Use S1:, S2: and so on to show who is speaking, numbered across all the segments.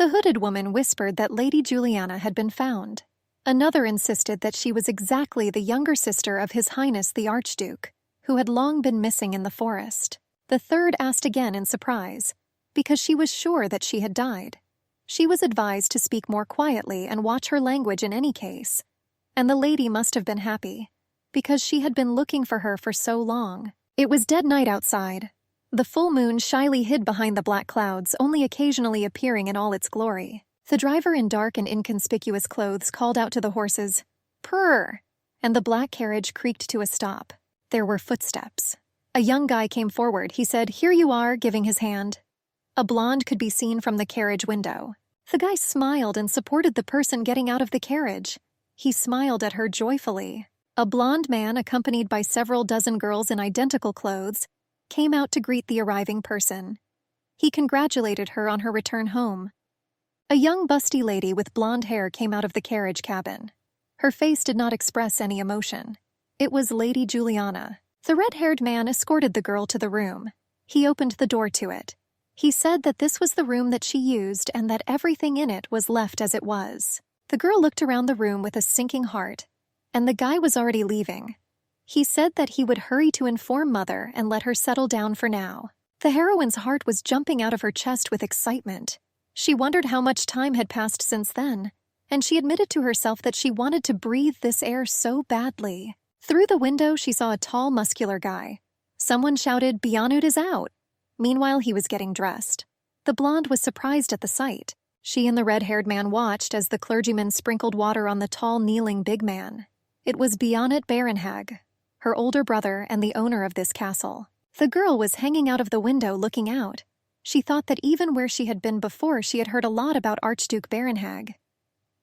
S1: The hooded woman whispered that Lady Juliana had been found. Another insisted that she was exactly the younger sister of His Highness the Archduke, who had long been missing in the forest. The third asked again in surprise, because she was sure that she had died. She was advised to speak more quietly and watch her language in any case, and the lady must have been happy, because she had been looking for her for so long. It was dead night outside. The full moon shyly hid behind the black clouds, only occasionally appearing in all its glory. The driver in dark and inconspicuous clothes called out to the horses, "Purr!" and the black carriage creaked to a stop. There were footsteps. A young guy came forward. He said, "Here you are," giving his hand. A blonde could be seen from the carriage window. The guy smiled and supported the person getting out of the carriage. He smiled at her joyfully. A blonde man, accompanied by several dozen girls in identical clothes, came out to greet the arriving person. He congratulated her on her return home. A young busty lady with blonde hair came out of the carriage cabin. Her face did not express any emotion. It was Lady Juliana. The red-haired man escorted the girl to the room. He opened the door to it. He said that this was the room that she used and that everything in it was left as it was. The girl looked around the room with a sinking heart, and the guy was already leaving. He said that he would hurry to inform Mother and let her settle down for now. The heroine's heart was jumping out of her chest with excitement. She wondered how much time had passed since then, and she admitted to herself that she wanted to breathe this air so badly. Through the window, she saw a tall, muscular guy. Someone shouted, "Bianut is out." Meanwhile, he was getting dressed. The blonde was surprised at the sight. She and the red-haired man watched as the clergyman sprinkled water on the tall, kneeling big man. It was Bianut Barenhag, her older brother and the owner of this castle. The girl was hanging out of the window looking out. She thought that even where she had been before, she had heard a lot about Archduke Barenhag.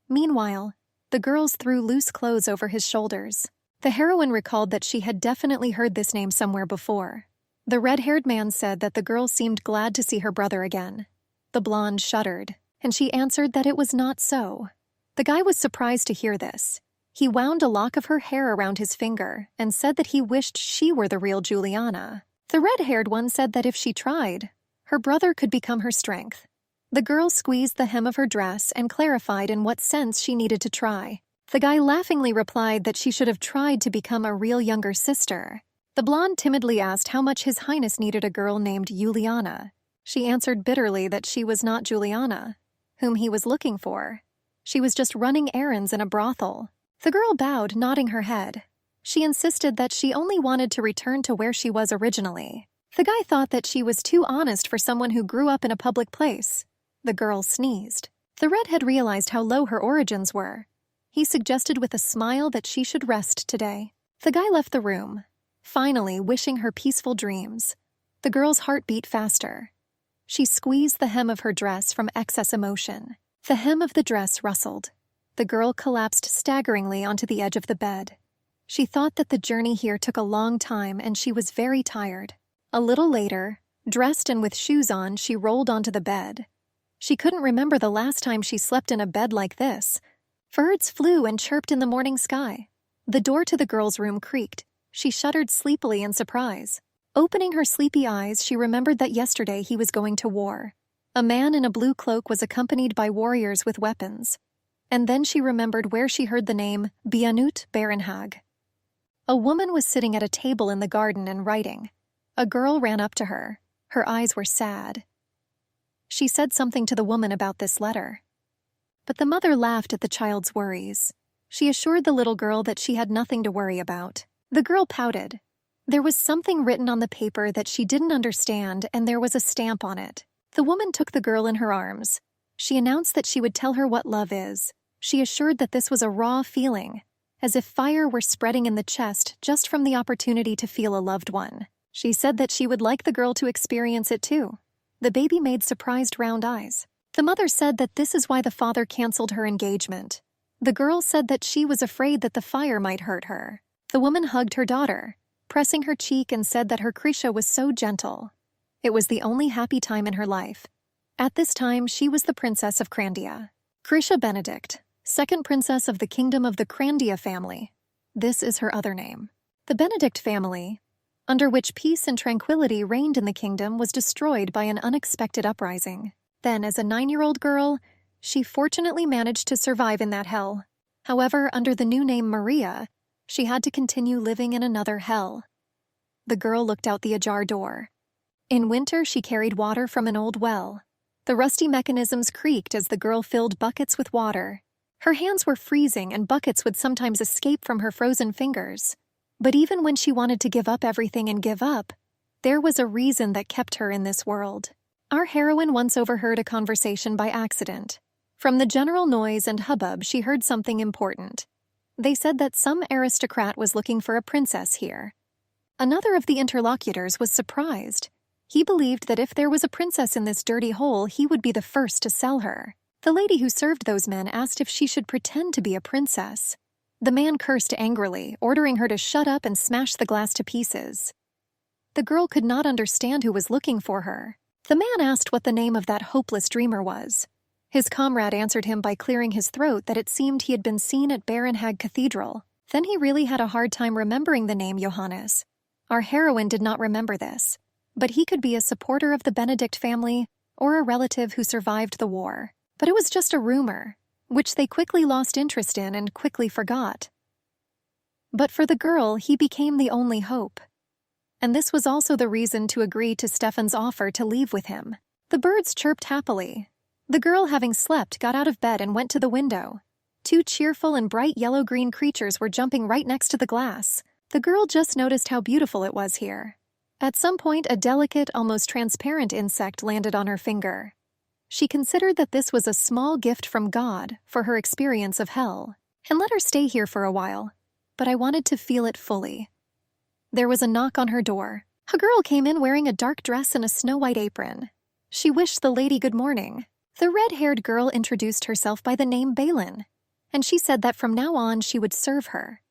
S1: Meanwhile, the girls threw loose clothes over his shoulders. The heroine recalled that she had definitely heard this name somewhere before. The red-haired man said that the girl seemed glad to see her brother again. The blonde shuddered, and she answered that it was not so. The guy was surprised to hear this. He wound a lock of her hair around his finger and said that he wished she were the real Juliana. The red-haired one said that if she tried, her brother could become her strength. The girl squeezed the hem of her dress and clarified in what sense she needed to try. The guy laughingly replied that she should have tried to become a real younger sister. The blonde timidly asked how much His Highness needed a girl named Juliana. She answered bitterly that she was not Juliana, whom he was looking for. She was just running errands in a brothel. The girl bowed, nodding her head. She insisted that she only wanted to return to where she was originally. The guy thought that she was too honest for someone who grew up in a public place. The girl sneezed. The redhead realized how low her origins were. He suggested with a smile that she should rest today. The guy left the room, finally wishing her peaceful dreams. The girl's heart beat faster. She squeezed the hem of her dress from excess emotion. The hem of the dress rustled. The girl collapsed staggeringly onto the edge of the bed. She thought that the journey here took a long time and she was very tired. A little later, dressed and with shoes on, she rolled onto the bed. She couldn't remember the last time she slept in a bed like this. Birds flew and chirped in the morning sky. The door to the girl's room creaked. She shuddered sleepily in surprise. Opening her sleepy eyes, she remembered that yesterday he was going to war. A man in a blue cloak was accompanied by warriors with weapons. And then she remembered where she heard the name Bianut Barenhag. A woman was sitting at a table in the garden and writing. A girl ran up to her. Her eyes were sad. She said something to the woman about this letter. But the mother laughed at the child's worries. She assured the little girl that she had nothing to worry about. The girl pouted. There was something written on the paper that she didn't understand, and there was a stamp on it. The woman took the girl in her arms. She announced that she would tell her what love is. She assured that this was a raw feeling, as if fire were spreading in the chest just from the opportunity to feel a loved one. She said that she would like the girl to experience it too. The baby made surprised round eyes. The mother said that this is why the father canceled her engagement. The girl said that she was afraid that the fire might hurt her. The woman hugged her daughter, pressing her cheek, and said that her Krisha was so gentle. It was the only happy time in her life. At this time, she was the princess of Crandia. Krisha Benedict, second princess of the kingdom of the Crandia family. This is her other name. The Benedict family, under which peace and tranquility reigned in the kingdom, was destroyed by an unexpected uprising. Then, as a 9-year-old girl, she fortunately managed to survive in that hell. However, under the new name Maria, she had to continue living in another hell. The girl looked out the ajar door. In winter, she carried water from an old well. The rusty mechanisms creaked as the girl filled buckets with water. Her hands were freezing and buckets would sometimes escape from her frozen fingers. But even when she wanted to give up everything and give up, there was a reason that kept her in this world. Our heroine once overheard a conversation by accident. From the general noise and hubbub, she heard something important. They said that some aristocrat was looking for a princess here. Another of the interlocutors was surprised. He believed that if there was a princess in this dirty hole, he would be the first to sell her. The lady who served those men asked if she should pretend to be a princess. The man cursed angrily, ordering her to shut up and smash the glass to pieces. The girl could not understand who was looking for her. The man asked what the name of that hopeless dreamer was. His comrade answered him by clearing his throat that it seemed he had been seen at Manhwa-Hub Cathedral. Then he really had a hard time remembering the name Johannes. Our heroine did not remember this, but he could be a supporter of the Benedict family or a relative who survived the war. But it was just a rumor, which they quickly lost interest in and quickly forgot. But for the girl, he became the only hope. And this was also the reason to agree to Stefan's offer to leave with him. The birds chirped happily. The girl, having slept, got out of bed and went to the window. 2 cheerful and bright yellow-green creatures were jumping right next to the glass. The girl just noticed how beautiful it was here. At some point, a delicate, almost transparent insect landed on her finger. She considered that this was a small gift from God for her experience of hell, and let her stay here for a while, but I wanted to feel it fully. There was a knock on her door. A girl came in wearing a dark dress and a snow-white apron. She wished the lady good morning. The red-haired girl introduced herself by the name Balin, and she said that from now on she would serve her.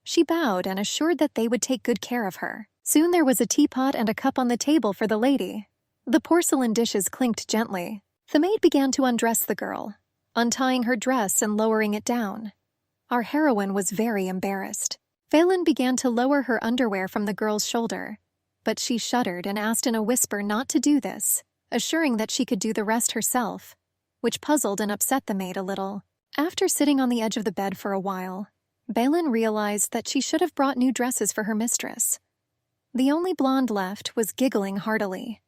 S1: She bowed and assured that they would take good care of her. Soon there was a teapot and a cup on the table for the lady. The porcelain dishes clinked gently. The maid began to undress the girl, untying her dress and lowering it down. Our heroine was very embarrassed. Valen began to lower her underwear from the girl's shoulder, but she shuddered and asked in a whisper not to do this, assuring that she could do the rest herself, which puzzled and upset the maid a little. After sitting on the edge of the bed for a while, Balin realized that she should have brought new dresses for her mistress. The only blonde left was giggling heartily.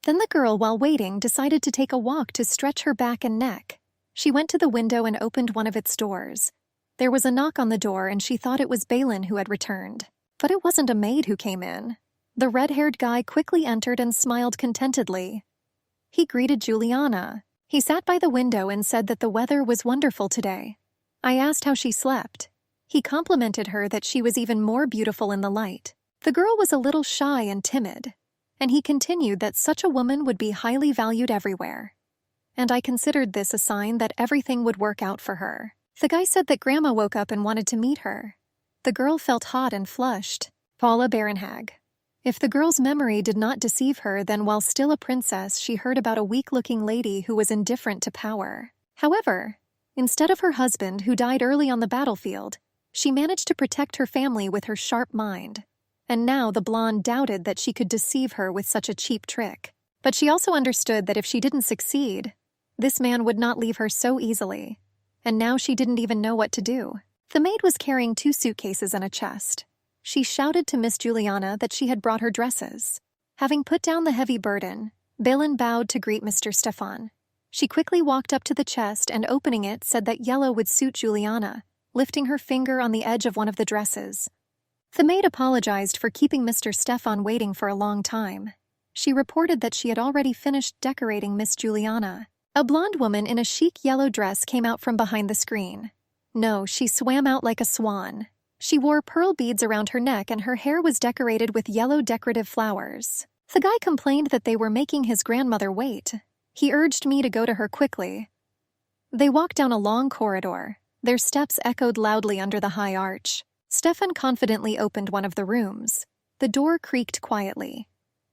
S1: Then the girl, while waiting, decided to take a walk to stretch her back and neck. She went to the window and opened one of its doors. There was a knock on the door and she thought it was Balin who had returned. But it wasn't a maid who came in. The red-haired guy quickly entered and smiled contentedly. He greeted Juliana. He sat by the window and said that the weather was wonderful today. I asked how she slept. He complimented her that she was even more beautiful in the light. The girl was a little shy and timid, and he continued that such a woman would be highly valued everywhere. And I considered this a sign that everything would work out for her. The guy said that Grandma woke up and wanted to meet her. The girl felt hot and flushed. Paula Barenhag. If the girl's memory did not deceive her, then while still a princess, she heard about a weak-looking lady who was indifferent to power. However, instead of her husband, who died early on the battlefield, she managed to protect her family with her sharp mind. And now the blonde doubted that she could deceive her with such a cheap trick. But she also understood that if she didn't succeed, this man would not leave her so easily. And now she didn't even know what to do. The maid was carrying 2 suitcases and a chest. She shouted to Miss Juliana that she had brought her dresses. Having put down the heavy burden, Balin bowed to greet Mr. Stefan. She quickly walked up to the chest and, opening it, said that yellow would suit Juliana, lifting her finger on the edge of one of the dresses. The maid apologized for keeping Mr. Stefan waiting for a long time. She reported that she had already finished decorating Miss Juliana. A blonde woman in a chic yellow dress came out from behind the screen. No, she swam out like a swan. She wore pearl beads around her neck and her hair was decorated with yellow decorative flowers. The guy complained that they were making his grandmother wait. He urged me to go to her quickly. They walked down a long corridor. Their steps echoed loudly under the high arch. Stefan confidently opened one of the rooms. The door creaked quietly.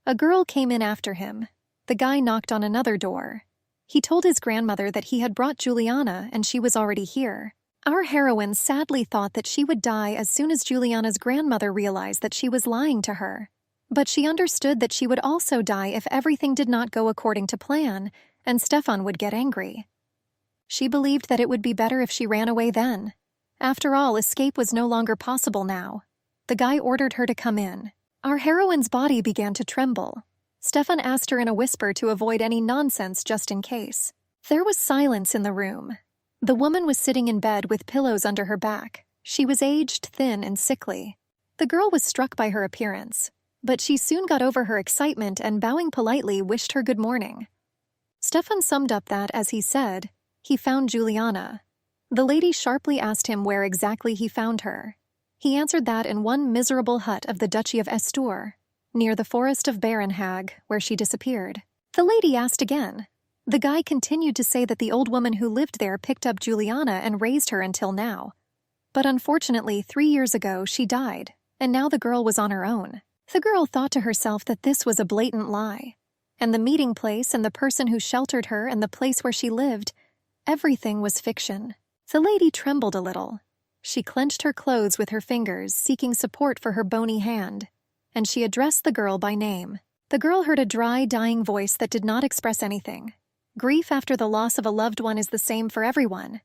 S1: A girl came in after him. The guy knocked on another door. He told his grandmother that he had brought Juliana and she was already here. Our heroine sadly thought that she would die as soon as Juliana's grandmother realized that she was lying to her. But she understood that she would also die if everything did not go according to plan, and Stefan would get angry. She believed that it would be better if she ran away then. After all, escape was no longer possible now. The guy ordered her to come in. Our heroine's body began to tremble. Stefan asked her in a whisper to avoid any nonsense just in case. There was silence in the room. The woman was sitting in bed with pillows under her back. She was aged, thin, and sickly. The girl was struck by her appearance, but she soon got over her excitement and, bowing politely, wished her good morning. Stefan summed up that, as he said, he found Juliana. The lady sharply asked him where exactly he found her. He answered that in one miserable hut of the Duchy of Estur, near the forest of Manhwa-Hub, where she disappeared. The lady asked again. The guy continued to say that the old woman who lived there picked up Juliana and raised her until now. But unfortunately, 3 years ago, she died, and now the girl was on her own. The girl thought to herself that this was a blatant lie. And the meeting place and the person who sheltered her and the place where she lived, everything was fiction. The lady trembled a little. She clenched her clothes with her fingers, seeking support for her bony hand, and she addressed the girl by name. The girl heard a dry, dying voice that did not express anything. Grief after the loss of a loved one is the same for everyone,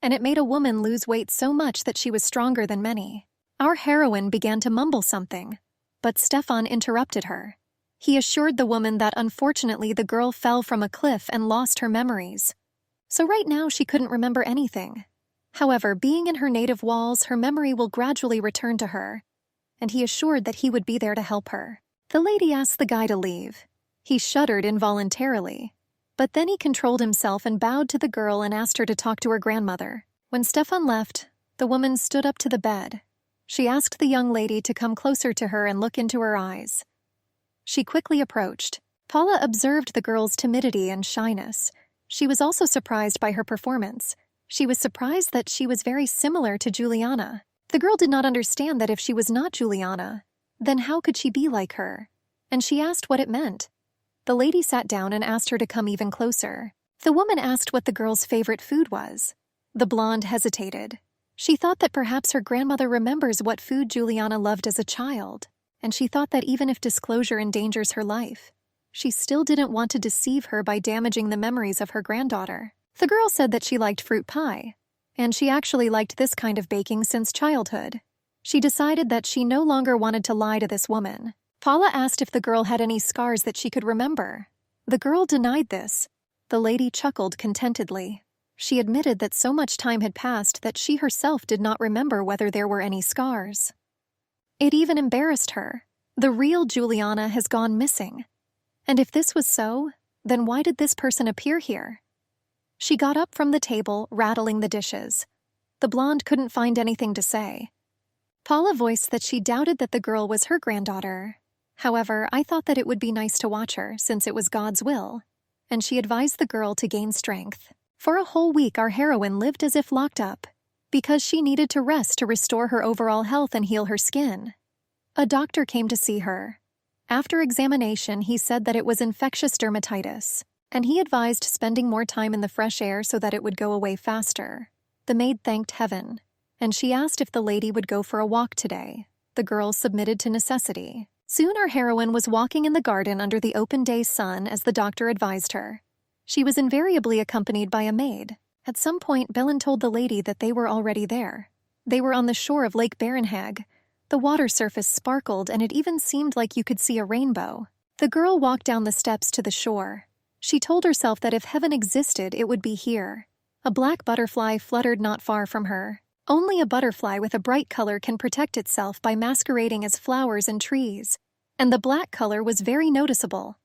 S1: and it made a woman lose weight so much that she was stronger than many. Our heroine began to mumble something, but Stefan interrupted her. He assured the woman that unfortunately the girl fell from a cliff and lost her memories. So right now she couldn't remember anything. However, being in her native walls, her memory will gradually return to her, and he assured that he would be there to help her. The lady asked the guy to leave. He shuddered involuntarily, but then he controlled himself and bowed to the girl and asked her to talk to her grandmother. When Stefan left, the woman stood up to the bed. She asked the young lady to come closer to her and look into her eyes. She quickly approached. Paula observed the girl's timidity and shyness. She was also surprised by her performance. She was surprised that she was very similar to Juliana. The girl did not understand that if she was not Juliana, then how could she be like her? And she asked what it meant. The lady sat down and asked her to come even closer. The woman asked what the girl's favorite food was. The blonde hesitated. She thought that perhaps her grandmother remembers what food Juliana loved as a child, and she thought that even if disclosure endangers her life, she still didn't want to deceive her by damaging the memories of her granddaughter. The girl said that she liked fruit pie, and she actually liked this kind of baking since childhood. She decided that she no longer wanted to lie to this woman. Paula asked if the girl had any scars that she could remember. The girl denied this. The lady chuckled contentedly. She admitted that so much time had passed that she herself did not remember whether there were any scars. It even embarrassed her. The real Juliana has gone missing. And if this was so, then why did this person appear here? She got up from the table, rattling the dishes. The blonde couldn't find anything to say. Paula voiced that she doubted that the girl was her granddaughter. However, I thought that it would be nice to watch her, since it was God's will, and she advised the girl to gain strength. For a whole week, our heroine lived as if locked up, because she needed to rest to restore her overall health and heal her skin. A doctor came to see her. After examination, he said that it was infectious dermatitis, and he advised spending more time in the fresh air so that it would go away faster. The maid thanked heaven, and she asked if the lady would go for a walk today. The girl submitted to necessity. Soon our heroine was walking in the garden under the open day sun as the doctor advised her. She was invariably accompanied by a maid. At some point, Belen told the lady that they were already there. They were on the shore of Lake Barenhag. The water surface sparkled, and it even seemed like you could see a rainbow. The girl walked down the steps to the shore. She told herself that if heaven existed, it would be here. A black butterfly fluttered not far from her. Only a butterfly with a bright color can protect itself by masquerading as flowers and trees, and the black color was very noticeable.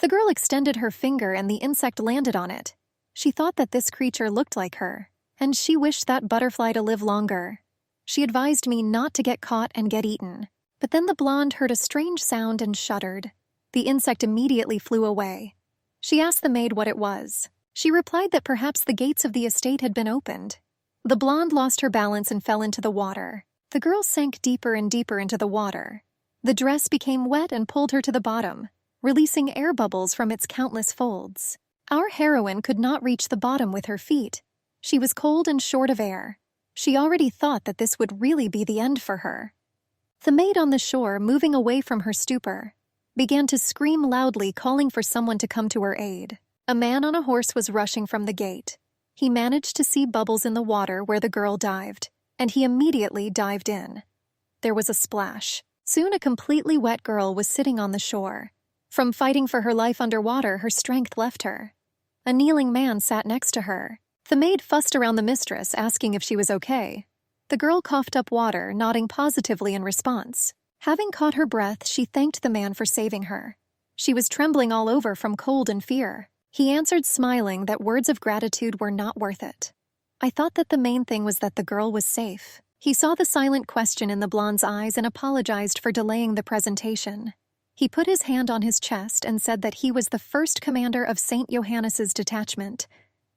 S1: The girl extended her finger and the insect landed on it. She thought that this creature looked like her, and she wished that butterfly to live longer. She advised me not to get caught and get eaten. But then the blonde heard a strange sound and shuddered. The insect immediately flew away. She asked the maid what it was. She replied that perhaps the gates of the estate had been opened. The blonde lost her balance and fell into the water. The girl sank deeper and deeper into the water. The dress became wet and pulled her to the bottom, releasing air bubbles from its countless folds. Our heroine could not reach the bottom with her feet. She was cold and short of air. She already thought that this would really be the end for her. The maid on the shore, moving away from her stupor, began to scream loudly, calling for someone to come to her aid. A man on a horse was rushing from the gate. He managed to see bubbles in the water where the girl dived, and he immediately dived in. There was a splash. Soon a completely wet girl was sitting on the shore. From fighting for her life underwater, her strength left her. A kneeling man sat next to her. The maid fussed around the mistress, asking if she was okay. The girl coughed up water, nodding positively in response. Having caught her breath, she thanked the man for saving her. She was trembling all over from cold and fear. He answered, smiling, that words of gratitude were not worth it. I thought that the main thing was that the girl was safe. He saw the silent question in the blonde's eyes and apologized for delaying the presentation. He put his hand on his chest and said that he was the first commander of St. Johannes's detachment,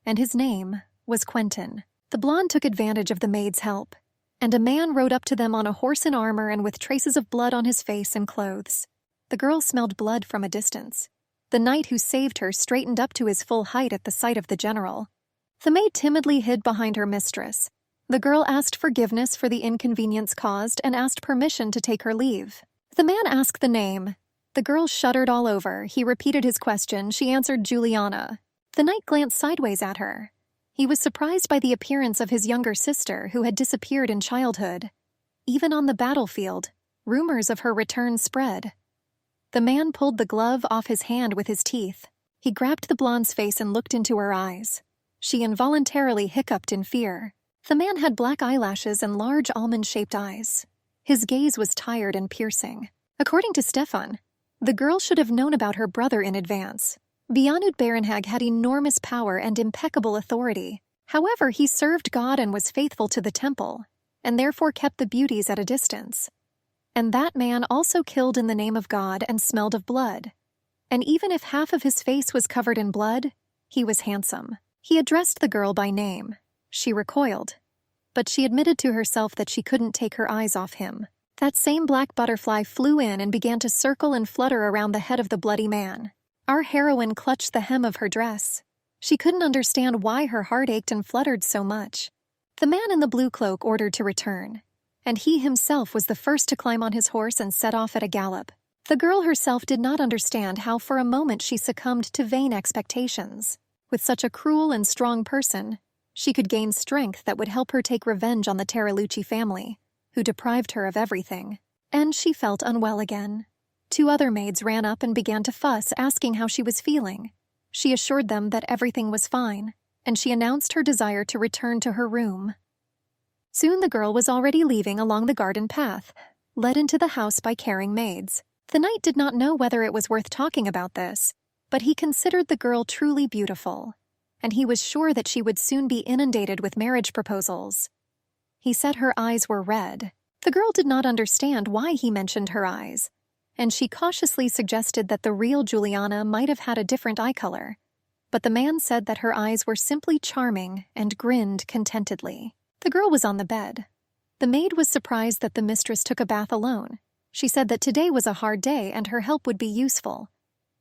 S1: and his name was Quentin. The blonde took advantage of the maid's help, and a man rode up to them on a horse in armor and with traces of blood on his face and clothes. The girl smelled blood from a distance. The knight who saved her straightened up to his full height at the sight of the general. The maid timidly hid behind her mistress. The girl asked forgiveness for the inconvenience caused and asked permission to take her leave. The man asked the name. The girl shuddered all over. He repeated his question. She answered Juliana. The knight glanced sideways at her. He was surprised by the appearance of his younger sister, who had disappeared in childhood. Even on the battlefield, rumors of her return spread. The man pulled the glove off his hand with his teeth. He grabbed the blonde's face and looked into her eyes. She involuntarily hiccuped in fear. The man had black eyelashes and large almond-shaped eyes. His gaze was tired and piercing. According to Stefan, the girl should have known about her brother in advance. Bjarne Barenhag had enormous power and impeccable authority. However, he served God and was faithful to the temple, and therefore kept the beauties at a distance. And that man also killed in the name of God and smelled of blood. And even if half of his face was covered in blood, he was handsome. He addressed the girl by name. She recoiled, but she admitted to herself that she couldn't take her eyes off him. That same black butterfly flew in and began to circle and flutter around the head of the bloody man. Our heroine clutched the hem of her dress. She couldn't understand why her heart ached and fluttered so much. The man in the blue cloak ordered to return, and he himself was the first to climb on his horse and set off at a gallop. The girl herself did not understand how for a moment she succumbed to vain expectations. With such a cruel and strong person, she could gain strength that would help her take revenge on the Terralucci family, who deprived her of everything. And she felt unwell again. 2 other maids ran up and began to fuss, asking how she was feeling. She assured them that everything was fine, and she announced her desire to return to her room. Soon the girl was already leaving along the garden path, led into the house by caring maids. The knight did not know whether it was worth talking about this, but he considered the girl truly beautiful, and he was sure that she would soon be inundated with marriage proposals. He said her eyes were red. The girl did not understand why he mentioned her eyes, and she cautiously suggested that the real Juliana might have had a different eye color. But the man said that her eyes were simply charming and grinned contentedly. The girl was on the bed. The maid was surprised that the mistress took a bath alone. She said that today was a hard day and her help would be useful.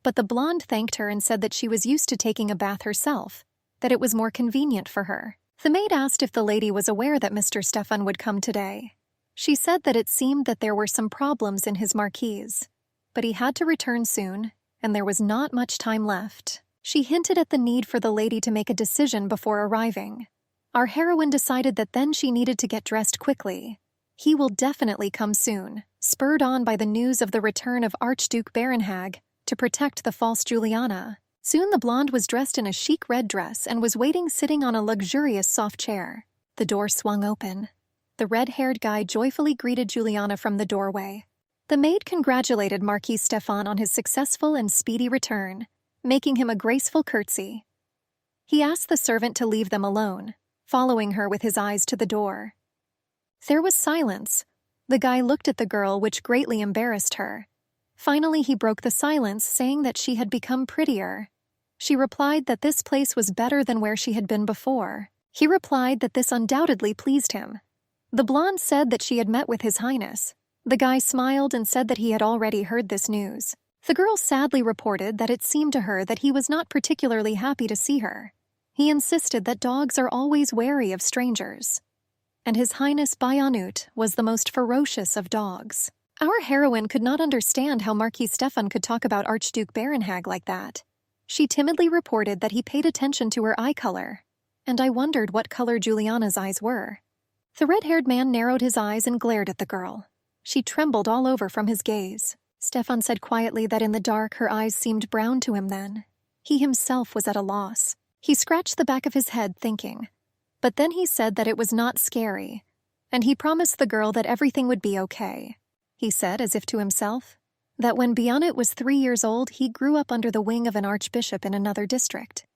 S1: But the blonde thanked her and said that she was used to taking a bath herself, that it was more convenient for her. The maid asked if the lady was aware that Mr. Stefan would come today. She said that it seemed that there were some problems in his marquise, but he had to return soon, and there was not much time left. She hinted at the need for the lady to make a decision before arriving. Our heroine decided that then she needed to get dressed quickly. He will definitely come soon, spurred on by the news of the return of Archduke Barenhag to protect the false Juliana. Soon the blonde was dressed in a chic red dress and was waiting sitting on a luxurious soft chair. The door swung open. The red-haired guy joyfully greeted Juliana from the doorway. The maid congratulated Marquis Stefan on his successful and speedy return, making him a graceful curtsy. He asked the servant to leave them alone, following her with his eyes to the door. There was silence. The guy looked at the girl, which greatly embarrassed her. Finally, he broke the silence, saying that she had become prettier. She replied that this place was better than where she had been before. He replied that this undoubtedly pleased him. The blonde said that she had met with His Highness. The guy smiled and said that he had already heard this news. The girl sadly reported that it seemed to her that he was not particularly happy to see her. He insisted that dogs are always wary of strangers, and His Highness Bayanut was the most ferocious of dogs. Our heroine could not understand how Marquis Stefan could talk about Archduke Barenhag like that. She timidly reported that he paid attention to her eye color, and I wondered what color Juliana's eyes were. The red-haired man narrowed his eyes and glared at the girl. She trembled all over from his gaze. Stefan said quietly that in the dark her eyes seemed brown to him then. He himself was at a loss. He scratched the back of his head thinking. But then he said that it was not scary, and he promised the girl that everything would be okay. He said, as if to himself, that when Bionut was 3 years old, he grew up under the wing of an archbishop in another district.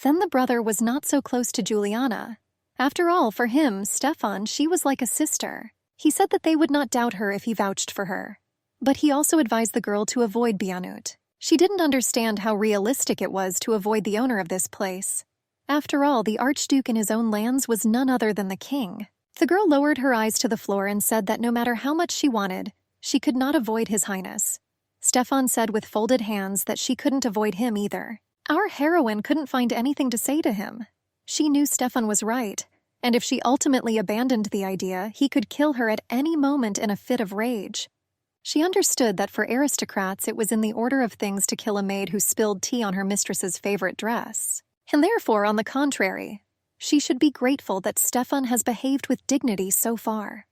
S1: Then the brother was not so close to Juliana. After all, for him, Stefan, she was like a sister. He said that they would not doubt her if he vouched for her. But he also advised the girl to avoid Bionut. She didn't understand how realistic it was to avoid the owner of this place. After all, the Archduke in his own lands was none other than the king. The girl lowered her eyes to the floor and said that no matter how much she wanted, she could not avoid His Highness. Stefan said with folded hands that she couldn't avoid him either. Our heroine couldn't find anything to say to him. She knew Stefan was right, and if she ultimately abandoned the idea, he could kill her at any moment in a fit of rage. She understood that for aristocrats it was in the order of things to kill a maid who spilled tea on her mistress's favorite dress. And therefore, on the contrary, she should be grateful that Stefan has behaved with dignity so far.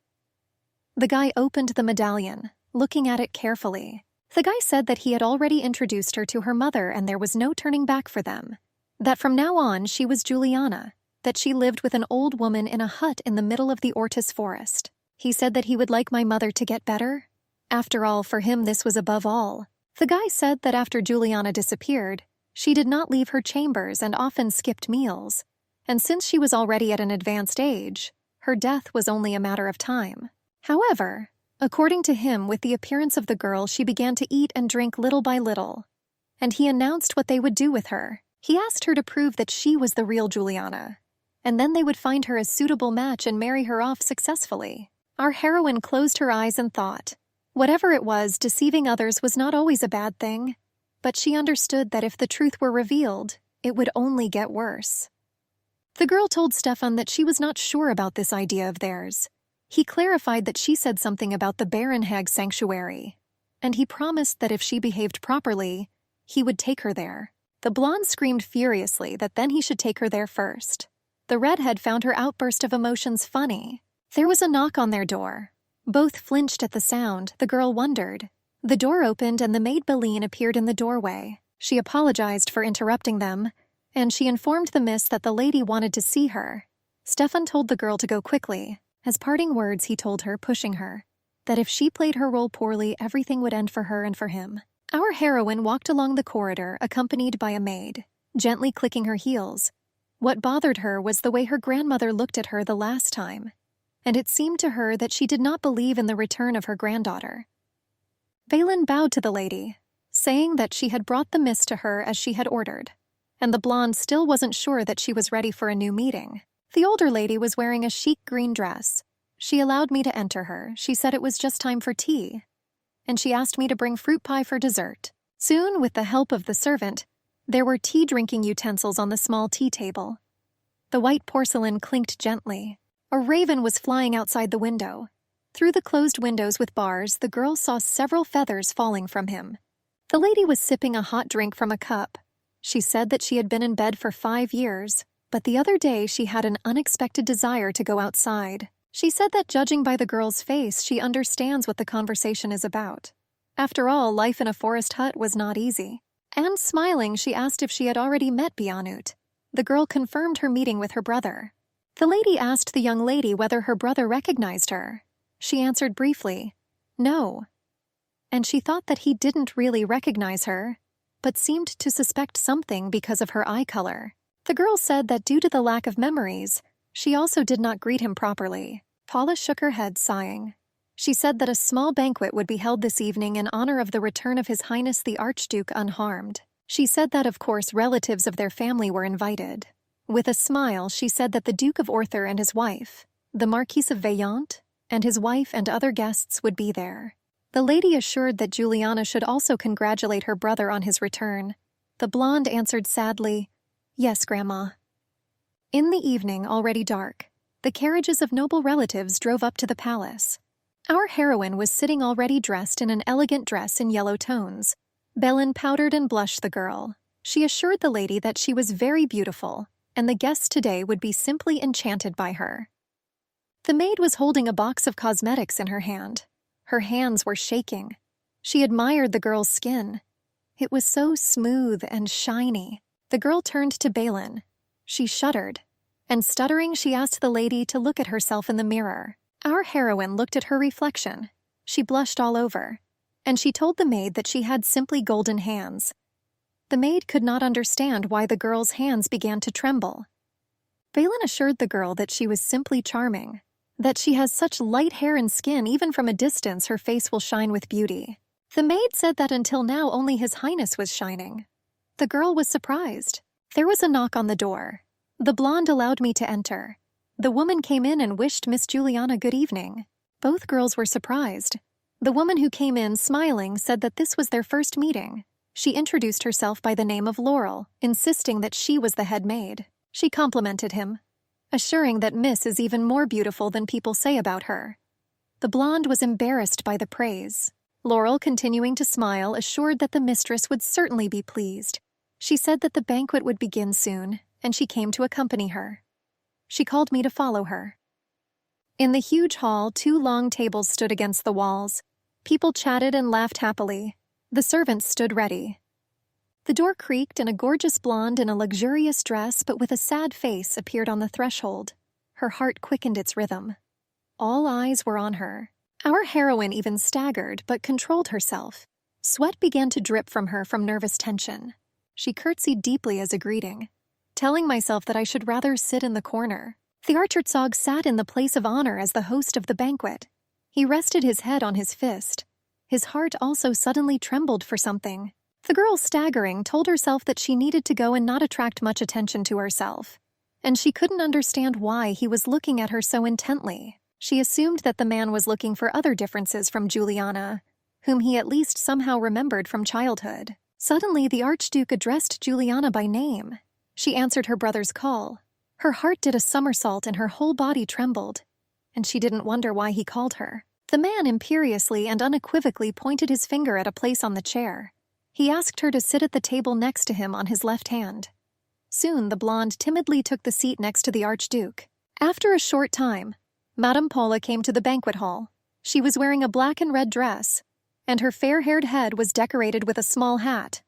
S1: The guy opened the medallion, looking at it carefully. The guy said that he had already introduced her to her mother and there was no turning back for them. That from now on she was Juliana, that she lived with an old woman in a hut in the middle of the Ortis forest. He said that he would like my mother to get better. After all, for him this was above all. The guy said that after Juliana disappeared, she did not leave her chambers and often skipped meals. And since she was already at an advanced age, her death was only a matter of time. However, according to him, with the appearance of the girl, she began to eat and drink little by little. And he announced what they would do with her. He asked her to prove that she was the real Juliana, and then they would find her a suitable match and marry her off successfully. Our heroine closed her eyes and thought. Whatever it was, deceiving others was not always a bad thing, but she understood that if the truth were revealed, it would only get worse. The girl told Stefan that she was not sure about this idea of theirs. He clarified that she said something about the Barenhag sanctuary, and he promised that if she behaved properly, he would take her there. The blonde screamed furiously that then he should take her there first. The redhead found her outburst of emotions funny. There was a knock on their door. Both flinched at the sound. The girl wondered. The door opened and the maid Beline appeared in the doorway. She apologized for interrupting them, and she informed the miss that the lady wanted to see her. Stefan told the girl to go quickly. As parting words, he told her, pushing her, that if she played her role poorly, everything would end for her and for him. Our heroine walked along the corridor, accompanied by a maid, gently clicking her heels. What bothered her was the way her grandmother looked at her the last time, and it seemed to her that she did not believe in the return of her granddaughter. Balin bowed to the lady, saying that she had brought the miss to her as she had ordered, and the blonde still wasn't sure that she was ready for a new meeting. The older lady was wearing a chic green dress. She allowed me to enter her. She said it was just time for tea, and she asked me to bring fruit pie for dessert. Soon, with the help of the servant, there were tea-drinking utensils on the small tea table. The white porcelain clinked gently. A raven was flying outside the window. Through the closed windows with bars, the girl saw several feathers falling from him. The lady was sipping a hot drink from a cup. She said that she had been in bed for 5 years, but the other day she had an unexpected desire to go outside. She said that judging by the girl's face, she understands what the conversation is about. After all, life in a forest hut was not easy. And smiling, she asked if she had already met Bionut. The girl confirmed her meeting with her brother. The lady asked the young lady whether her brother recognized her. She answered briefly, no. And she thought that he didn't really recognize her, but seemed to suspect something because of her eye color. The girl said that due to the lack of memories, she also did not greet him properly. Paula shook her head, sighing. She said that a small banquet would be held this evening in honor of the return of His Highness the Archduke unharmed. She said that, of course, relatives of their family were invited. With a smile, she said that the Duke of Arthur and his wife, the Marquis of Vaillant, and his wife and other guests would be there. The lady assured that Juliana should also congratulate her brother on his return. The blonde answered sadly, yes, Grandma. In the evening, already dark, the carriages of noble relatives drove up to the palace. Our heroine was sitting already dressed in an elegant dress in yellow tones. Belin powdered and blushed the girl. She assured the lady that she was very beautiful, and the guests today would be simply enchanted by her. The maid was holding a box of cosmetics in her hand. Her hands were shaking. She admired the girl's skin. It was so smooth and shiny. The girl turned to Balin. She shuddered, and stuttering, she asked the lady to look at herself in the mirror. Our heroine looked at her reflection. She blushed all over, and she told the maid that she had simply golden hands. The maid could not understand why the girl's hands began to tremble. Balin assured the girl that she was simply charming, that she has such light hair and skin, even from a distance her face will shine with beauty. The maid said that until now only His Highness was shining. The girl was surprised. There was a knock on the door. The blonde allowed me to enter. The woman came in and wished Miss Juliana good evening. Both girls were surprised. The woman who came in, smiling, said that this was their first meeting. She introduced herself by the name of Laurel, insisting that she was the head maid. She complimented him, assuring that Miss is even more beautiful than people say about her. The blonde was embarrassed by the praise. Laurel, continuing to smile, assured that the mistress would certainly be pleased. She said that the banquet would begin soon, and she came to accompany her. She called me to follow her. In the huge hall, 2 long tables stood against the walls. People chatted and laughed happily. The servants stood ready. The door creaked, and a gorgeous blonde in a luxurious dress but with a sad face appeared on the threshold. Her heart quickened its rhythm. All eyes were on her. Our heroine even staggered but controlled herself. Sweat began to drip from her from nervous tension. She curtsied deeply as a greeting, telling myself that I should rather sit in the corner. The Archerzog sat in the place of honor as the host of the banquet. He rested his head on his fist. His heart also suddenly trembled for something. The girl, staggering, told herself that she needed to go and not attract much attention to herself. And she couldn't understand why he was looking at her so intently. She assumed that the man was looking for other differences from Juliana, whom he at least somehow remembered from childhood. Suddenly, the Archduke addressed Juliana by name. She answered her brother's call. Her heart did a somersault and her whole body trembled, and she didn't wonder why he called her. The man imperiously and unequivocally pointed his finger at a place on the chair. He asked her to sit at the table next to him on his left hand. Soon the blonde timidly took the seat next to the Archduke. After a short time, Madame Paula came to the banquet hall. She was wearing a black and red dress, and her fair-haired head was decorated with a small hat.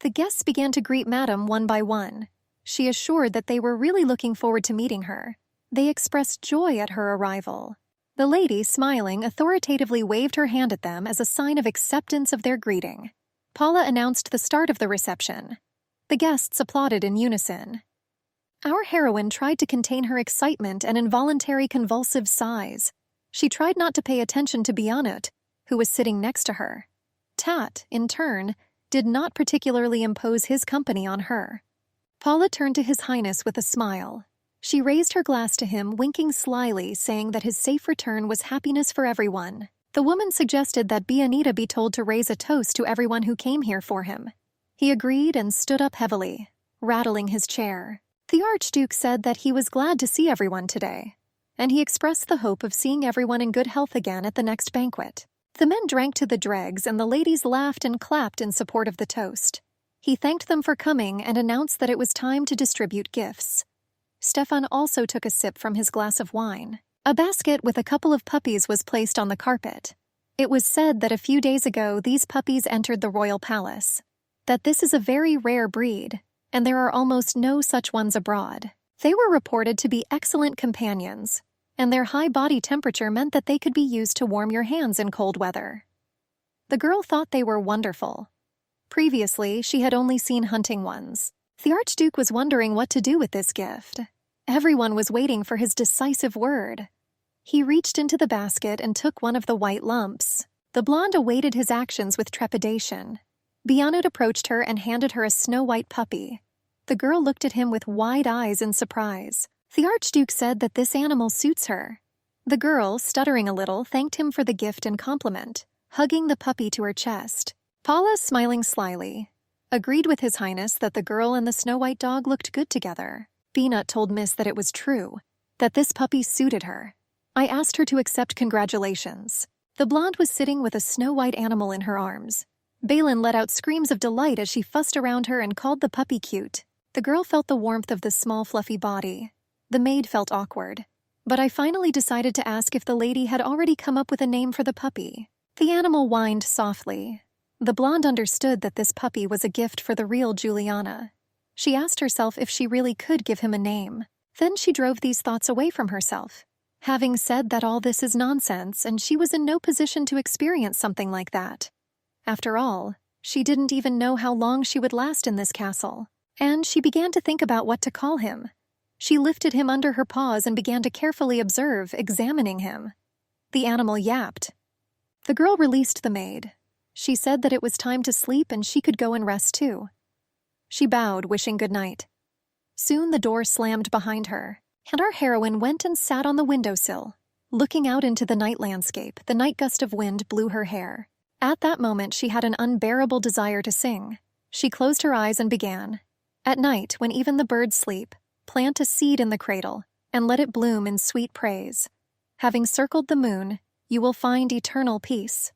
S1: The guests began to greet Madame one by one. She assured that they were really looking forward to meeting her. They expressed joy at her arrival. The lady, smiling, authoritatively waved her hand at them as a sign of acceptance of their greeting. Paula announced the start of the reception. The guests applauded in unison. Our heroine tried to contain her excitement and involuntary convulsive sighs. She tried not to pay attention to Bionut, who was sitting next to her. Tat, in turn, did not particularly impose his company on her. Paula turned to His Highness with a smile. She raised her glass to him, winking slyly, saying that his safe return was happiness for everyone. The woman suggested that Bionita be told to raise a toast to everyone who came here for him. He agreed and stood up heavily, rattling his chair. The Archduke said that he was glad to see everyone today, and he expressed the hope of seeing everyone in good health again at the next banquet. The men drank to the dregs, and the ladies laughed and clapped in support of the toast. He thanked them for coming and announced that it was time to distribute gifts. Stefan also took a sip from his glass of wine. A basket with a couple of puppies was placed on the carpet. It was said that a few days ago these puppies entered the royal palace, that this is a very rare breed, and there are almost no such ones abroad. They were reported to be excellent companions, and their high body temperature meant that they could be used to warm your hands in cold weather. The girl thought they were wonderful. Previously, she had only seen hunting ones. The Archduke was wondering what to do with this gift. Everyone was waiting for his decisive word. He reached into the basket and took one of the white lumps. The blonde awaited his actions with trepidation. Bionut approached her and handed her a snow-white puppy. The girl looked at him with wide eyes in surprise. The Archduke said that this animal suits her. The girl, stuttering a little, thanked him for the gift and compliment, hugging the puppy to her chest. Paula, smiling slyly, agreed with His Highness that the girl and the snow-white dog looked good together. Bionut told Miss that it was true, that this puppy suited her. I asked her to accept congratulations. The blonde was sitting with a snow-white animal in her arms. Balin let out screams of delight as she fussed around her and called the puppy cute. The girl felt the warmth of the small, fluffy body. The maid felt awkward. But I finally decided to ask if the lady had already come up with a name for the puppy. The animal whined softly. The blonde understood that this puppy was a gift for the real Juliana. She asked herself if she really could give him a name. Then she drove these thoughts away from herself. Having said that all this is nonsense and she was in no position to experience something like that. After all, she didn't even know how long she would last in this castle. And she began to think about what to call him. She lifted him under her paws and began to carefully observe, examining him. The animal yapped. The girl released the maid. She said that it was time to sleep and she could go and rest too. She bowed, wishing good night. Soon the door slammed behind her, and our heroine went and sat on the windowsill. Looking out into the night landscape, the night gust of wind blew her hair. At that moment she had an unbearable desire to sing. She closed her eyes and began. At night, when even the birds sleep, plant a seed in the cradle, and let it bloom in sweet praise. Having circled the moon, you will find eternal peace.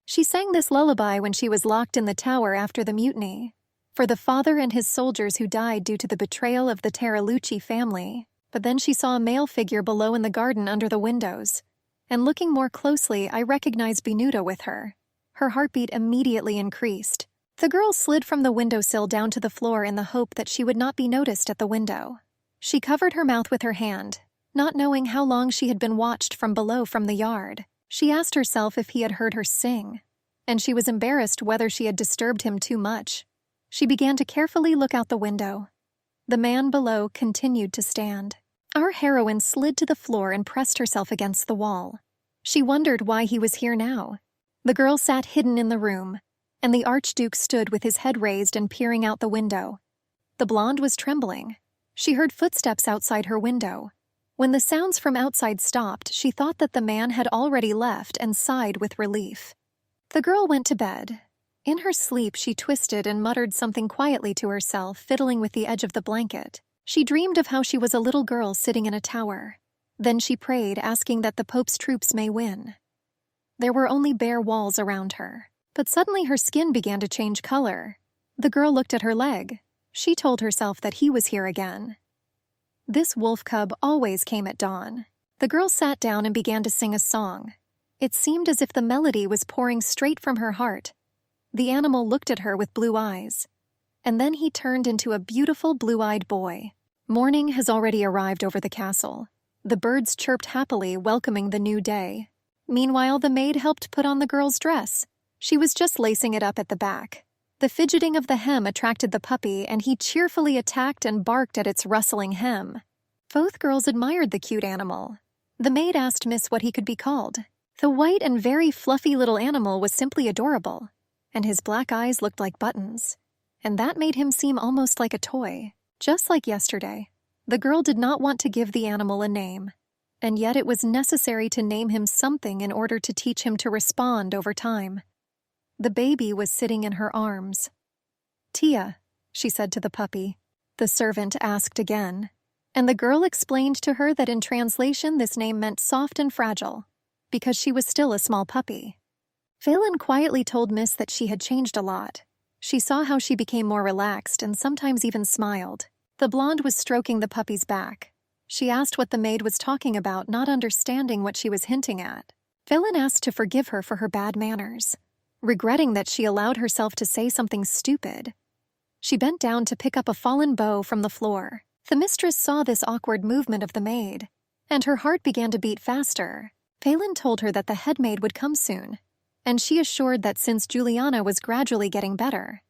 S1: She sang this lullaby when she was locked in the tower after the mutiny, for the father and his soldiers who died due to the betrayal of the Terralucci family. But then she saw a male figure below in the garden under the windows, and looking more closely, I recognized Benuta with her. Her heartbeat immediately increased. The girl slid from the windowsill down to the floor in the hope that she would not be noticed at the window. She covered her mouth with her hand, not knowing how long she had been watched from below from the yard. She asked herself if he had heard her sing, and she was embarrassed whether she had disturbed him too much. She began to carefully look out the window. The man below continued to stand. Our heroine slid to the floor and pressed herself against the wall. She wondered why he was here now. The girl sat hidden in the room, and the Archduke stood with his head raised and peering out the window. The blonde was trembling. She heard footsteps outside her window. When the sounds from outside stopped, she thought that the man had already left and sighed with relief. The girl went to bed. In her sleep, she twisted and muttered something quietly to herself, fiddling with the edge of the blanket. She dreamed of how she was a little girl sitting in a tower. Then she prayed, asking that the Pope's troops may win. There were only bare walls around her. But suddenly her skin began to change color. The girl looked at her leg. She told herself that he was here again. This wolf cub always came at dawn. The girl sat down and began to sing a song. It seemed as if the melody was pouring straight from her heart. The animal looked at her with blue eyes. And then he turned into a beautiful blue-eyed boy. Morning has already arrived over the castle. The birds chirped happily, welcoming the new day. Meanwhile, the maid helped put on the girl's dress. She was just lacing it up at the back. The fidgeting of the hem attracted the puppy, and he cheerfully attacked and barked at its rustling hem. Both girls admired the cute animal. The maid asked Miss what he could be called. The white and very fluffy little animal was simply adorable, and his black eyes looked like buttons, and that made him seem almost like a toy. Just like yesterday, the girl did not want to give the animal a name, and yet it was necessary to name him something in order to teach him to respond over time. The baby was sitting in her arms. "Tia," she said to the puppy. The servant asked again, and the girl explained to her that in translation this name meant soft and fragile, because she was still a small puppy. Phelan quietly told Miss that she had changed a lot. She saw how she became more relaxed and sometimes even smiled. The blonde was stroking the puppy's back. She asked what the maid was talking about, not understanding what she was hinting at. Phelan asked to forgive her for her bad manners, regretting that she allowed herself to say something stupid. She bent down to pick up a fallen bow from the floor. The mistress saw this awkward movement of the maid, and her heart began to beat faster. Phelan told her that the head maid would come soon, and she assured that since Juliana was gradually getting better.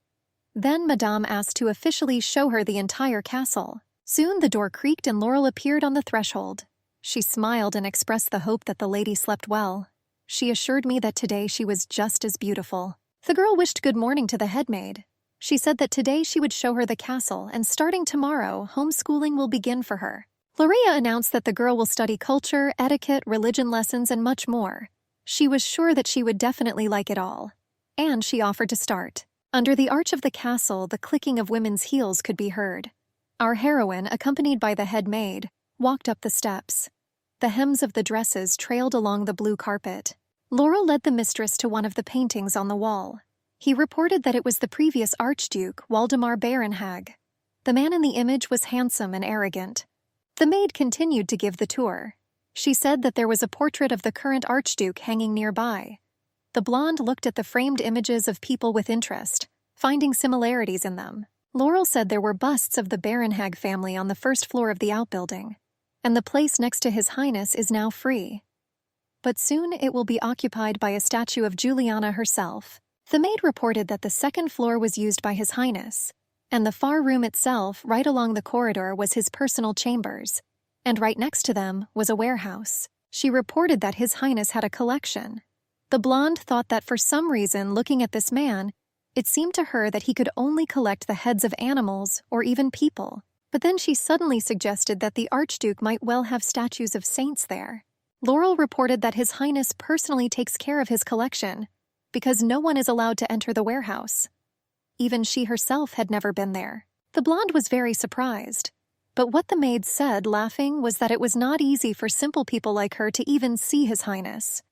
S1: Then Madame asked to officially show her the entire castle. Soon the door creaked and Laurel appeared on the threshold. She smiled and expressed the hope that the lady slept well. She assured me that today she was just as beautiful. The girl wished good morning to the head maid. She said that today she would show her the castle, and starting tomorrow, homeschooling will begin for her. Loria announced that the girl will study culture, etiquette, religion lessons, and much more. She was sure that she would definitely like it all. And she offered to start. Under the arch of the castle, the clicking of women's heels could be heard. Our heroine, accompanied by the head maid, walked up the steps. The hems of the dresses trailed along the blue carpet. Laurel led the mistress to one of the paintings on the wall. He reported that it was the previous Archduke, Waldemar Barenhag. The man in the image was handsome and arrogant. The maid continued to give the tour. She said that there was a portrait of the current Archduke hanging nearby. The blonde looked at the framed images of people with interest, finding similarities in them. Laurel said there were busts of the Barenhag family on the first floor of the outbuilding, and the place next to His Highness is now free. But soon it will be occupied by a statue of Juliana herself. The maid reported that the second floor was used by His Highness, and the far room itself, right along the corridor, was his personal chambers, and right next to them was a warehouse. She reported that His Highness had a collection. The blonde thought that for some reason, looking at this man, it seemed to her that he could only collect the heads of animals or even people. But then she suddenly suggested that the Archduke might well have statues of saints there. Laurel reported that His Highness personally takes care of his collection because no one is allowed to enter the warehouse. Even she herself had never been there. The blonde was very surprised. But what the maid said, laughing, was that it was not easy for simple people like her to even see His Highness.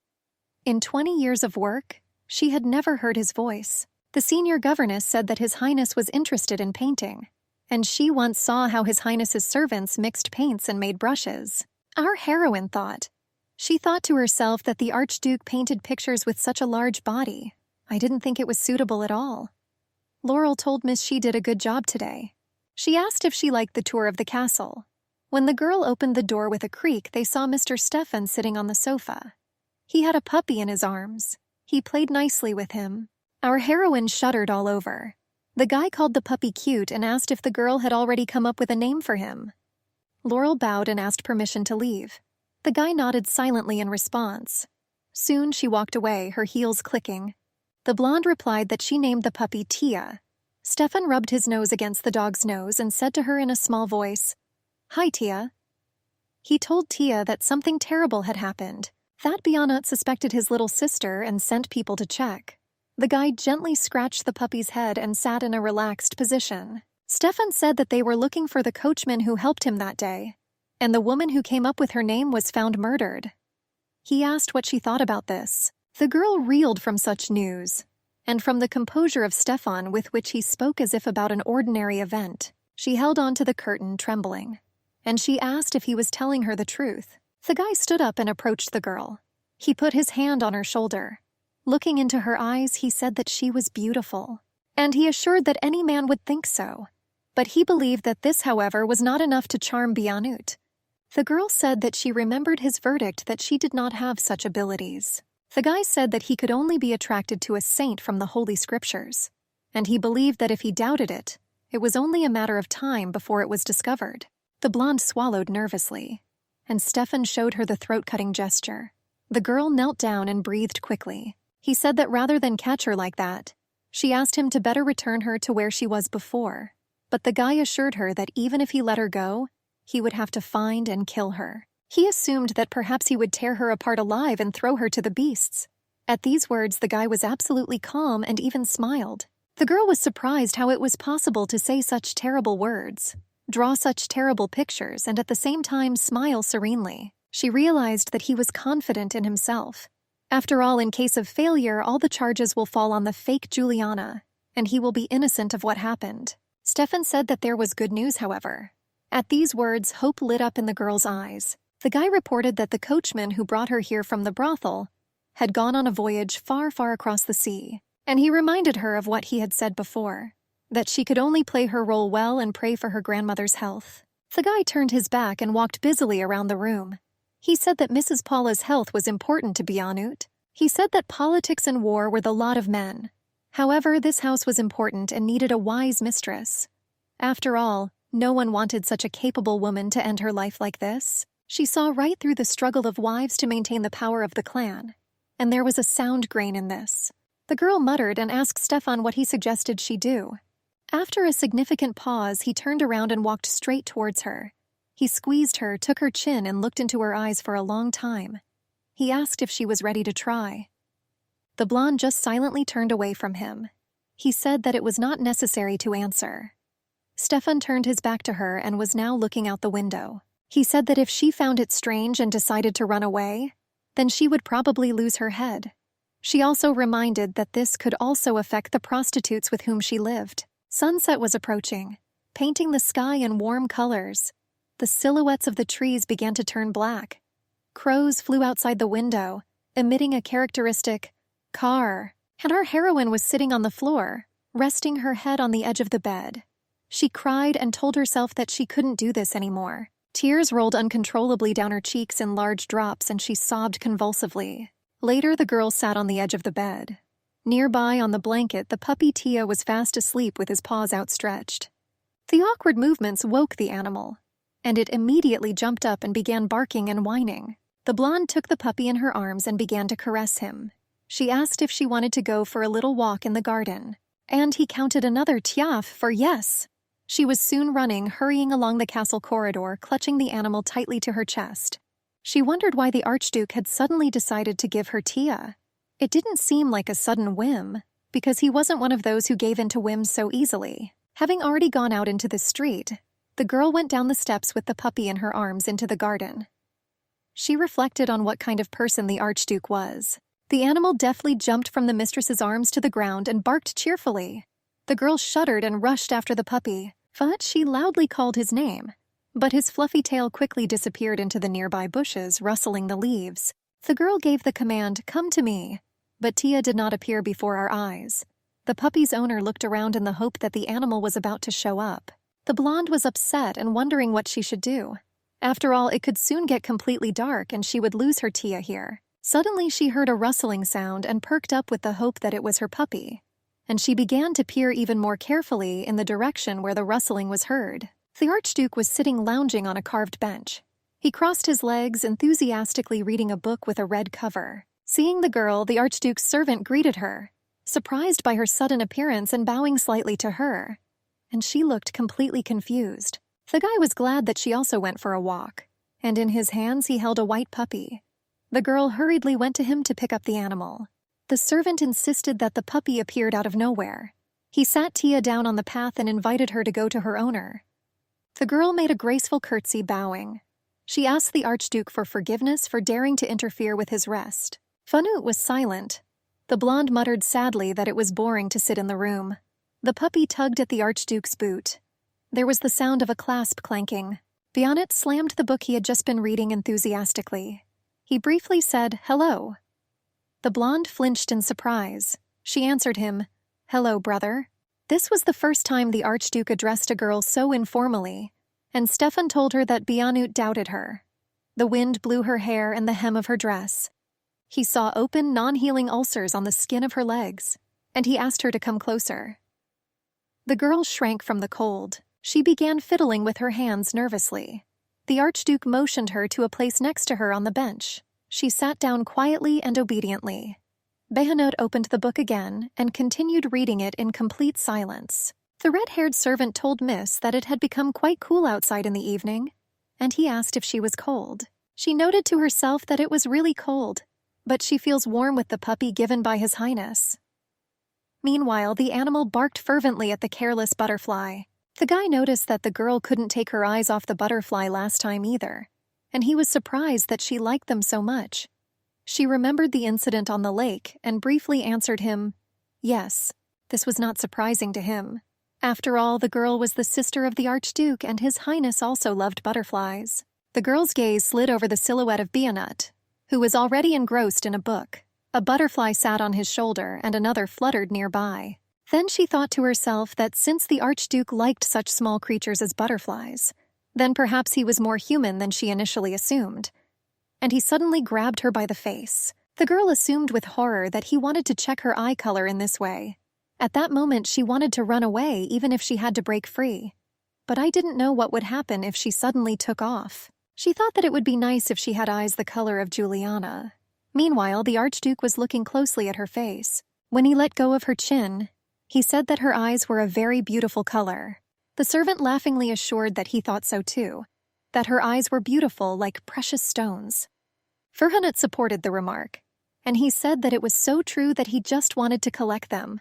S1: In 20 years of work, she had never heard his voice. The senior governess said that His Highness was interested in painting, and she once saw how His Highness's servants mixed paints and made brushes. Our heroine thought. She thought to herself that the Archduke painted pictures with such a large body. I didn't think it was suitable at all. Laurel told Miss she did a good job today. She asked if she liked the tour of the castle. When the girl opened the door with a creak, they saw Mr. Stefan sitting on the sofa. He had a puppy in his arms. He played nicely with him. Our heroine shuddered all over. The guy called the puppy cute and asked if the girl had already come up with a name for him. Laurel bowed and asked permission to leave. The guy nodded silently in response. Soon she walked away, her heels clicking. The blonde replied that she named the puppy Tia. Stefan rubbed his nose against the dog's nose and said to her in a small voice, "Hi, Tia." He told Tia that something terrible had happened, that Bionut suspected his little sister and sent people to check. The guy gently scratched the puppy's head and sat in a relaxed position. Stefan said that they were looking for the coachman who helped him that day, and the woman who came up with her name was found murdered. He asked what she thought about this. The girl reeled from such news, and from the composure of Stefan with which he spoke as if about an ordinary event. She held on to the curtain, trembling, and she asked if he was telling her the truth. The guy stood up and approached the girl. He put his hand on her shoulder. Looking into her eyes, he said that she was beautiful, and he assured that any man would think so. But he believed that this, however, was not enough to charm Bionut. The girl said that she remembered his verdict that she did not have such abilities. The guy said that he could only be attracted to a saint from the Holy Scriptures, and he believed that if he doubted it, it was only a matter of time before it was discovered. The blonde swallowed nervously, and Stefan showed her the throat-cutting gesture. The girl knelt down and breathed quickly. He said that rather than catch her like that, she asked him to better return her to where she was before. But the guy assured her that even if he let her go, he would have to find and kill her. He assumed that perhaps he would tear her apart alive and throw her to the beasts. At these words, the guy was absolutely calm and even smiled. The girl was surprised how it was possible to say such terrible words, draw such terrible pictures, and at the same time smile serenely. She realized that he was confident in himself. After all, in case of failure, all the charges will fall on the fake Juliana, and he will be innocent of what happened. Stefan said that there was good news, however. At these words, hope lit up in the girl's eyes. The guy reported that the coachman who brought her here from the brothel had gone on a voyage far, far across the sea, and he reminded her of what he had said before, that she could only play her role well and pray for her grandmother's health. The guy turned his back and walked busily around the room. He said that Mrs. Paula's health was important to Bionut. He said that politics and war were the lot of men. However, this house was important and needed a wise mistress. After all, no one wanted such a capable woman to end her life like this. She saw right through the struggle of wives to maintain the power of the clan, and there was a sound grain in this. The girl muttered and asked Stefan what he suggested she do. After a significant pause, he turned around and walked straight towards her. He squeezed her, took her chin, and looked into her eyes for a long time. He asked if she was ready to try. The blonde just silently turned away from him. He said that it was not necessary to answer. Stefan turned his back to her and was now looking out the window. He said that if she found it strange and decided to run away, then she would probably lose her head. She also reminded that this could also affect the prostitutes with whom she lived. Sunset was approaching, painting the sky in warm colors. The silhouettes of the trees began to turn black. Crows flew outside the window, emitting a characteristic caw, and our heroine was sitting on the floor, resting her head on the edge of the bed. She cried and told herself that she couldn't do this anymore. Tears rolled uncontrollably down her cheeks in large drops, and she sobbed convulsively. Later, the girl sat on the edge of the bed. Nearby on the blanket, the puppy Tia was fast asleep with his paws outstretched. The awkward movements woke the animal, and it immediately jumped up and began barking and whining. The blonde took the puppy in her arms and began to caress him. She asked if she wanted to go for a little walk in the garden, and he counted another tiaf for yes. She was soon running, hurrying along the castle corridor, clutching the animal tightly to her chest. She wondered why the Archduke had suddenly decided to give her Tia. It didn't seem like a sudden whim, because he wasn't one of those who gave in to whims so easily. Having already gone out into the street, the girl went down the steps with the puppy in her arms into the garden. She reflected on what kind of person the Archduke was. The animal deftly jumped from the mistress's arms to the ground and barked cheerfully. The girl shuddered and rushed after the puppy, but she loudly called his name. But his fluffy tail quickly disappeared into the nearby bushes, rustling the leaves. The girl gave the command, "Come to me," but Tia did not appear before our eyes. The puppy's owner looked around in the hope that the animal was about to show up. The blonde was upset and wondering what she should do. After all, it could soon get completely dark and she would lose her Tia here. Suddenly she heard a rustling sound and perked up with the hope that it was her puppy. And she began to peer even more carefully in the direction where the rustling was heard. The Archduke was sitting lounging on a carved bench. He crossed his legs, enthusiastically reading a book with a red cover. Seeing the girl, the Archduke's servant greeted her, surprised by her sudden appearance and bowing slightly to her. And she looked completely confused. The guy was glad that she also went for a walk, and in his hands he held a white puppy. The girl hurriedly went to him to pick up the animal. The servant insisted that the puppy appeared out of nowhere. He sat Tia down on the path and invited her to go to her owner. The girl made a graceful curtsy, bowing. She asked the Archduke for forgiveness for daring to interfere with his rest. Fanut was silent. The blonde muttered sadly that it was boring to sit in the room. The puppy tugged at the Archduke's boot. There was the sound of a clasp clanking. Bionnet slammed the book he had just been reading enthusiastically. He briefly said, "Hello." The blonde flinched in surprise. She answered him, "Hello, brother." This was the first time the Archduke addressed a girl so informally, and Stefan told her that Bionnet doubted her. The wind blew her hair and the hem of her dress. He saw open, non-healing ulcers on the skin of her legs, and he asked her to come closer. The girl shrank from the cold. She began fiddling with her hands nervously. The Archduke motioned her to a place next to her on the bench. She sat down quietly and obediently. Behanot opened the book again and continued reading it in complete silence. The red-haired servant told Miss that it had become quite cool outside in the evening, and he asked if she was cold. She noted to herself that it was really cold, but she feels warm with the puppy given by His Highness. Meanwhile, the animal barked fervently at the careless butterfly. The guy noticed that the girl couldn't take her eyes off the butterfly last time either, and he was surprised that she liked them so much. She remembered the incident on the lake and briefly answered him, yes. This was not surprising to him. After all, the girl was the sister of the Archduke, and His Highness also loved butterflies. The girl's gaze slid over the silhouette of Bionnet, who was already engrossed in a book. A butterfly sat on his shoulder and another fluttered nearby. Then she thought to herself that since the Archduke liked such small creatures as butterflies, then perhaps he was more human than she initially assumed. And he suddenly grabbed her by the face. The girl assumed with horror that he wanted to check her eye color in this way. At that moment she wanted to run away even if she had to break free. But I didn't know what would happen if she suddenly took off. She thought that it would be nice if she had eyes the color of Juliana. Meanwhile, the Archduke was looking closely at her face. When he let go of her chin, he said that her eyes were a very beautiful color. The servant laughingly assured that he thought so too, that her eyes were beautiful like precious stones. Ferhanut supported the remark, and he said that it was so true that he just wanted to collect them.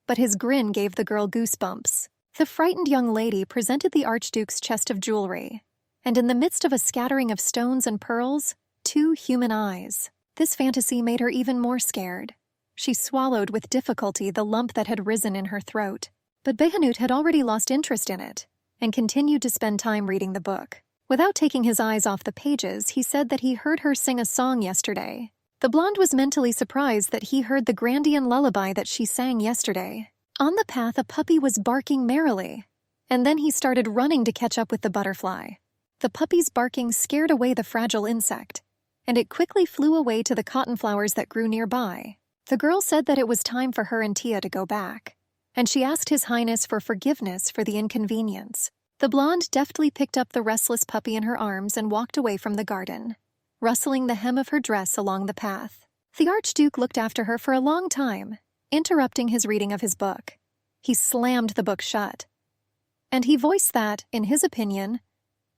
S1: But his grin gave the girl goosebumps. The frightened young lady presented the Archduke's chest of jewelry, and in the midst of a scattering of stones and pearls, 2 human eyes. This fantasy made her even more scared. She swallowed with difficulty the lump that had risen in her throat. But Behanut had already lost interest in it and continued to spend time reading the book. Without taking his eyes off the pages, he said that he heard her sing a song yesterday. The blonde was mentally surprised that he heard the Grandian lullaby that she sang yesterday. On the path, a puppy was barking merrily, and then he started running to catch up with the butterfly. The puppy's barking scared away the fragile insect, and it quickly flew away to the cotton flowers that grew nearby. The girl said that it was time for her and Tia to go back, and she asked His Highness for forgiveness for the inconvenience. The blonde deftly picked up the restless puppy in her arms and walked away from the garden, rustling the hem of her dress along the path. The Archduke looked after her for a long time, interrupting his reading of his book. He slammed the book shut, and he voiced that, in his opinion,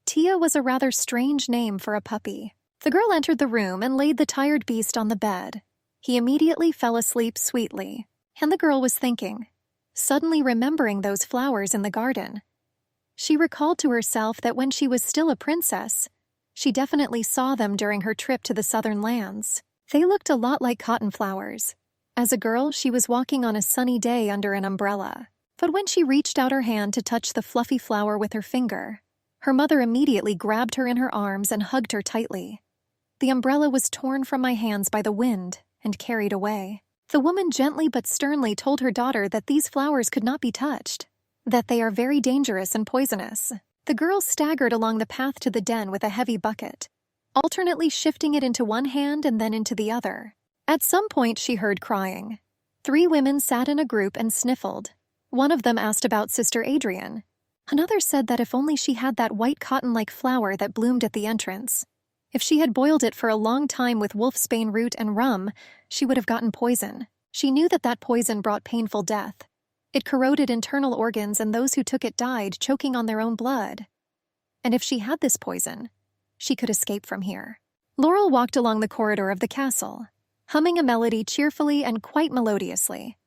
S1: Tia was a rather strange name for a puppy. The girl entered the room and laid the tired beast on the bed. He immediately fell asleep sweetly, and the girl was thinking, suddenly remembering those flowers in the garden. She recalled to herself that when she was still a princess, she definitely saw them during her trip to the southern lands. They looked a lot like cotton flowers. As a girl, she was walking on a sunny day under an umbrella. But when she reached out her hand to touch the fluffy flower with her finger, her mother immediately grabbed her in her arms and hugged her tightly. The umbrella was torn from my hands by the wind and carried away. The woman gently but sternly told her daughter that these flowers could not be touched, that they are very dangerous and poisonous. The girl staggered along the path to the den with a heavy bucket, alternately shifting it into one hand and then into the other. At some point, she heard crying. 3 women sat in a group and sniffled. One of them asked about Sister Adrian. Another said that if only she had that white cotton-like flower that bloomed at the entrance. If she had boiled it for a long time with wolfsbane root and rum, she would have gotten poison. She knew that that poison brought painful death. It corroded internal organs, and those who took it died, choking on their own blood. And if she had this poison, she could escape from here. Laurel walked along the corridor of the castle, humming a melody cheerfully and quite melodiously.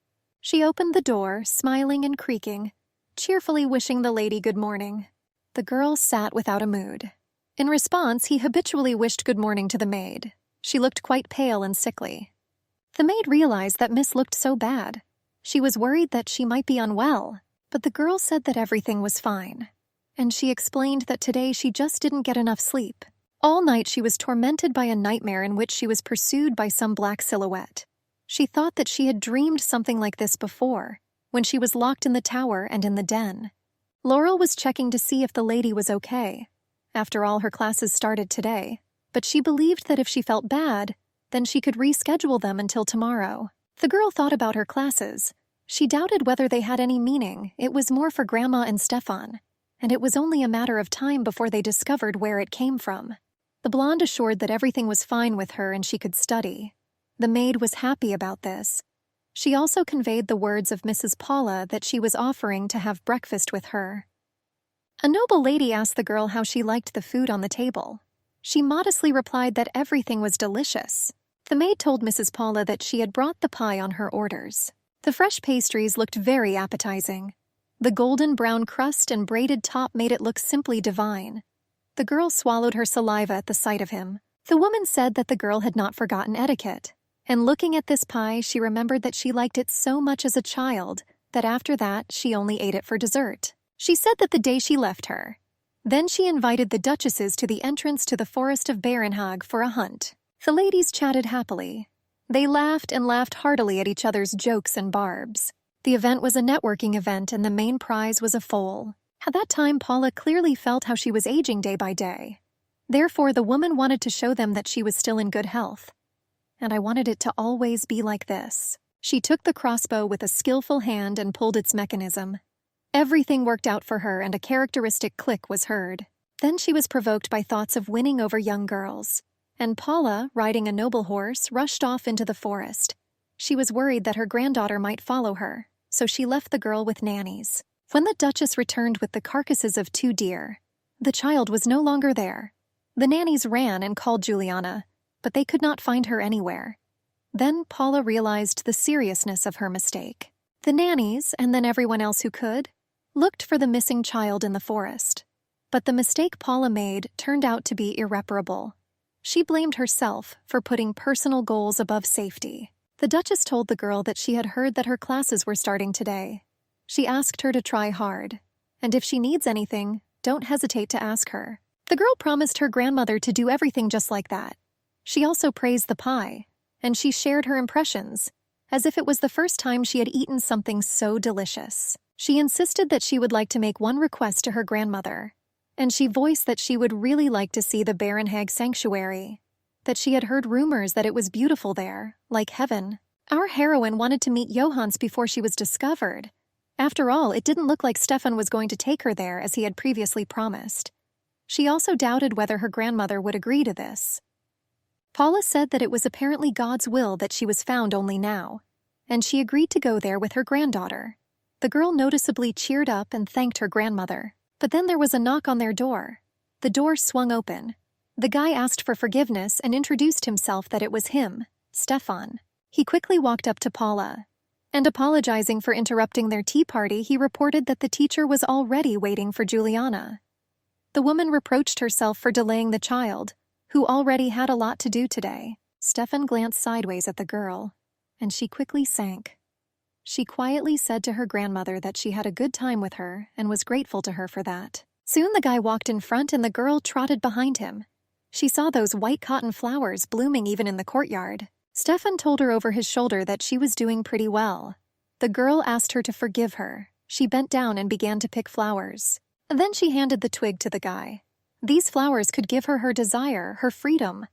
S1: She opened the door, smiling and creaking, cheerfully wishing the lady good morning. The girl sat without a mood. In response, he habitually wished good morning to the maid. She looked quite pale and sickly. The maid realized that Miss looked so bad. She was worried that she might be unwell, but the girl said that everything was fine. And she explained that today she just didn't get enough sleep. All night she was tormented by a nightmare in which she was pursued by some black silhouette. She thought that she had dreamed something like this before, when she was locked in the tower and in the den. Laurel was checking to see if the lady was okay. After all, her classes started today, but she believed that if she felt bad, then she could reschedule them until tomorrow. The girl thought about her classes. She doubted whether they had any meaning. It was more for Grandma and Stefan, and it was only a matter of time before they discovered where it came from. The blonde assured that everything was fine with her and she could study. The maid was happy about this. She also conveyed the words of Mrs. Paula that she was offering to have breakfast with her. A noble lady asked the girl how she liked the food on the table. She modestly replied that everything was delicious. The maid told Mrs. Paula that she had brought the pie on her orders. The fresh pastries looked very appetizing. The golden brown crust and braided top made it look simply divine. The girl swallowed her saliva at the sight of him. The woman said that the girl had not forgotten etiquette, and looking at this pie, she remembered that she liked it so much as a child that after that she only ate it for dessert. She said that the day she left her. Then she invited the duchesses to the entrance to the forest of Manhwa-Hub for a hunt. The ladies chatted happily. They laughed and laughed heartily at each other's jokes and barbs. The event was a networking event, and the main prize was a foal. At that time, Paula clearly felt how she was aging day by day. Therefore, the woman wanted to show them that she was still in good health. And I wanted it to always be like this. She took the crossbow with a skillful hand and pulled its mechanism. Everything worked out for her, and a characteristic click was heard. Then she was provoked by thoughts of winning over young girls, and Paula, riding a noble horse, rushed off into the forest. She was worried that her granddaughter might follow her, so she left the girl with nannies. When the Duchess returned with the carcasses of 2 deer, the child was no longer there. The nannies ran and called Juliana, but they could not find her anywhere. Then Paula realized the seriousness of her mistake. The nannies, and then everyone else who could, looked for the missing child in the forest. But the mistake Paula made turned out to be irreparable. She blamed herself for putting personal goals above safety. The Duchess told the girl that she had heard that her classes were starting today. She asked her to try hard, and if she needs anything, don't hesitate to ask her. The girl promised her grandmother to do everything just like that. She also praised the pie, and she shared her impressions, as if it was the first time she had eaten something so delicious. She insisted that she would like to make one request to her grandmother, and she voiced that she would really like to see the Manhwa-Hub sanctuary, that she had heard rumors that it was beautiful there, like heaven. Our heroine wanted to meet Johannes before she was discovered. After all, it didn't look like Stefan was going to take her there as he had previously promised. She also doubted whether her grandmother would agree to this. Paula said that it was apparently God's will that she was found only now, and she agreed to go there with her granddaughter. The girl noticeably cheered up and thanked her grandmother. But then there was a knock on their door. The door swung open. The guy asked for forgiveness and introduced himself that it was him, Stefan. He quickly walked up to Paula, and apologizing for interrupting their tea party, he reported that the teacher was already waiting for Juliana. The woman reproached herself for delaying the child, who already had a lot to do today. Stefan glanced sideways at the girl, and she quickly sank. She quietly said to her grandmother that she had a good time with her and was grateful to her for that. Soon the guy walked in front and the girl trotted behind him. She saw those white cotton flowers blooming even in the courtyard. Stefan told her over his shoulder that she was doing pretty well. The girl asked her to forgive her. She bent down and began to pick flowers. Then she handed the twig to the guy. These flowers could give her her desire, her freedom.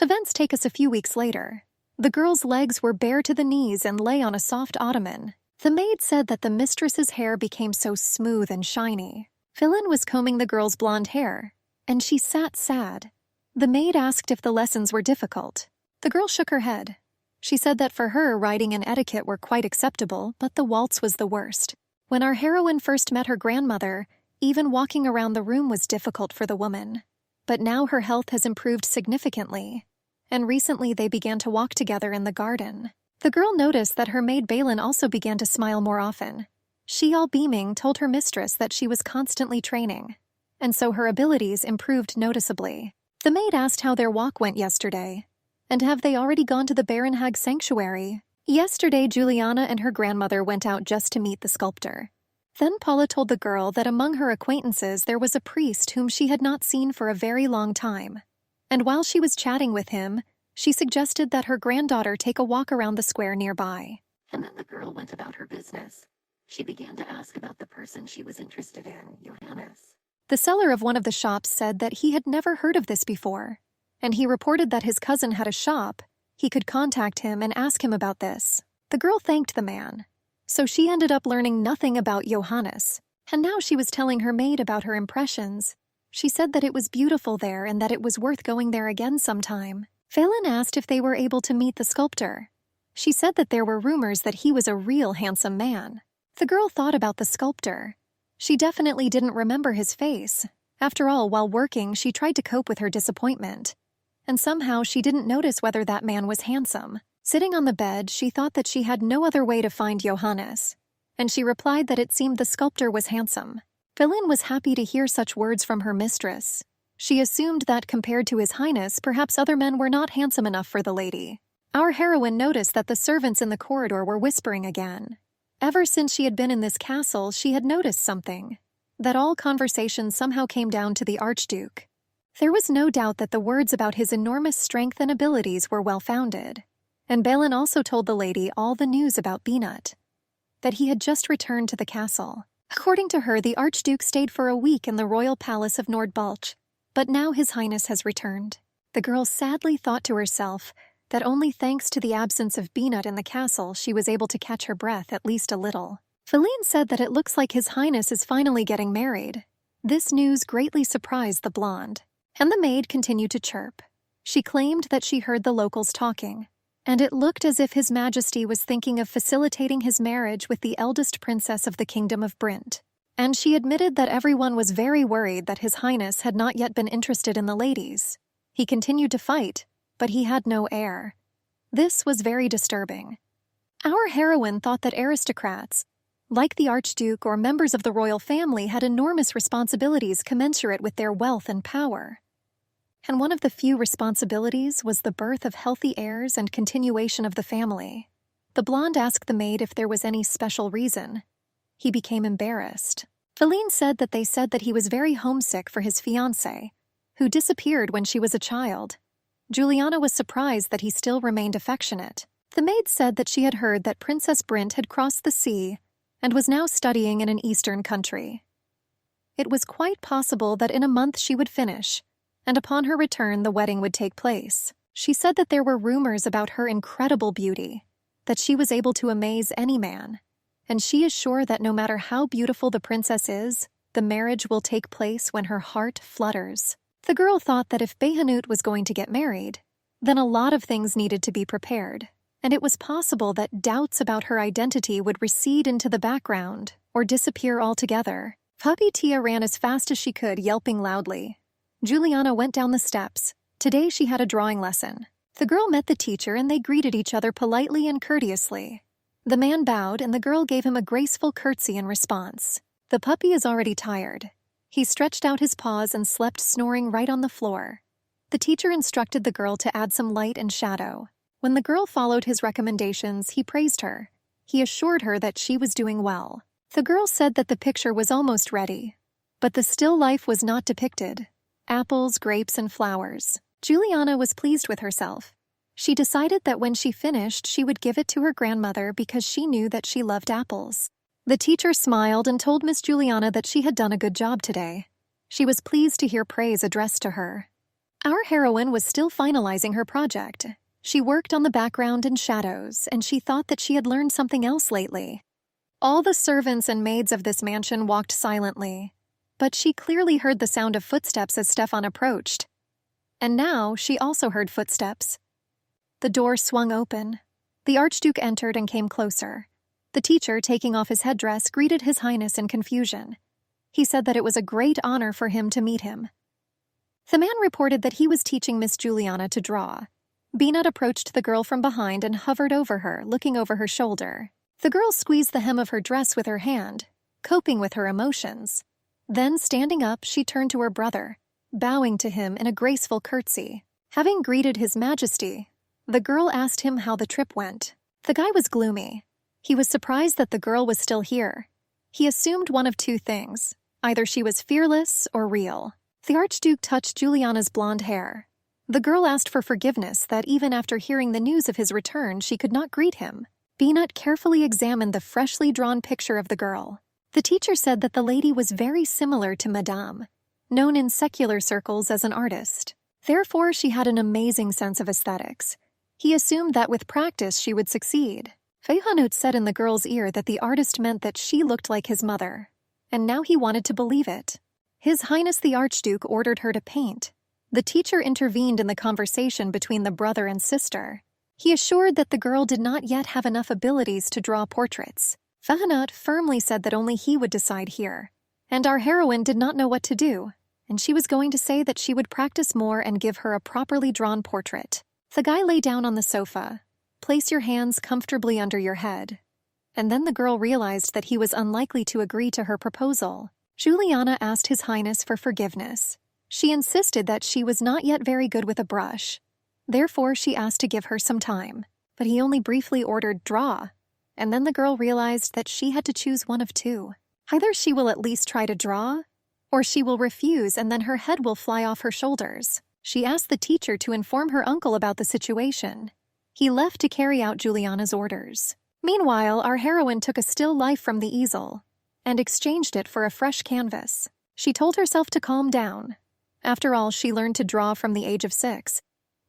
S1: Events take us a few weeks later. The girl's legs were bare to the knees and lay on a soft ottoman. The maid said that the mistress's hair became so smooth and shiny. Philin was combing the girl's blonde hair, and she sat sad. The maid asked if the lessons were difficult. The girl shook her head. She said that for her, writing and etiquette were quite acceptable, but the waltz was the worst. When our heroine first met her grandmother, even walking around the room was difficult for the woman. But now her health has improved significantly, and recently they began to walk together in the garden. The girl noticed that her maid Balin also began to smile more often. She, all beaming, told her mistress that she was constantly training, and so her abilities improved noticeably. The maid asked how their walk went yesterday, and have they already gone to the Manhwa-Hub sanctuary? Yesterday, Juliana and her grandmother went out just to meet the sculptor. Then Paula told the girl that among her acquaintances there was a priest whom she had not seen for a very long time. And while she was chatting with him, she suggested that her granddaughter take a walk around the square nearby.
S2: And then the girl went about her business. She began to ask about the person she was interested in, Johannes.
S1: The seller of one of the shops said that he had never heard of this before, and he reported that his cousin had a shop. He could contact him and ask him about this. The girl thanked the man. So she ended up learning nothing about Johannes, and now she was telling her maid about her impressions. She said that it was beautiful there and that it was worth going there again sometime. Phelan asked if they were able to meet the sculptor. She said that there were rumors that he was a real handsome man. The girl thought about the sculptor. She definitely didn't remember his face. After all, while working, she tried to cope with her disappointment. And somehow she didn't notice whether that man was handsome. Sitting on the bed, she thought that she had no other way to find Johannes, and she replied that it seemed the sculptor was handsome. Phelan was happy to hear such words from her mistress. She assumed that compared to His Highness, perhaps other men were not handsome enough for the lady. Our heroine noticed that the servants in the corridor were whispering again. Ever since she had been in this castle, she had noticed something, that all conversation somehow came down to the Archduke. There was no doubt that the words about his enormous strength and abilities were well-founded. And Balin also told the lady all the news about Beanut, that he had just returned to the castle. According to her, the Archduke stayed for a week in the royal palace of Nordbalch, but now His Highness has returned. The girl sadly thought to herself that only thanks to the absence of Beanut in the castle she was able to catch her breath at least a little. Feline said that it looks like His Highness is finally getting married. This news greatly surprised the blonde, and the maid continued to chirp. She claimed that she heard the locals talking, and it looked as if His Majesty was thinking of facilitating his marriage with the eldest princess of the Kingdom of Brint. And she admitted that everyone was very worried that His Highness had not yet been interested in the ladies. He continued to fight, but he had no heir. This was very disturbing. Our heroine thought that aristocrats, like the Archduke or members of the royal family, had enormous responsibilities commensurate with their wealth and power. And one of the few responsibilities was the birth of healthy heirs and continuation of the family. The blonde asked the maid if there was any special reason. He became embarrassed. Feline said that he was very homesick for his fiancée, who disappeared when she was a child. Juliana was surprised that he still remained affectionate. The maid said that she had heard that Princess Brint had crossed the sea and was now studying in an eastern country. It was quite possible that in a month she would finish, and upon her return the wedding would take place. She said that there were rumors about her incredible beauty, that she was able to amaze any man, and she is sure that no matter how beautiful the princess is, the marriage will take place when her heart flutters. The girl thought that if Behanut was going to get married, then a lot of things needed to be prepared, and it was possible that doubts about her identity would recede into the background or disappear altogether. Puppy Tia ran as fast as she could, yelping loudly. Juliana went down the steps. Today she had a drawing lesson. The girl met the teacher and they greeted each other politely and courteously. The man bowed and the girl gave him a graceful curtsy in response. The puppy is already tired. He stretched out his paws and slept snoring right on the floor. The teacher instructed the girl to add some light and shadow. When the girl followed his recommendations, he praised her. He assured her that she was doing well. The girl said that the picture was almost ready, but the still life was not depicted. Apples, grapes, and flowers. Juliana was pleased with herself. She decided that when she finished, she would give it to her grandmother because she knew that she loved apples. The teacher smiled and told Miss Juliana that she had done a good job today. She was pleased to hear praise addressed to her. Our heroine was still finalizing her project. She worked on the background and shadows, and she thought that she had learned something else lately. All the servants and maids of this mansion walked silently, but she clearly heard the sound of footsteps as Stefan approached. And now she also heard footsteps. The door swung open. The Archduke entered and came closer. The teacher, taking off his headdress, greeted His Highness in confusion. He said that it was a great honor for him to meet him. The man reported that he was teaching Miss Juliana to draw. Beanut approached the girl from behind and hovered over her, looking over her shoulder. The girl squeezed the hem of her dress with her hand, coping with her emotions. Then, standing up, she turned to her brother, bowing to him in a graceful curtsy. Having greeted His Majesty, the girl asked him how the trip went. The guy was gloomy. He was surprised that the girl was still here. He assumed one of two things. Either she was fearless or real. The Archduke touched Juliana's blonde hair. The girl asked for forgiveness that even after hearing the news of his return, she could not greet him. Beanut carefully examined the freshly drawn picture of the girl. The teacher said that the lady was very similar to Madame, known in secular circles as an artist. Therefore, she had an amazing sense of aesthetics. He assumed that with practice she would succeed. Behanut said in the girl's ear that the artist meant that she looked like his mother, and now he wanted to believe it. His Highness the Archduke ordered her to paint. The teacher intervened in the conversation between the brother and sister. He assured that the girl did not yet have enough abilities to draw portraits. Behanut firmly said that only he would decide here, and our heroine did not know what to do, and she was going to say that she would practice more and give her a properly drawn portrait. The guy lay down on the sofa. Place your hands comfortably under your head. And then the girl realized that he was unlikely to agree to her proposal. Juliana asked His Highness for forgiveness. She insisted that she was not yet very good with a brush. Therefore, she asked to give her some time. But he only briefly ordered draw. And then the girl realized that she had to choose one of two. Either she will at least try to draw, or she will refuse and then her head will fly off her shoulders. She asked the teacher to inform her uncle about the situation. He left to carry out Juliana's orders. Meanwhile, our heroine took a still life from the easel and exchanged it for a fresh canvas. She told herself to calm down. After all, she learned to draw from the age of 6.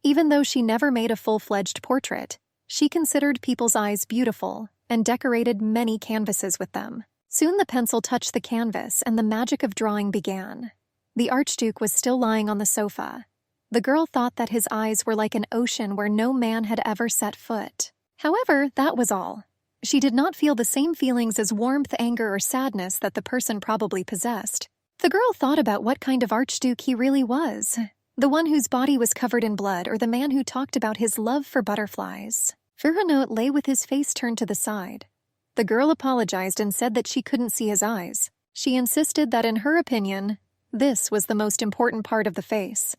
S1: Even though she never made a full-fledged portrait, she considered people's eyes beautiful and decorated many canvases with them. Soon the pencil touched the canvas and the magic of drawing began. The Archduke was still lying on the sofa. The girl thought that his eyes were like an ocean where no man had ever set foot. However, that was all. She did not feel the same feelings as warmth, anger, or sadness that the person probably possessed. The girl thought about what kind of Archduke he really was. The one whose body was covered in blood, or the man who talked about his love for butterflies. Fahrenot lay with his face turned to the side. The girl apologized and said that she couldn't see his eyes. She insisted that in her opinion, this was the most important part of the face.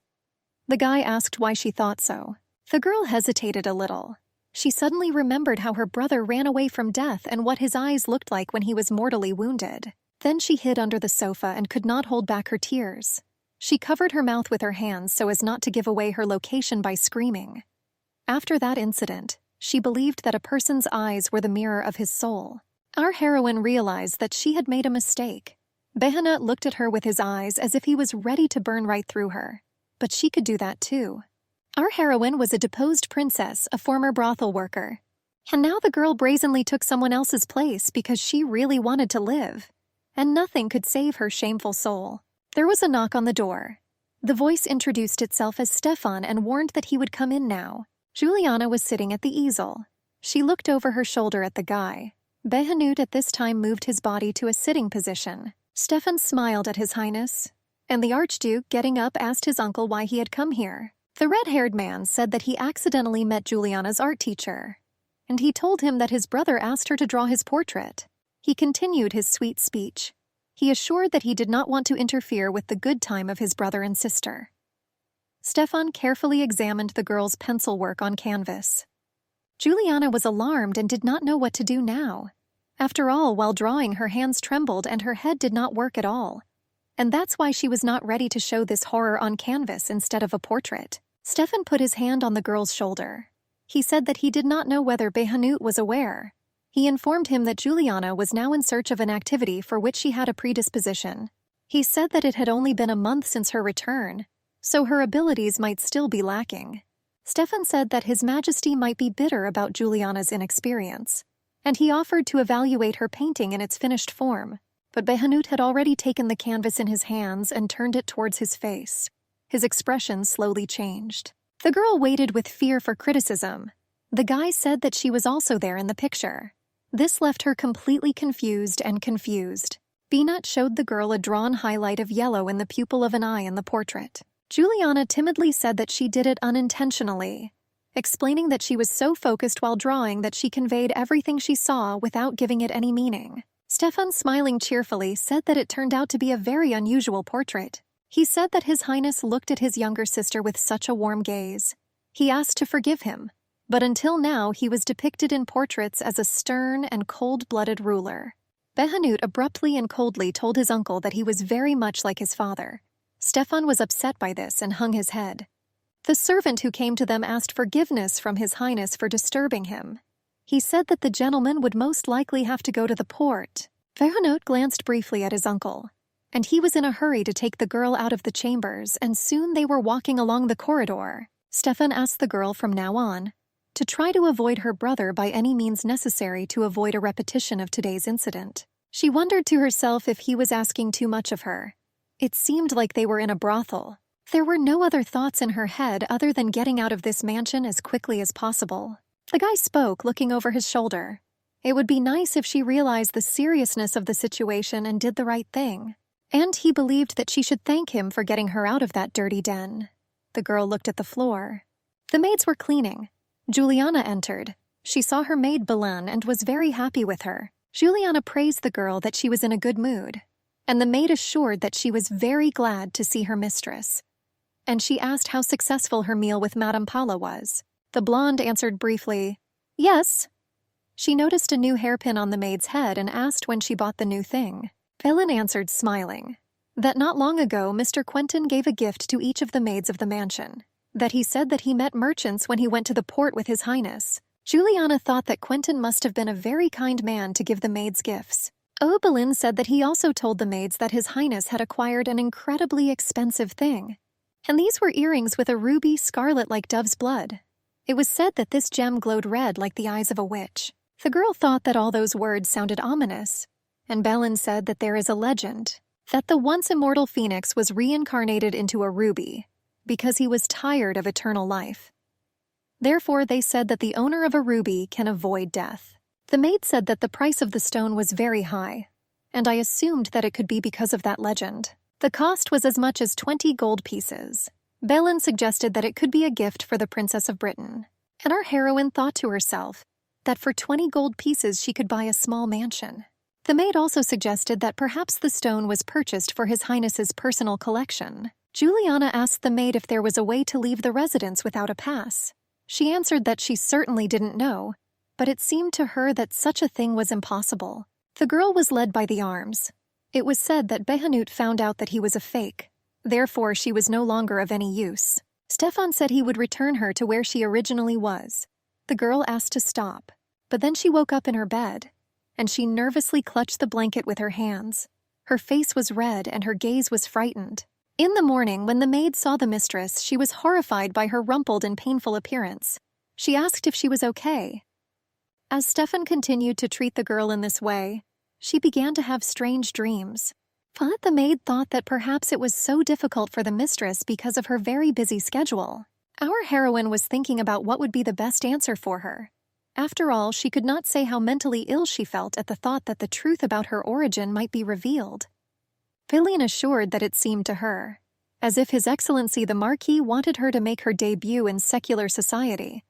S1: The guy asked why she thought so. The girl hesitated a little. She suddenly remembered how her brother ran away from death and what his eyes looked like when he was mortally wounded. Then she hid under the sofa and could not hold back her tears. She covered her mouth with her hands so as not to give away her location by screaming. After that incident, she believed that a person's eyes were the mirror of his soul. Our heroine realized that she had made a mistake. Behnut looked at her with his eyes as if he was ready to burn right through her. But she could do that too. Our heroine was a deposed princess, a former brothel worker. And now the girl brazenly took someone else's place because she really wanted to live. And nothing could save her shameful soul. There was a knock on the door. The voice introduced itself as Stefan and warned that he would come in now. Juliana was sitting at the easel. She looked over her shoulder at the guy. Behnut at this time moved his body to a sitting position. Stefan smiled at His Highness, and the Archduke, getting up, asked his uncle why he had come here. The red-haired man said that he accidentally met Juliana's art teacher, and he told him that his brother asked her to draw his portrait. He continued his sweet speech. He assured that he did not want to interfere with the good time of his brother and sister. Stefan carefully examined the girl's pencil work on canvas. Juliana was alarmed and did not know what to do now. After all, while drawing, her hands trembled and her head did not work at all. And that's why she was not ready to show this horror on canvas instead of a portrait. Stefan put his hand on the girl's shoulder. He said that he did not know whether Behnut was aware. He informed him that Juliana was now in search of an activity for which she had a predisposition. He said that it had only been a month since her return, so her abilities might still be lacking. Stefan said that His Majesty might be bitter about Juliana's inexperience, and he offered to evaluate her painting in its finished form. But Behnut had already taken the canvas in his hands and turned it towards his face. His expression slowly changed. The girl waited with fear for criticism. The guy said that she was also there in the picture. This left her completely confused. Behnut showed the girl a drawn highlight of yellow in the pupil of an eye in the portrait. Juliana timidly said that she did it unintentionally, explaining that she was so focused while drawing that she conveyed everything she saw without giving it any meaning. Stefan, smiling cheerfully, said that it turned out to be a very unusual portrait. He said that His Highness looked at his younger sister with such a warm gaze. He asked to forgive him, but until now he was depicted in portraits as a stern and cold-blooded ruler. Behnut abruptly and coldly told his uncle that he was very much like his father. Stefan was upset by this and hung his head. The servant who came to them asked forgiveness from His Highness for disturbing him. He said that the gentleman would most likely have to go to the port. Behnut glanced briefly at his uncle, and he was in a hurry to take the girl out of the chambers, and soon they were walking along the corridor. Stefan asked the girl from now on to try to avoid her brother by any means necessary to avoid a repetition of today's incident. She wondered to herself if he was asking too much of her. It seemed like they were in a brothel. There were no other thoughts in her head other than getting out of this mansion as quickly as possible. The guy spoke, looking over his shoulder. It would be nice if she realized the seriousness of the situation and did the right thing. And he believed that she should thank him for getting her out of that dirty den. The girl looked at the floor. The maids were cleaning. Juliana entered. She saw her maid Belen and was very happy with her. Juliana praised the girl that she was in a good mood, and the maid assured that she was very glad to see her mistress. And she asked how successful her meal with Madame Paula was. The blonde answered briefly, "Yes." She noticed a new hairpin on the maid's head and asked when she bought the new thing. Belen answered, smiling, that not long ago Mr. Quentin gave a gift to each of the maids of the mansion, that he said that he met merchants when he went to the port with His Highness. Juliana thought that Quentin must have been a very kind man to give the maids gifts. Belen said that he also told the maids that His Highness had acquired an incredibly expensive thing. And these were earrings with a ruby scarlet like dove's blood. It was said that this gem glowed red like the eyes of a witch. The girl thought that all those words sounded ominous, and Belen said that there is a legend that the once immortal phoenix was reincarnated into a ruby because he was tired of eternal life. Therefore, they said that the owner of a ruby can avoid death. The maid said that the price of the stone was very high, and I assumed that it could be because of that legend. The cost was as much as 20 gold pieces. Belen suggested that it could be a gift for the Princess of Britain, and our heroine thought to herself that for 20 gold pieces she could buy a small mansion. The maid also suggested that perhaps the stone was purchased for His Highness's personal collection. Juliana asked the maid if there was a way to leave the residence without a pass. She answered that she certainly didn't know, but it seemed to her that such a thing was impossible. The girl was led by the arms. It was said that Behanut found out that he was a fake. Therefore, she was no longer of any use. Stefan said he would return her to where she originally was. The girl asked to stop, but then she woke up in her bed, and she nervously clutched the blanket with her hands. Her face was red and her gaze was frightened. In the morning, when the maid saw the mistress, she was horrified by her rumpled and painful appearance. She asked if she was okay. As Stefan continued to treat the girl in this way, she began to have strange dreams. But the maid thought that perhaps it was so difficult for the mistress because of her very busy schedule. Our heroine was thinking about what would be the best answer for her. After all, she could not say how mentally ill she felt at the thought that the truth about her origin might be revealed. Fillion assured that it seemed to her as if His Excellency the Marquis wanted her to make her debut in secular society,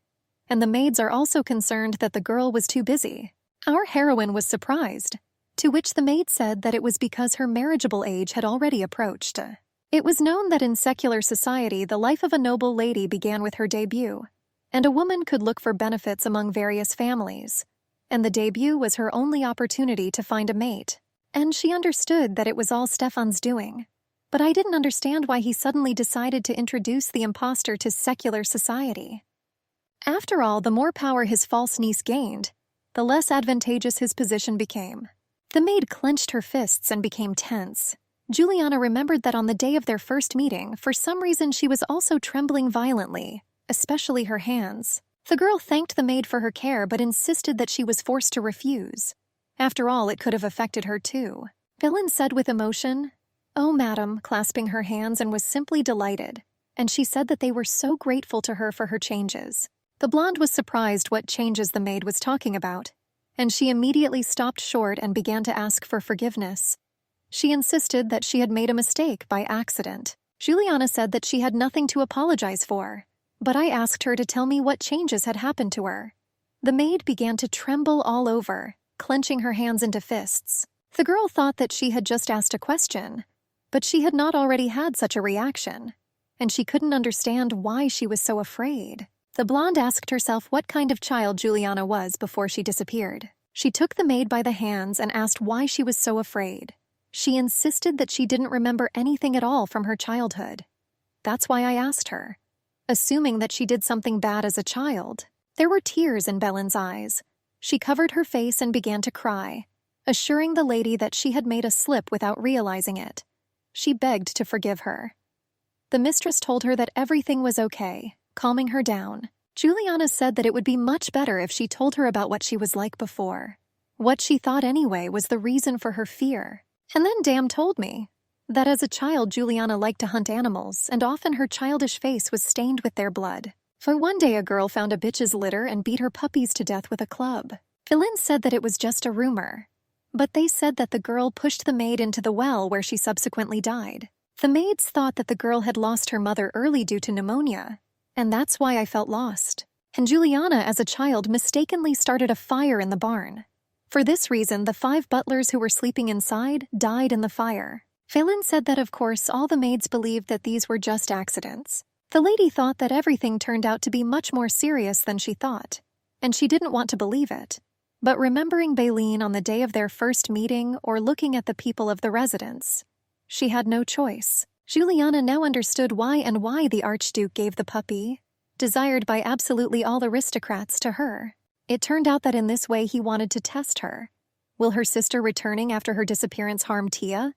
S1: and the maids are also concerned that the girl was too busy. Our heroine was surprised, to which the maid said that it was because her marriageable age had already approached. It was known that in secular society the life of a noble lady began with her debut, and a woman could look for benefits among various families, and the debut was her only opportunity to find a mate. And she understood that it was all Stefan's doing. But I didn't understand why he suddenly decided to introduce the impostor to secular society. After all, the more power his false niece gained, the less advantageous his position became. The maid clenched her fists and became tense. Juliana remembered that on the day of their first meeting, for some reason she was also trembling violently, especially her hands. The girl thanked the maid for her care but insisted that she was forced to refuse. After all, it could have affected her too. Villain said with emotion, "Oh, madam," clasping her hands, and was simply delighted, and she said that they were so grateful to her for her changes. The blonde was surprised what changes the maid was talking about, and she immediately stopped short and began to ask for forgiveness. She insisted that she had made a mistake by accident. Juliana said that she had nothing to apologize for, but I asked her to tell me what changes had happened to her. The maid began to tremble all over, clenching her hands into fists. The girl thought that she had just asked a question, but she had not already had such a reaction, and she couldn't understand why she was so afraid. The blonde asked herself what kind of child Juliana was before she disappeared. She took the maid by the hands and asked why she was so afraid. She insisted that she didn't remember anything at all from her childhood. That's why I asked her, assuming that she did something bad as a child. There were tears in Belin's eyes. She covered her face and began to cry, assuring the lady that she had made a slip without realizing it. She begged to forgive her. The mistress told her that everything was okay, calming her down. Juliana said that it would be much better if she told her about what she was like before. What she thought anyway was the reason for her fear. And then Dam told me that as a child Juliana liked to hunt animals, and often her childish face was stained with their blood. For one day a girl found a bitch's litter and beat her puppies to death with a club. Philin said that it was just a rumor, but they said that the girl pushed the maid into the well where she subsequently died. The maids thought that the girl had lost her mother early due to pneumonia, and that's why I felt lost. And Juliana, as a child, mistakenly started a fire in the barn. For this reason, the 5 butlers who were sleeping inside died in the fire. Phelan said that, of course, all the maids believed that these were just accidents. The lady thought that everything turned out to be much more serious than she thought, and she didn't want to believe it. But remembering Baleen on the day of their first meeting or looking at the people of the residence, she had no choice. Juliana now understood why the Archduke gave the puppy, desired by absolutely all aristocrats, to her. It turned out that in this way he wanted to test her. Will her sister returning after her disappearance harm Tia?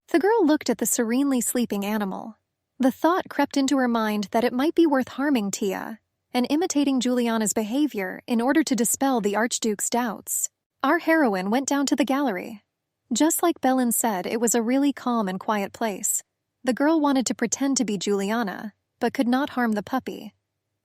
S1: The girl looked at the serenely sleeping animal. The thought crept into her mind that it might be worth harming Tia and imitating Juliana's behavior in order to dispel the Archduke's doubts. Our heroine went down to the gallery. Just like Bellin said, it was a really calm and quiet place. The girl wanted to pretend to be Juliana, but could not harm the puppy.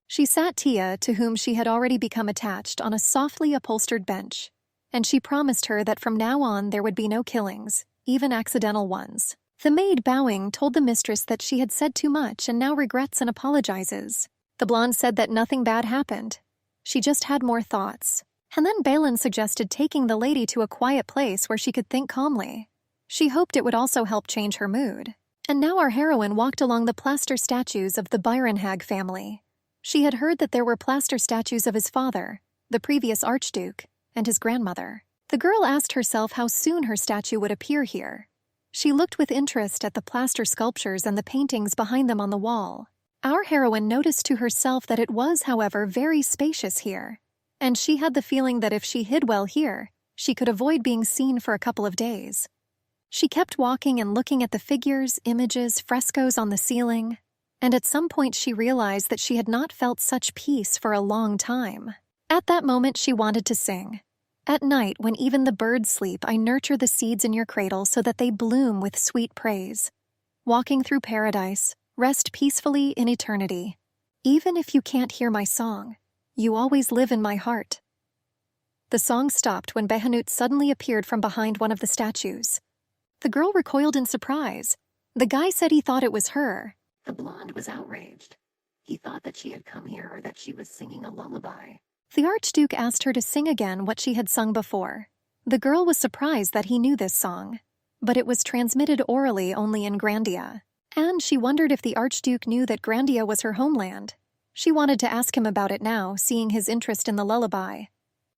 S1: She sat Tia, to whom she had already become attached, on a softly upholstered bench, and she promised her that from now on there would be no killings, even accidental ones. The maid, bowing, told the mistress that she had said too much and now regrets and apologizes. The blonde said that nothing bad happened. She just had more thoughts. And then Balin suggested taking the lady to a quiet place where she could think calmly. She hoped it would also help change her mood. And now our heroine walked along the plaster statues of the Byronhag family. She had heard that there were plaster statues of his father, the previous Archduke, and his grandmother. The girl asked herself how soon her statue would appear here. She looked with interest at the plaster sculptures and the paintings behind them on the wall. Our heroine noticed to herself that it was, however, very spacious here, and she had the feeling that if she hid well here, she could avoid being seen for a couple of days. She kept walking and looking at the figures, images, frescoes on the ceiling, and at some point she realized that she had not felt such peace for a long time. At that moment she wanted to sing. At night, when even the birds sleep, I nurture the seeds in your cradle so that they bloom with sweet praise. Walking through paradise, rest peacefully in eternity. Even if you can't hear my song, you always live in my heart. The song stopped when Behanut suddenly appeared from behind one of the statues. The girl recoiled in surprise. The guy said he thought it was her.
S2: The blonde was outraged. He thought that she had come here or that she was singing a lullaby.
S1: The Archduke asked her to sing again what she had sung before. The girl was surprised that he knew this song, but it was transmitted orally only in Grandia, and she wondered if the Archduke knew that Grandia was her homeland. She wanted to ask him about it now, seeing his interest in the lullaby.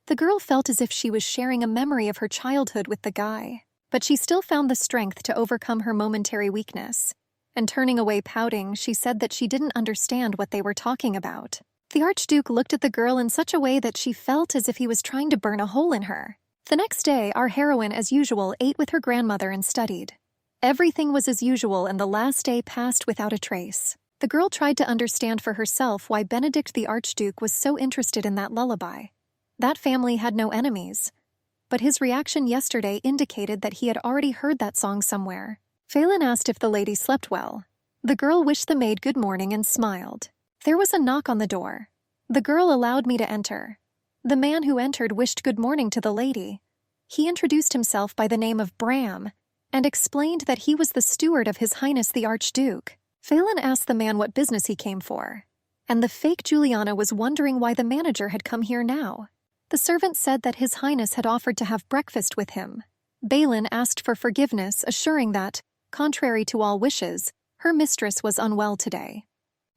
S1: The girl felt as if she was sharing a memory of her childhood with the guy, but she still found the strength to overcome her momentary weakness. And turning away pouting, she said that she didn't understand what they were talking about. The Archduke looked at the girl in such a way that she felt as if he was trying to burn a hole in her. The next day, our heroine, as usual, ate with her grandmother and studied. Everything was as usual, and the last day passed without a trace. The girl tried to understand for herself why Benedict the Archduke was so interested in that lullaby. That family had no enemies. But his reaction yesterday indicated that he had already heard that song somewhere. Phelan asked if the lady slept well. The girl wished the maid good morning and smiled. There was a knock on the door. The girl allowed me to enter. The man who entered wished good morning to the lady. He introduced himself by the name of Bram and explained that he was the steward of His Highness the Archduke. Phelan asked the man what business he came for, and the fake Juliana was wondering why the manager had come here now. The servant said that His Highness had offered to have breakfast with him. Balin asked for forgiveness, assuring that, contrary to all wishes, her mistress was unwell today.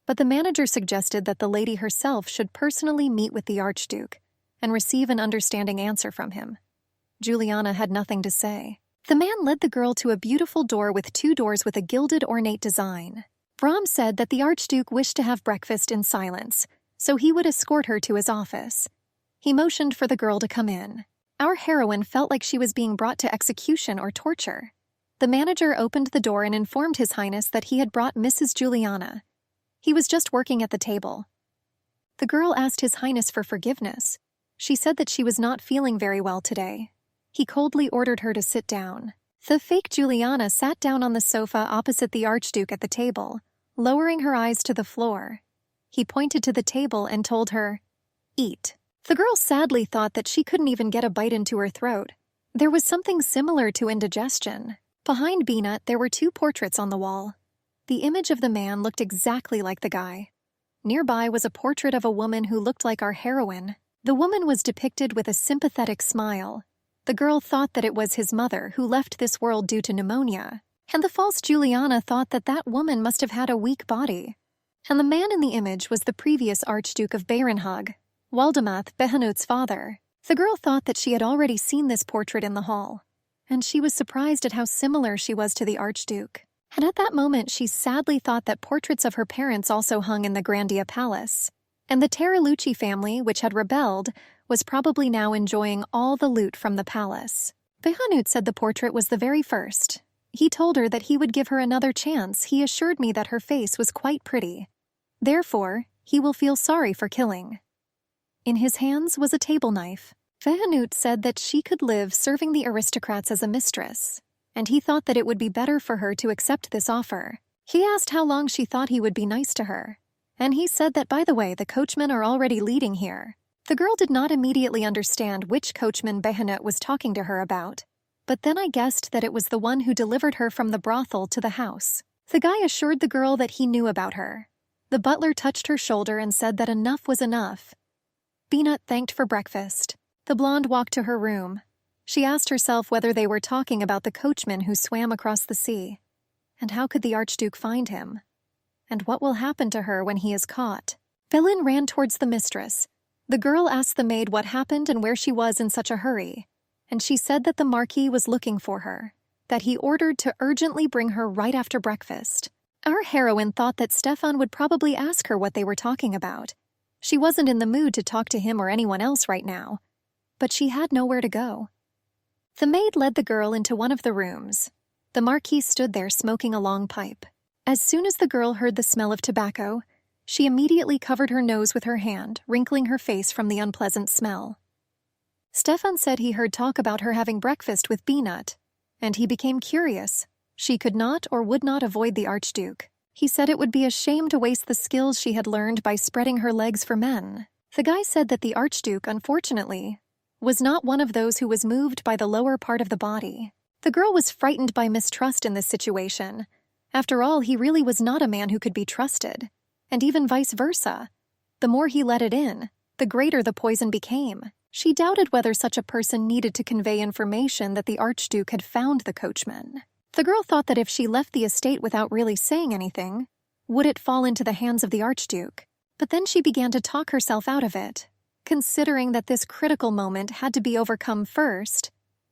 S1: But the manager suggested that the lady herself should personally meet with the Archduke and receive an understanding answer from him. Juliana had nothing to say. The man led the girl to a beautiful door with 2 doors with a gilded ornate design. Bram said that the Archduke wished to have breakfast in silence, so he would escort her to his office. He motioned for the girl to come in. Our heroine felt like she was being brought to execution or torture. The manager opened the door and informed His Highness that he had brought Mrs. Juliana. He was just working at the table. The girl asked His Highness for forgiveness. She said that she was not feeling very well today. He coldly ordered her to sit down. The fake Juliana sat down on the sofa opposite the Archduke at the table, lowering her eyes to the floor. He pointed to the table and told her, "Eat." The girl sadly thought that she couldn't even get a bite into her throat. There was something similar to indigestion. Behind Binat, there were 2 portraits on the wall. The image of the man looked exactly like the guy. Nearby was a portrait of a woman who looked like our heroine. The woman was depicted with a sympathetic smile. The girl thought that it was his mother, who left this world due to pneumonia. And the false Juliana thought that that woman must have had a weak body. And the man in the image was the previous Archduke of Barenhag, Waldemath, Behanut's father. The girl thought that she had already seen this portrait in the hall, and she was surprised at how similar she was to the Archduke. And at that moment she sadly thought that portraits of her parents also hung in the Grandia Palace. And the Terralucci family, which had rebelled, was probably now enjoying all the loot from the palace. Behanut said the portrait was the very first. He told her that he would give her another chance. He assured me that her face was quite pretty. Therefore, he will feel sorry for killing. In his hands was a table knife. Behanut said that she could live serving the aristocrats as a mistress, and he thought that it would be better for her to accept this offer. He asked how long she thought he would be nice to her, and he said that, by the way, the coachmen are already leading here. The girl did not immediately understand which coachman Behanut was talking to her about, but then I guessed that it was the one who delivered her from the brothel to the house. The guy assured the girl that he knew about her. The butler touched her shoulder and said that enough was enough. Binat thanked for breakfast. The blonde walked to her room. She asked herself whether they were talking about the coachman who swam across the sea. And how could the Archduke find him? And what will happen to her when he is caught? Felin ran towards the mistress. The girl asked the maid what happened and where she was in such a hurry, and she said that the Marquis was looking for her, that he ordered to urgently bring her right after breakfast. Our heroine thought that Stefan would probably ask her what they were talking about. She wasn't in the mood to talk to him or anyone else right now, but she had nowhere to go. The maid led the girl into one of the rooms. The Marquis stood there smoking a long pipe. As soon as the girl heard the smell of tobacco, she immediately covered her nose with her hand, wrinkling her face from the unpleasant smell. Stefan said he heard talk about her having breakfast with Beanut, and he became curious. She could not or would not avoid the Archduke. He said it would be a shame to waste the skills she had learned by spreading her legs for men. The guy said that the Archduke, unfortunately, was not one of those who was moved by the lower part of the body. The girl was frightened by mistrust in this situation. After all, he really was not a man who could be trusted, and even vice versa. The more he let it in, the greater the poison became. She doubted whether such a person needed to convey information that the Archduke had found the coachman. The girl thought that if she left the estate without really saying anything, would it fall into the hands of the Archduke? But then she began to talk herself out of it, considering that this critical moment had to be overcome first,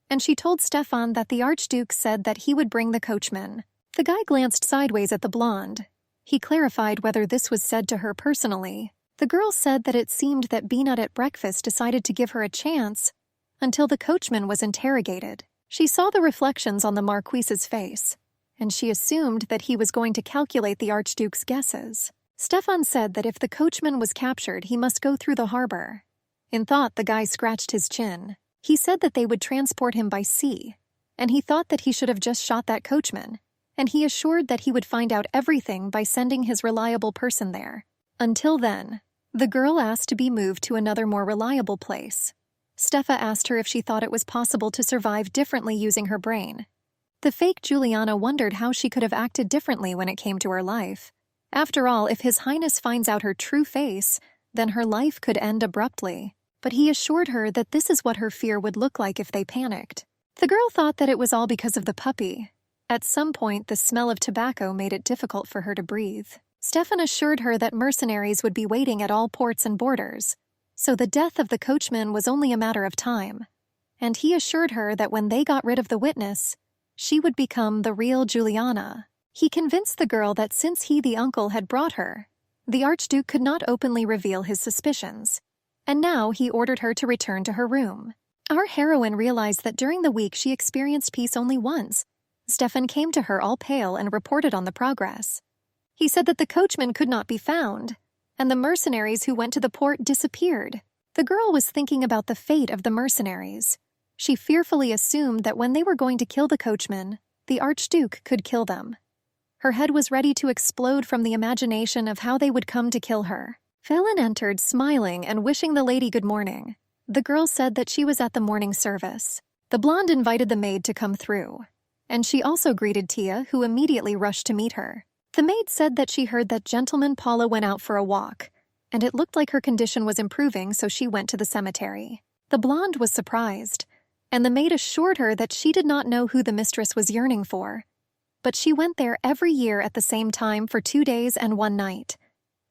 S1: and she told Stefan that the Archduke said that he would bring the coachman. The guy glanced sideways at the blonde. He clarified whether this was said to her personally. The girl said that it seemed that Beanut at breakfast decided to give her a chance until the coachman was interrogated. She saw the reflections on the Marquis's face, and she assumed that he was going to calculate the Archduke's guesses. Stefan said that if the coachman was captured, he must go through the harbor. In thought, the guy scratched his chin. He said that they would transport him by sea, and he thought that he should have just shot that coachman, and he assured that he would find out everything by sending his reliable person there. Until then, the girl asked to be moved to another more reliable place. Steffa asked her if she thought it was possible to survive differently using her brain. The fake Juliana wondered how she could have acted differently when it came to her life. After all, if His Highness finds out her true face, then her life could end abruptly. But he assured her that this is what her fear would look like if they panicked. The girl thought that it was all because of the puppy. At some point, the smell of tobacco made it difficult for her to breathe. Stefan assured her that mercenaries would be waiting at all ports and borders, so the death of the coachman was only a matter of time. And he assured her that when they got rid of the witness, she would become the real Juliana. He convinced the girl that since he, the uncle, had brought her, the Archduke could not openly reveal his suspicions, and now he ordered her to return to her room. Our heroine realized that during the week she experienced peace only once. Stefan came to her all pale and reported on the progress. He said that the coachman could not be found, and the mercenaries who went to the port disappeared. The girl was thinking about the fate of the mercenaries. She fearfully assumed that when they were going to kill the coachman, the Archduke could kill them. Her head was ready to explode from the imagination of how they would come to kill her. Felin entered, smiling and wishing the lady good morning. The girl said that she was at the morning service. The blonde invited the maid to come through, and she also greeted Tia, who immediately rushed to meet her. The maid said that she heard that gentleman Paula went out for a walk, and it looked like her condition was improving, so she went to the cemetery. The blonde was surprised, and the maid assured her that she did not know who the mistress was yearning for. But she went there every year at the same time for 2 days and 1 night,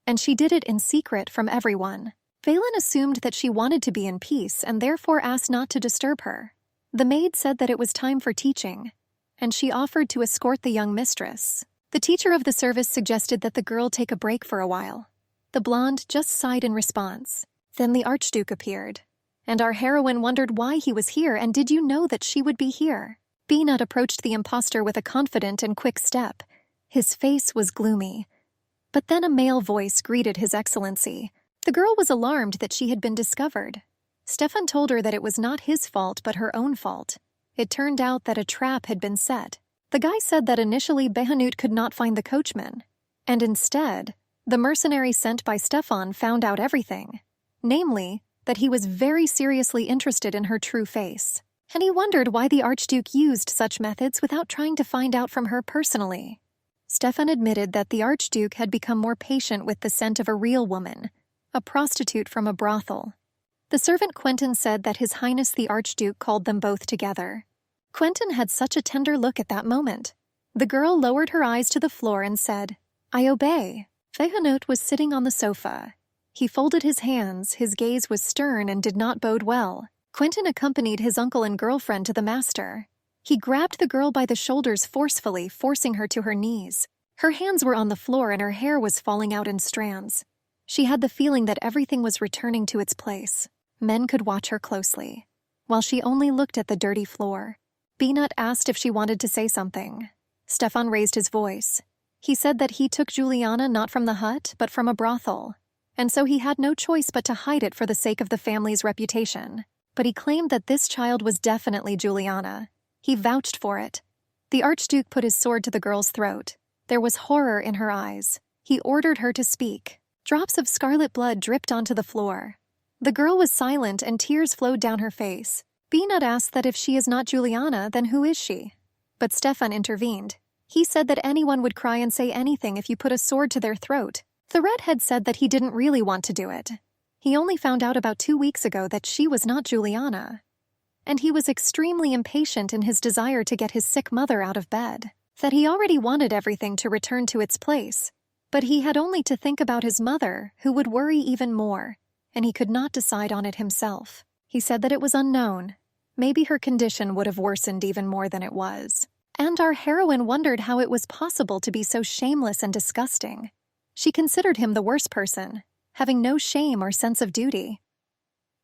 S1: and she did it in secret from everyone. Phelan assumed that she wanted to be in peace and therefore asked not to disturb her. The maid said that it was time for teaching, and she offered to escort the young mistress. The teacher of the service suggested that the girl take a break for a while. The blonde just sighed in response. Then the Archduke appeared, and our heroine wondered why he was here, and did you know that she would be here? Beanut approached the impostor with a confident and quick step. His face was gloomy. But then a male voice greeted His Excellency. The girl was alarmed that she had been discovered. Stefan told her that it was not his fault but her own fault. It turned out that a trap had been set. The guy said that initially Behanut could not find the coachman, and instead, the mercenary sent by Stefan found out everything. Namely, that he was very seriously interested in her true face. And he wondered why the Archduke used such methods without trying to find out from her personally. Stefan admitted that the Archduke had become more patient with the scent of a real woman, a prostitute from a brothel. The servant Quentin said that His Highness the Archduke called them both together. Quentin had such a tender look at that moment. The girl lowered her eyes to the floor and said, "I obey." Behanut was sitting on the sofa. He folded his hands, his gaze was stern and did not bode well. Quentin accompanied his uncle and girlfriend to the master. He grabbed the girl by the shoulders forcefully, forcing her to her knees. Her hands were on the floor and her hair was falling out in strands. She had the feeling that everything was returning to its place. Men could watch her closely, while she only looked at the dirty floor. Beanut asked if she wanted to say something. Stefan raised his voice. He said that he took Juliana not from the hut, but from a brothel, and so he had no choice but to hide it for the sake of the family's reputation. But he claimed that this child was definitely Juliana. He vouched for it. The Archduke put his sword to the girl's throat. There was horror in her eyes. He ordered her to speak. Drops of scarlet blood dripped onto the floor. The girl was silent and tears flowed down her face. Beanut asked that if she is not Juliana, then who is she? But Stefan intervened. He said that anyone would cry and say anything if you put a sword to their throat. The redhead said that he didn't really want to do it. He only found out about 2 weeks ago that she was not Juliana. And he was extremely impatient in his desire to get his sick mother out of bed. That he already wanted everything to return to its place. But he had only to think about his mother, who would worry even more, and he could not decide on it himself. He said that it was unknown. Maybe her condition would have worsened even more than it was. And our heroine wondered how it was possible to be so shameless and disgusting. She considered him the worst person, having no shame or sense of duty.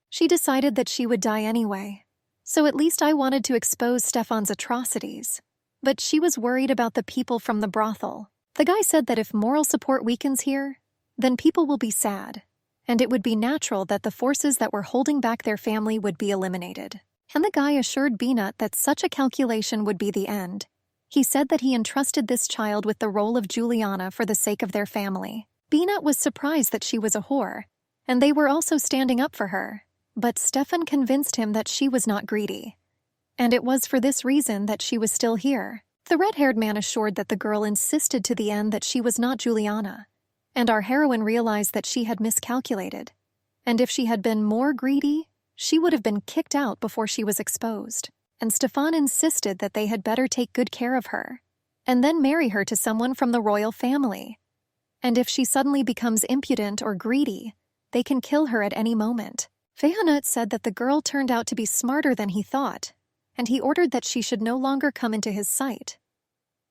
S1: She decided that she would die anyway. So at least I wanted to expose Stefan's atrocities. But she was worried about the people from the brothel. The guy said that if moral support weakens here, then people will be sad, and it would be natural that the forces that were holding back their family would be eliminated. And the guy assured Beanut that such a calculation would be the end. He said that he entrusted this child with the role of Juliana for the sake of their family. Beanut was surprised that she was a whore, and they were also standing up for her. But Stefan convinced him that she was not greedy. And it was for this reason that she was still here. The red-haired man assured that the girl insisted to the end that she was not Juliana, and our heroine realized that she had miscalculated. And if she had been more greedy, she would have been kicked out before she was exposed. And Stefan insisted that they had better take good care of her, and then marry her to someone from the royal family. And if she suddenly becomes impudent or greedy, they can kill her at any moment. Feyenoord said that the girl turned out to be smarter than he thought, and he ordered that she should no longer come into his sight.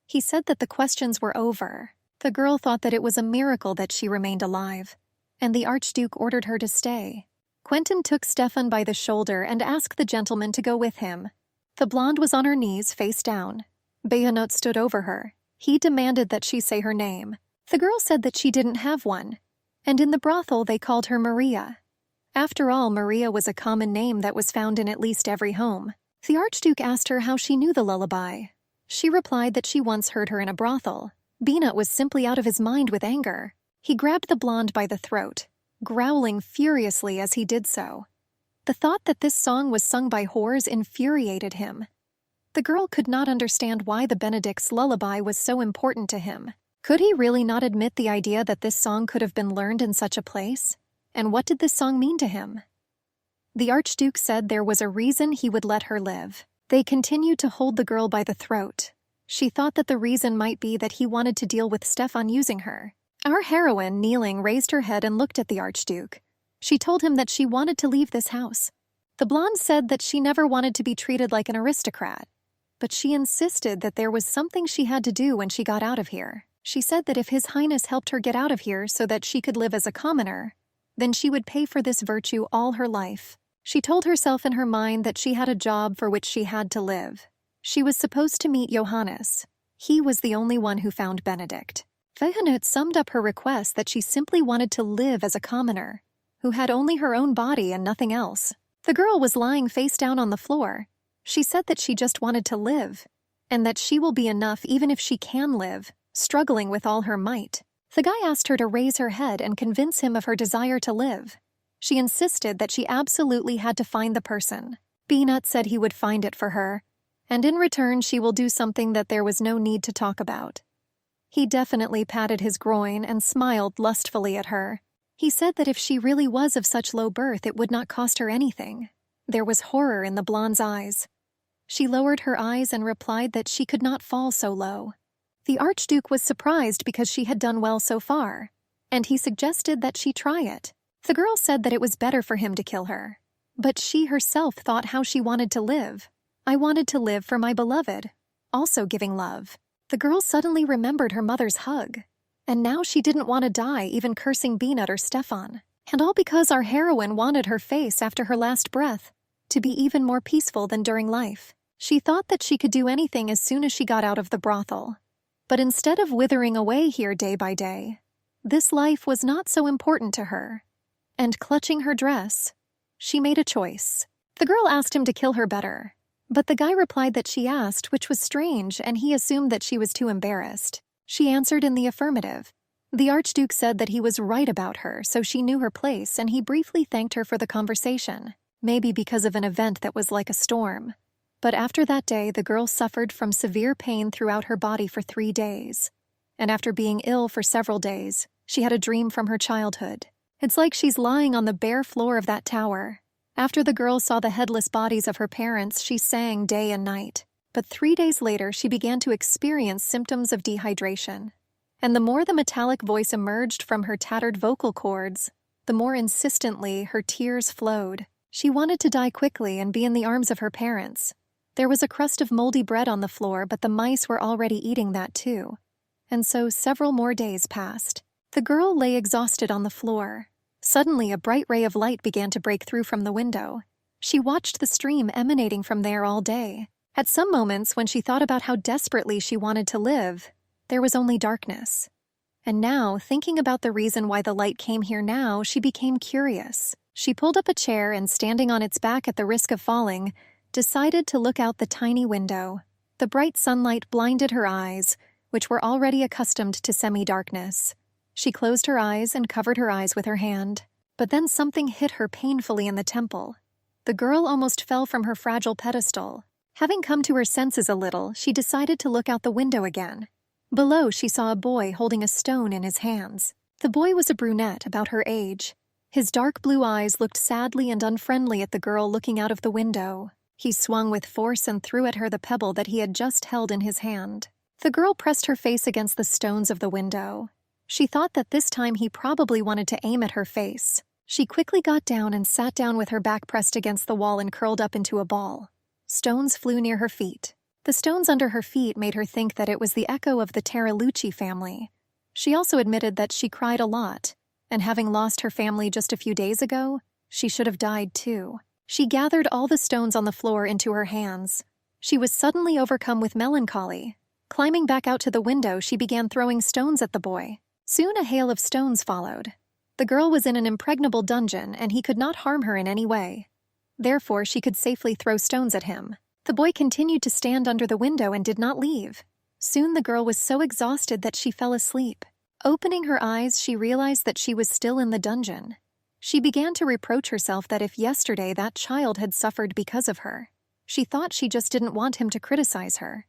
S1: He said that the questions were over. The girl thought that it was a miracle that she remained alive, and the Archduke ordered her to stay. Quentin took Stefan by the shoulder and asked the gentleman to go with him. The blonde was on her knees, face down. Feyenoord stood over her. He demanded that she say her name. The girl said that she didn't have one, and in the brothel they called her Maria. After all, Maria was a common name that was found in at least every home. The Archduke asked her how she knew the lullaby. She replied that she once heard her in a brothel. Beanut was simply out of his mind with anger. He grabbed the blonde by the throat, growling furiously as he did so. The thought that this song was sung by whores infuriated him. The girl could not understand why the Benedict's lullaby was so important to him. Could he really not admit the idea that this song could have been learned in such a place? And what did this song mean to him? The Archduke said there was a reason he would let her live. They continued to hold the girl by the throat. She thought that the reason might be that he wanted to deal with Stefan using her. Our heroine, kneeling, raised her head and looked at the Archduke. She told him that she wanted to leave this house. The blonde said that she never wanted to be treated like an aristocrat, but she insisted that there was something she had to do when she got out of here. She said that if His Highness helped her get out of here so that she could live as a commoner, then she would pay for this virtue all her life. She told herself in her mind that she had a job for which she had to live. She was supposed to meet Johannes. He was the only one who found Benedict. Feyenoord summed up her request that she simply wanted to live as a commoner, who had only her own body and nothing else. The girl was lying face down on the floor. She said that she just wanted to live, and that she will be enough even if she can live, struggling with all her might. The guy asked her to raise her head and convince him of her desire to live. She insisted that she absolutely had to find the person. Beanut said he would find it for her, and in return she will do something that there was no need to talk about. He definitely patted his groin and smiled lustfully at her. He said that if she really was of such low birth, it would not cost her anything. There was horror in the blonde's eyes. She lowered her eyes and replied that she could not fall so low. The Archduke was surprised because she had done well so far, and he suggested that she try it. The girl said that it was better for him to kill her. But she herself thought how she wanted to live. I wanted to live for my beloved, also giving love. The girl suddenly remembered her mother's hug. And now she didn't want to die, even cursing Beanut or Stefan. And all because our heroine wanted her face after her last breath to be even more peaceful than during life. She thought that she could do anything as soon as she got out of the brothel. But instead of withering away here day by day, this life was not so important to her. And clutching her dress, she made a choice. The girl asked him to kill her better, but the guy replied that she asked, which was strange, and he assumed that she was too embarrassed. She answered in the affirmative. The Archduke said that he was right about her, so she knew her place, and he briefly thanked her for the conversation, maybe because of an event that was like a storm. But after that day, the girl suffered from severe pain throughout her body for 3 days. And after being ill for several days, she had a dream from her childhood. It's like she's lying on the bare floor of that tower. After the girl saw the headless bodies of her parents, she sang day and night. But 3 days later, she began to experience symptoms of dehydration. And the more the metallic voice emerged from her tattered vocal cords, the more insistently her tears flowed. She wanted to die quickly and be in the arms of her parents. There was a crust of moldy bread on the floor, but the mice were already eating that too. And so several more days passed. The girl lay exhausted on the floor. Suddenly, a bright ray of light began to break through from the window. She watched the stream emanating from there all day. At some moments, when she thought about how desperately she wanted to live, there was only darkness. And now, thinking about the reason why the light came here now, she became curious. She pulled up a chair and, standing on its back at the risk of falling, decided to look out the tiny window. The bright sunlight blinded her eyes, which were already accustomed to semi-darkness. She closed her eyes and covered her eyes with her hand. But then something hit her painfully in the temple. The girl almost fell from her fragile pedestal. Having come to her senses a little, she decided to look out the window again. Below, she saw a boy holding a stone in his hands. The boy was a brunette, about her age. His dark blue eyes looked sadly and unfriendly at the girl looking out of the window. He swung with force and threw at her the pebble that he had just held in his hand. The girl pressed her face against the stones of the window. She thought that this time he probably wanted to aim at her face. She quickly got down and sat down with her back pressed against the wall and curled up into a ball. Stones flew near her feet. The stones under her feet made her think that it was the echo of the Terralucci family. She also admitted that she cried a lot, and having lost her family just a few days ago, she should have died too. She gathered all the stones on the floor into her hands. She was suddenly overcome with melancholy. Climbing back out to the window, she began throwing stones at the boy. Soon a hail of stones followed. The girl was in an impregnable dungeon, and he could not harm her in any way. Therefore, she could safely throw stones at him. The boy continued to stand under the window and did not leave. Soon the girl was so exhausted that she fell asleep. Opening her eyes, she realized that she was still in the dungeon. She began to reproach herself that if yesterday that child had suffered because of her, she thought she just didn't want him to criticize her.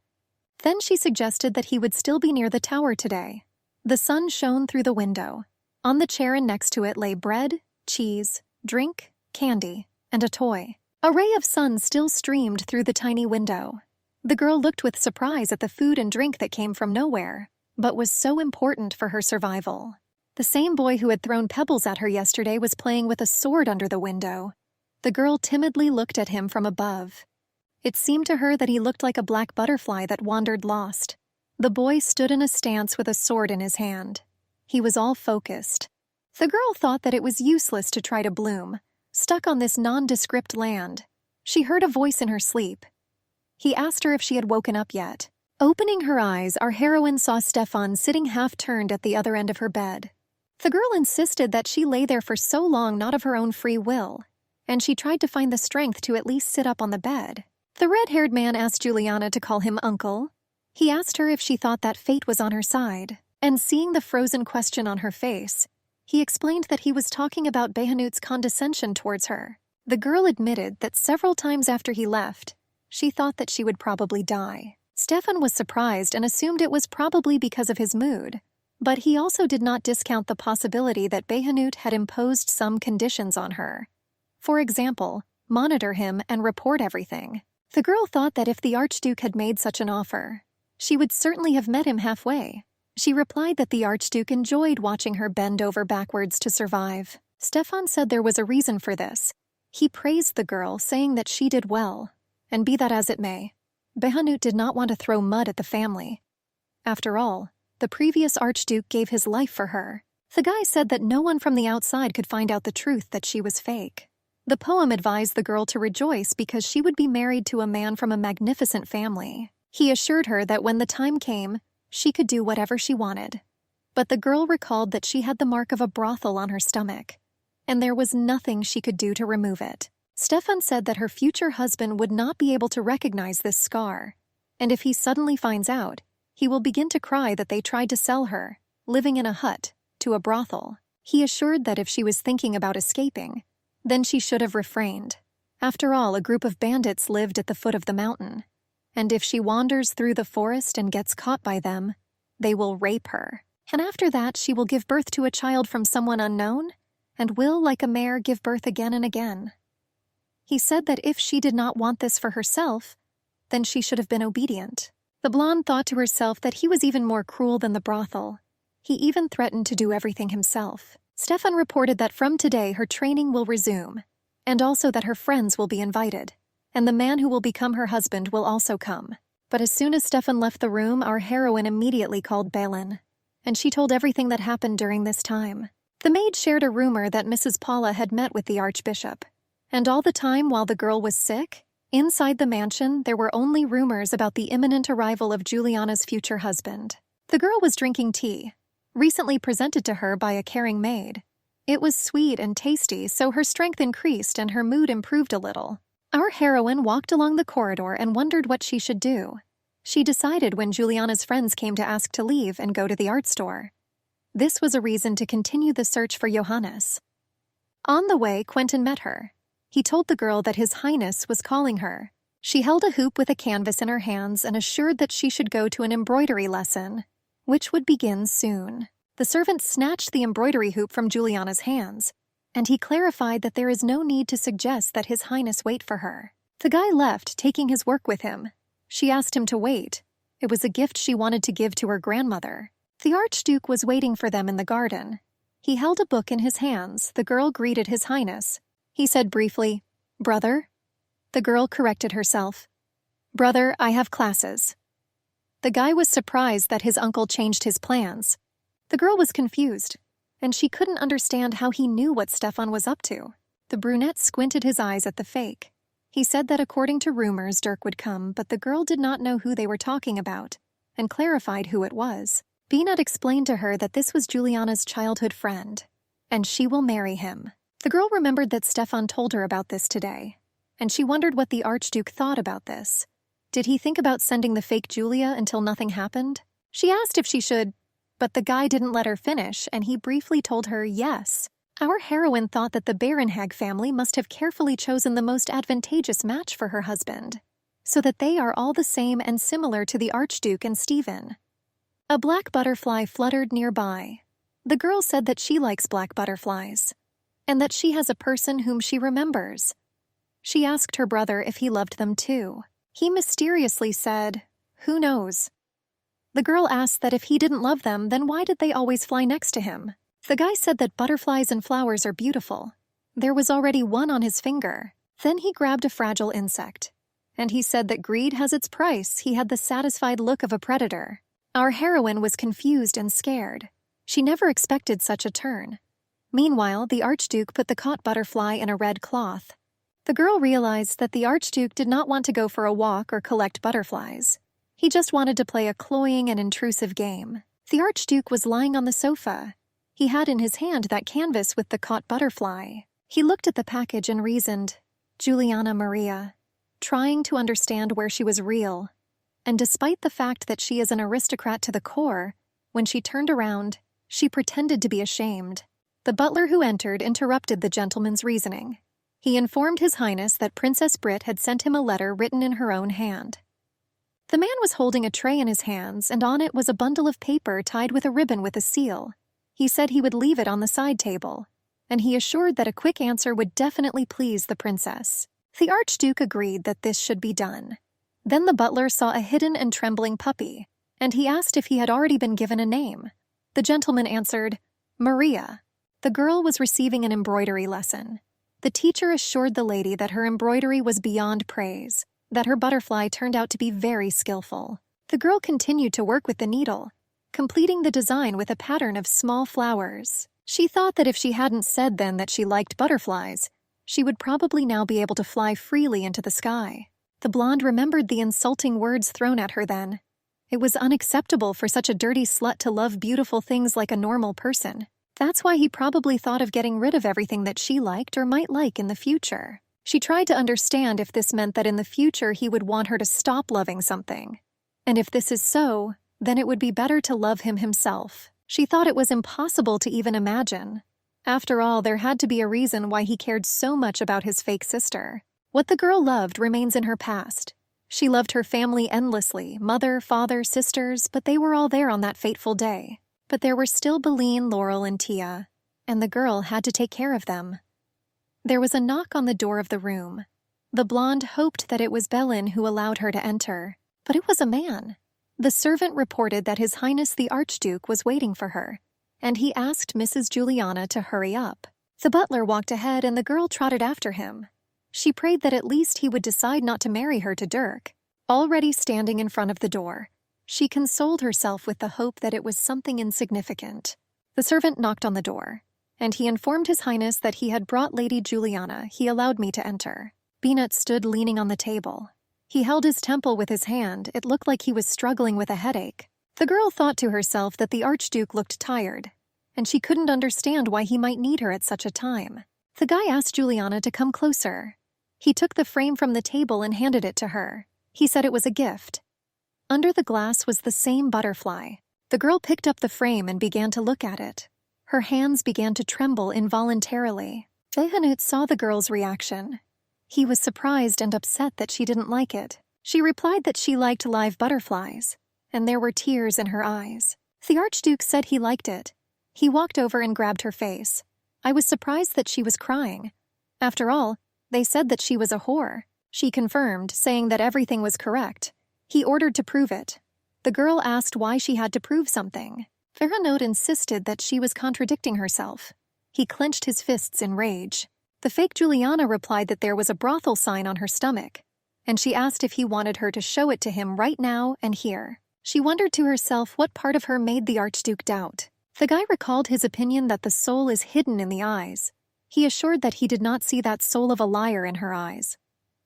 S1: Then she suggested that he would still be near the tower today. The sun shone through the window. On the chair and next to it lay bread, cheese, drink, candy, and a toy. A ray of sun still streamed through the tiny window. The girl looked with surprise at the food and drink that came from nowhere, but was so important for her survival. The same boy who had thrown pebbles at her yesterday was playing with a sword under the window. The girl timidly looked at him from above. It seemed to her that he looked like a black butterfly that wandered lost. The boy stood in a stance with a sword in his hand. He was all focused. The girl thought that it was useless to try to bloom, stuck on this nondescript land. She heard a voice in her sleep. He asked her if she had woken up yet. Opening her eyes, our heroine saw Stefan sitting half-turned at the other end of her bed. The girl insisted that she lay there for so long not of her own free will, and she tried to find the strength to at least sit up on the bed. The red-haired man asked Juliana to call him uncle. He asked her if she thought that fate was on her side, and seeing the frozen question on her face, he explained that he was talking about Behanut's condescension towards her. The girl admitted that several times after he left, she thought that she would probably die. Stefan was surprised and assumed it was probably because of his mood, but he also did not discount the possibility that Behanut had imposed some conditions on her. For example, monitor him and report everything. The girl thought that if the Archduke had made such an offer, she would certainly have met him halfway. She replied that the Archduke enjoyed watching her bend over backwards to survive. Stefan said there was a reason for this. He praised the girl, saying that she did well. And be that as it may, Behanut did not want to throw mud at the family. After all, the previous Archduke gave his life for her. The guy said that no one from the outside could find out the truth that she was fake. The poem advised the girl to rejoice because she would be married to a man from a magnificent family. He assured her that when the time came, she could do whatever she wanted. But the girl recalled that she had the mark of a brothel on her stomach, and there was nothing she could do to remove it. Stefan said that her future husband would not be able to recognize this scar, and if he suddenly finds out, he will begin to cry that they tried to sell her, living in a hut, to a brothel. He assured that if she was thinking about escaping, then she should have refrained. After all, a group of bandits lived at the foot of the mountain, and if she wanders through the forest and gets caught by them, they will rape her. And after that, she will give birth to a child from someone unknown, and will, like a mare, give birth again and again. He said that if she did not want this for herself, then she should have been obedient. The blonde thought to herself that he was even more cruel than the brothel. He even threatened to do everything himself. Stefan reported that from today her training will resume, and also that her friends will be invited, and the man who will become her husband will also come. But as soon as Stefan left the room, our heroine immediately called Balin, and she told everything that happened during this time. The maid shared a rumor that Mrs. Paula had met with the archbishop, and all the time while the girl was sick, inside the mansion there were only rumors about the imminent arrival of Juliana's future husband. The girl was drinking tea, recently presented to her by a caring maid. It was sweet and tasty, so her strength increased and her mood improved a little. Our heroine walked along the corridor and wondered what she should do. She decided when Juliana's friends came to ask to leave and go to the art store. This was a reason to continue the search for Johannes. On the way, Quentin met her. He told the girl that His Highness was calling her. She held a hoop with a canvas in her hands and assured that she should go to an embroidery lesson, which would begin soon. The servant snatched the embroidery hoop from Juliana's hands, and he clarified that there is no need to suggest that His Highness wait for her. The guy left, taking his work with him. She asked him to wait. It was a gift she wanted to give to her grandmother. The Archduke was waiting for them in the garden. He held a book in his hands. The girl greeted His Highness. He said briefly, "Brother?" The girl corrected herself. "Brother, I have classes." The guy was surprised that his uncle changed his plans. The girl was confused, and she couldn't understand how he knew what Stefan was up to. The brunette squinted his eyes at the fake. He said that according to rumors, Dirk would come, but the girl did not know who they were talking about, and clarified who it was. Beanut explained to her that this was Juliana's childhood friend, and she will marry him. The girl remembered that Stefan told her about this today, and she wondered what the Archduke thought about this. Did he think about sending the fake Julia until nothing happened? She asked if she should, but the guy didn't let her finish, and he briefly told her yes. Our heroine thought that the Barenhag family must have carefully chosen the most advantageous match for her husband, so that they are all the same and similar to the Archduke and Stephen. A black butterfly fluttered nearby. The girl said that she likes black butterflies, and that she has a person whom she remembers. She asked her brother if he loved them too. He mysteriously said, "Who knows?" The girl asked that if he didn't love them, then why did they always fly next to him? The guy said that butterflies and flowers are beautiful. There was already one on his finger. Then he grabbed a fragile insect, and he said that greed has its price. He had the satisfied look of a predator. Our heroine was confused and scared. She never expected such a turn. Meanwhile, the Archduke put the caught butterfly in a red cloth. The girl realized that the Archduke did not want to go for a walk or collect butterflies. He just wanted to play a cloying and intrusive game. The Archduke was lying on the sofa. He had in his hand that canvas with the caught butterfly. He looked at the package and reasoned, Juliana Maria, trying to understand where she was real. And despite the fact that she is an aristocrat to the core, when she turned around, she pretended to be ashamed. The butler who entered interrupted the gentleman's reasoning. He informed His Highness that Princess Brit had sent him a letter written in her own hand. The man was holding a tray in his hands, and on it was a bundle of paper tied with a ribbon with a seal. He said he would leave it on the side table, and he assured that a quick answer would definitely please the princess. The Archduke agreed that this should be done. Then the butler saw a hidden and trembling puppy, and he asked if he had already been given a name. The gentleman answered, Maria. The girl was receiving an embroidery lesson. The teacher assured the lady that her embroidery was beyond praise, that her butterfly turned out to be very skillful. The girl continued to work with the needle, completing the design with a pattern of small flowers. She thought that if she hadn't said then that she liked butterflies, she would probably now be able to fly freely into the sky. The blonde remembered the insulting words thrown at her then. It was unacceptable for such a dirty slut to love beautiful things like a normal person. That's why he probably thought of getting rid of everything that she liked or might like in the future. She tried to understand if this meant that in the future he would want her to stop loving something. And if this is so, then it would be better to love him himself. She thought it was impossible to even imagine. After all, there had to be a reason why he cared so much about his fake sister. What the girl loved remains in her past. She loved her family endlessly, mother, father, sisters, but they were all there on that fateful day. But there were still Beline, Laurel, and Tia, and the girl had to take care of them. There was a knock on the door of the room. The blonde hoped that it was Belin who allowed her to enter, but it was a man. The servant reported that His Highness the Archduke was waiting for her, and he asked Mrs. Juliana to hurry up. The butler walked ahead and the girl trotted after him. She prayed that at least he would decide not to marry her to Dirk. Already standing in front of the door, she consoled herself with the hope that it was something insignificant. The servant knocked on the door, and he informed His Highness that he had brought Lady Juliana. He allowed me to enter. Beanut stood leaning on the table. He held his temple with his hand. It looked like he was struggling with a headache. The girl thought to herself that the Archduke looked tired, and she couldn't understand why he might need her at such a time. The guy asked Juliana to come closer. He took the frame from the table and handed it to her. He said it was a gift. Under the glass was the same butterfly. The girl picked up the frame and began to look at it. Her hands began to tremble involuntarily. Behanut saw the girl's reaction. He was surprised and upset that she didn't like it. She replied that she liked live butterflies, and there were tears in her eyes. The Archduke said he liked it. He walked over and grabbed her face. I was surprised that she was crying. After all, they said that she was a whore. She confirmed, saying that everything was correct. He ordered to prove it. The girl asked why she had to prove something. Behanut insisted that she was contradicting herself. He clenched his fists in rage. The fake Juliana replied that there was a brothel sign on her stomach, and she asked if he wanted her to show it to him right now and here. She wondered to herself what part of her made the Archduke doubt. The guy recalled his opinion that the soul is hidden in the eyes. He assured that he did not see that soul of a liar in her eyes,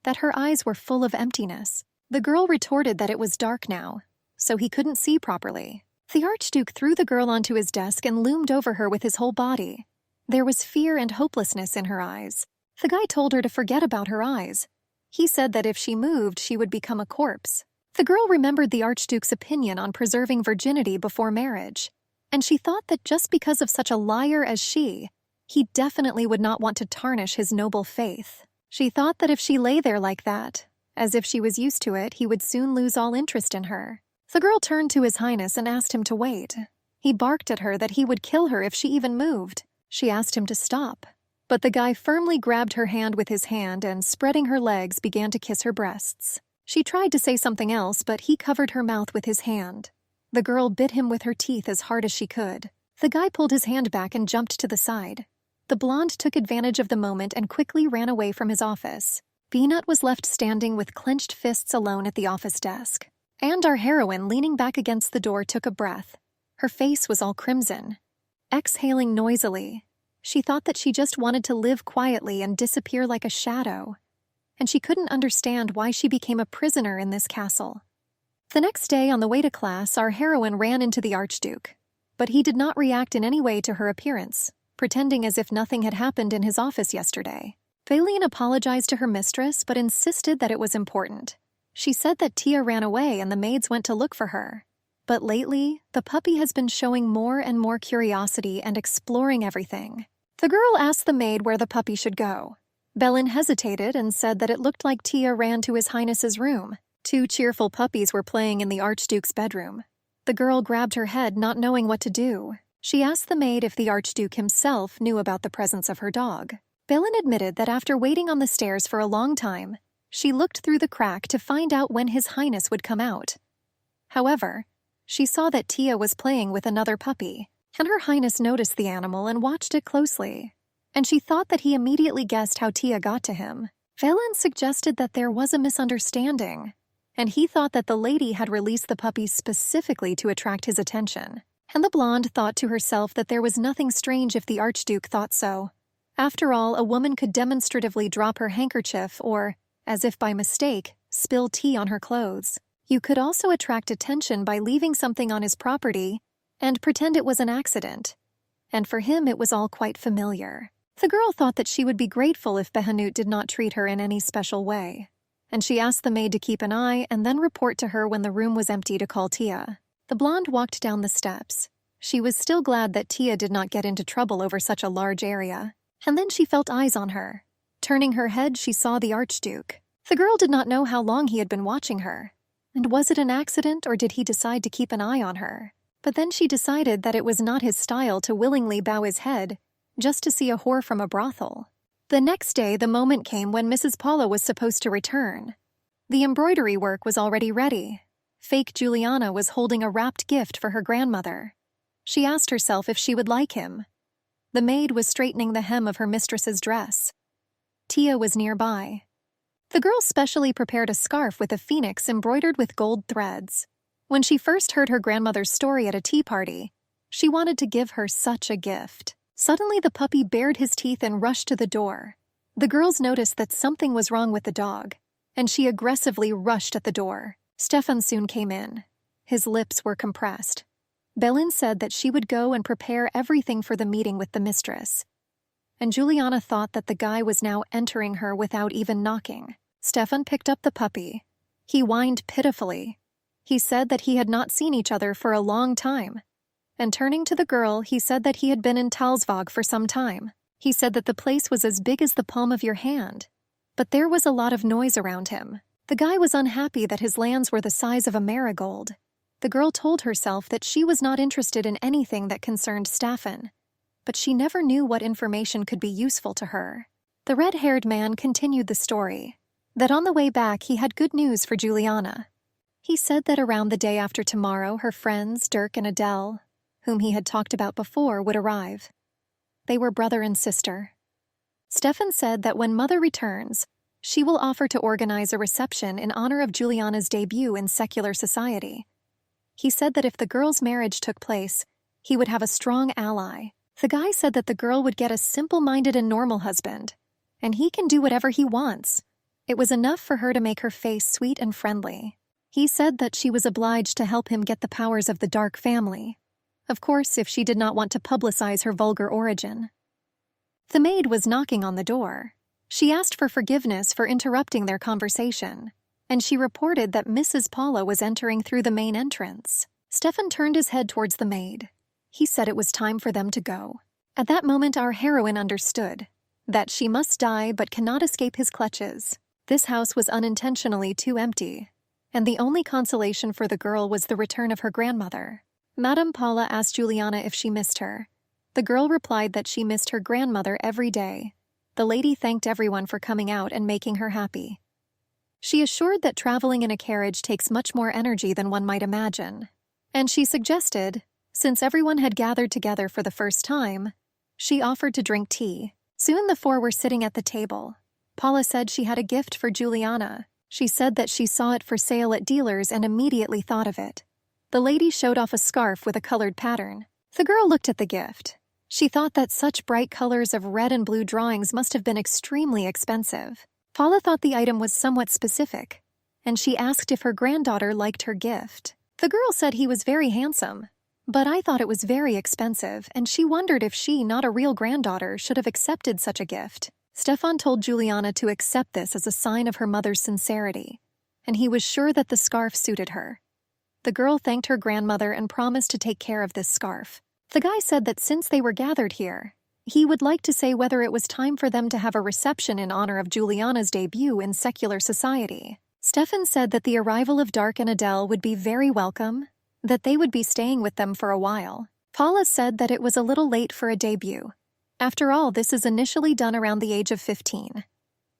S1: that her eyes were full of emptiness. The girl retorted that it was dark now, so he couldn't see properly. The Archduke threw the girl onto his desk and loomed over her with his whole body. There was fear and hopelessness in her eyes. The guy told her to forget about her eyes. He said that if she moved, she would become a corpse. The girl remembered the Archduke's opinion on preserving virginity before marriage, and she thought that just because of such a liar as she, he definitely would not want to tarnish his noble faith. She thought that if she lay there like that, as if she was used to it, he would soon lose all interest in her. The girl turned to His Highness and asked him to wait. He barked at her that he would kill her if she even moved. She asked him to stop, but the guy firmly grabbed her hand with his hand and, spreading her legs, began to kiss her breasts. She tried to say something else, but he covered her mouth with his hand. The girl bit him with her teeth as hard as she could. The guy pulled his hand back and jumped to the side. The blonde took advantage of the moment and quickly ran away from his office. Beanut was left standing with clenched fists alone at the office desk. And our heroine, leaning back against the door, took a breath. Her face was all crimson. Exhaling noisily, she thought that she just wanted to live quietly and disappear like a shadow. And she couldn't understand why she became a prisoner in this castle. The next day, on the way to class, our heroine ran into the Archduke. But he did not react in any way to her appearance, pretending as if nothing had happened in his office yesterday. Baleen apologized to her mistress, but insisted that it was important. She said that Tia ran away and the maids went to look for her. But lately, the puppy has been showing more and more curiosity and exploring everything. The girl asked the maid where the puppy should go. Belin hesitated and said that it looked like Tia ran to His Highness's room. 2 cheerful puppies were playing in the Archduke's bedroom. The girl grabbed her head, not knowing what to do. She asked the maid if the Archduke himself knew about the presence of her dog. Belin admitted that after waiting on the stairs for a long time, she looked through the crack to find out when His Highness would come out. However, she saw that Tia was playing with another puppy. and Her Highness noticed the animal and watched it closely, and she thought that he immediately guessed how Tia got to him. Valen suggested that there was a misunderstanding, and he thought that the lady had released the puppy specifically to attract his attention. And the blonde thought to herself that there was nothing strange if the Archduke thought so. After all, a woman could demonstratively drop her handkerchief or, as if by mistake, spill tea on her clothes. You could also attract attention by leaving something on his property and pretend it was an accident. And for him, it was all quite familiar. The girl thought that she would be grateful if Behanut did not treat her in any special way, and she asked the maid to keep an eye and then report to her when the room was empty to call Tia. The blonde walked down the steps. She was still glad that Tia did not get into trouble over such a large area. And then she felt eyes on her. Turning her head, she saw the Archduke. The girl did not know how long he had been watching her. And was it an accident, or did he decide to keep an eye on her? But then she decided that it was not his style to willingly bow his head just to see a whore from a brothel. The next day, the moment came when Mrs. Paula was supposed to return. The embroidery work was already ready. Fake Juliana was holding a wrapped gift for her grandmother. She asked herself if she would like him. The maid was straightening the hem of her mistress's dress. Tia was nearby. The girl specially prepared a scarf with a phoenix embroidered with gold threads. When she first heard her grandmother's story at a tea party, she wanted to give her such a gift. Suddenly, the puppy bared his teeth and rushed to the door. The girls noticed that something was wrong with the dog, and she aggressively rushed at the door. Stefan soon came in. His lips were compressed. Belin said that she would go and prepare everything for the meeting with the mistress. And Juliana thought that the guy was now entering her without even knocking. Stefan picked up the puppy. He whined pitifully. He said that he had not seen each other for a long time. And turning to the girl, he said that he had been in Talsvåg for some time. He said that the place was as big as the palm of your hand. But there was a lot of noise around him. The guy was unhappy that his lands were the size of a marigold. The girl told herself that she was not interested in anything that concerned Stefan, but she never knew what information could be useful to her. The red-haired man continued the story, that on the way back he had good news for Juliana. He said that around the day after tomorrow, her friends, Dirk and Adele, whom he had talked about before, would arrive. They were brother and sister. Stefan said that when Mother returns, she will offer to organize a reception in honor of Juliana's debut in secular society. He said that if the girl's marriage took place, he would have a strong ally. The guy said that the girl would get a simple-minded and normal husband, and he can do whatever he wants. It was enough for her to make her face sweet and friendly. He said that she was obliged to help him get the powers of the dark family. Of course, if she did not want to publicize her vulgar origin. The maid was knocking on the door. She asked for forgiveness for interrupting their conversation, and she reported that Mrs. Paula was entering through the main entrance. Stefan turned his head towards the maid. He said it was time for them to go. At that moment, our heroine understood that she must die but cannot escape his clutches. This house was unintentionally too empty, and the only consolation for the girl was the return of her grandmother. Madame Paula asked Juliana if she missed her. The girl replied that she missed her grandmother every day. The lady thanked everyone for coming out and making her happy. She assured that traveling in a carriage takes much more energy than one might imagine. And she suggested, since everyone had gathered together for the first time, she offered to drink tea. Soon the four were sitting at the table. Paula said she had a gift for Juliana. She said that she saw it for sale at dealers and immediately thought of it. The lady showed off a scarf with a colored pattern. The girl looked at the gift. She thought that such bright colors of red and blue drawings must have been extremely expensive. Paula thought the item was somewhat specific, and she asked if her granddaughter liked her gift. The girl said he was very handsome, but I thought it was very expensive, and she wondered if she, not a real granddaughter, should have accepted such a gift. Stefan told Juliana to accept this as a sign of her mother's sincerity, and he was sure that the scarf suited her. The girl thanked her grandmother and promised to take care of this scarf. The guy said that since they were gathered here, he would like to say whether it was time for them to have a reception in honor of Juliana's debut in secular society. Stefan said that the arrival of Dark and Adele would be very welcome, that they would be staying with them for a while. Paula said that it was a little late for a debut. After all, this is initially done around the age of 15.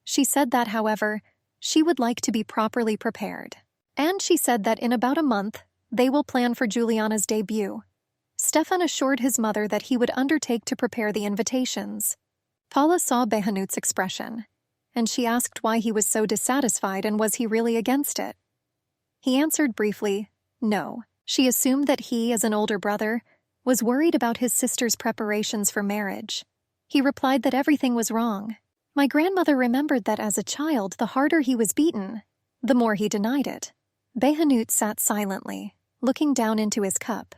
S1: She said that, however, she would like to be properly prepared. And she said that in about a month, they will plan for Juliana's debut. Stefan assured his mother that he would undertake to prepare the invitations. Paula saw Behanut's expression, and she asked why he was so dissatisfied and was he really against it. He answered briefly, no. She assumed that he, as an older brother, was worried about his sister's preparations for marriage. He replied that everything was wrong. My grandmother remembered that as a child, the harder he was beaten, the more he denied it. Behanut sat silently, looking down into his cup.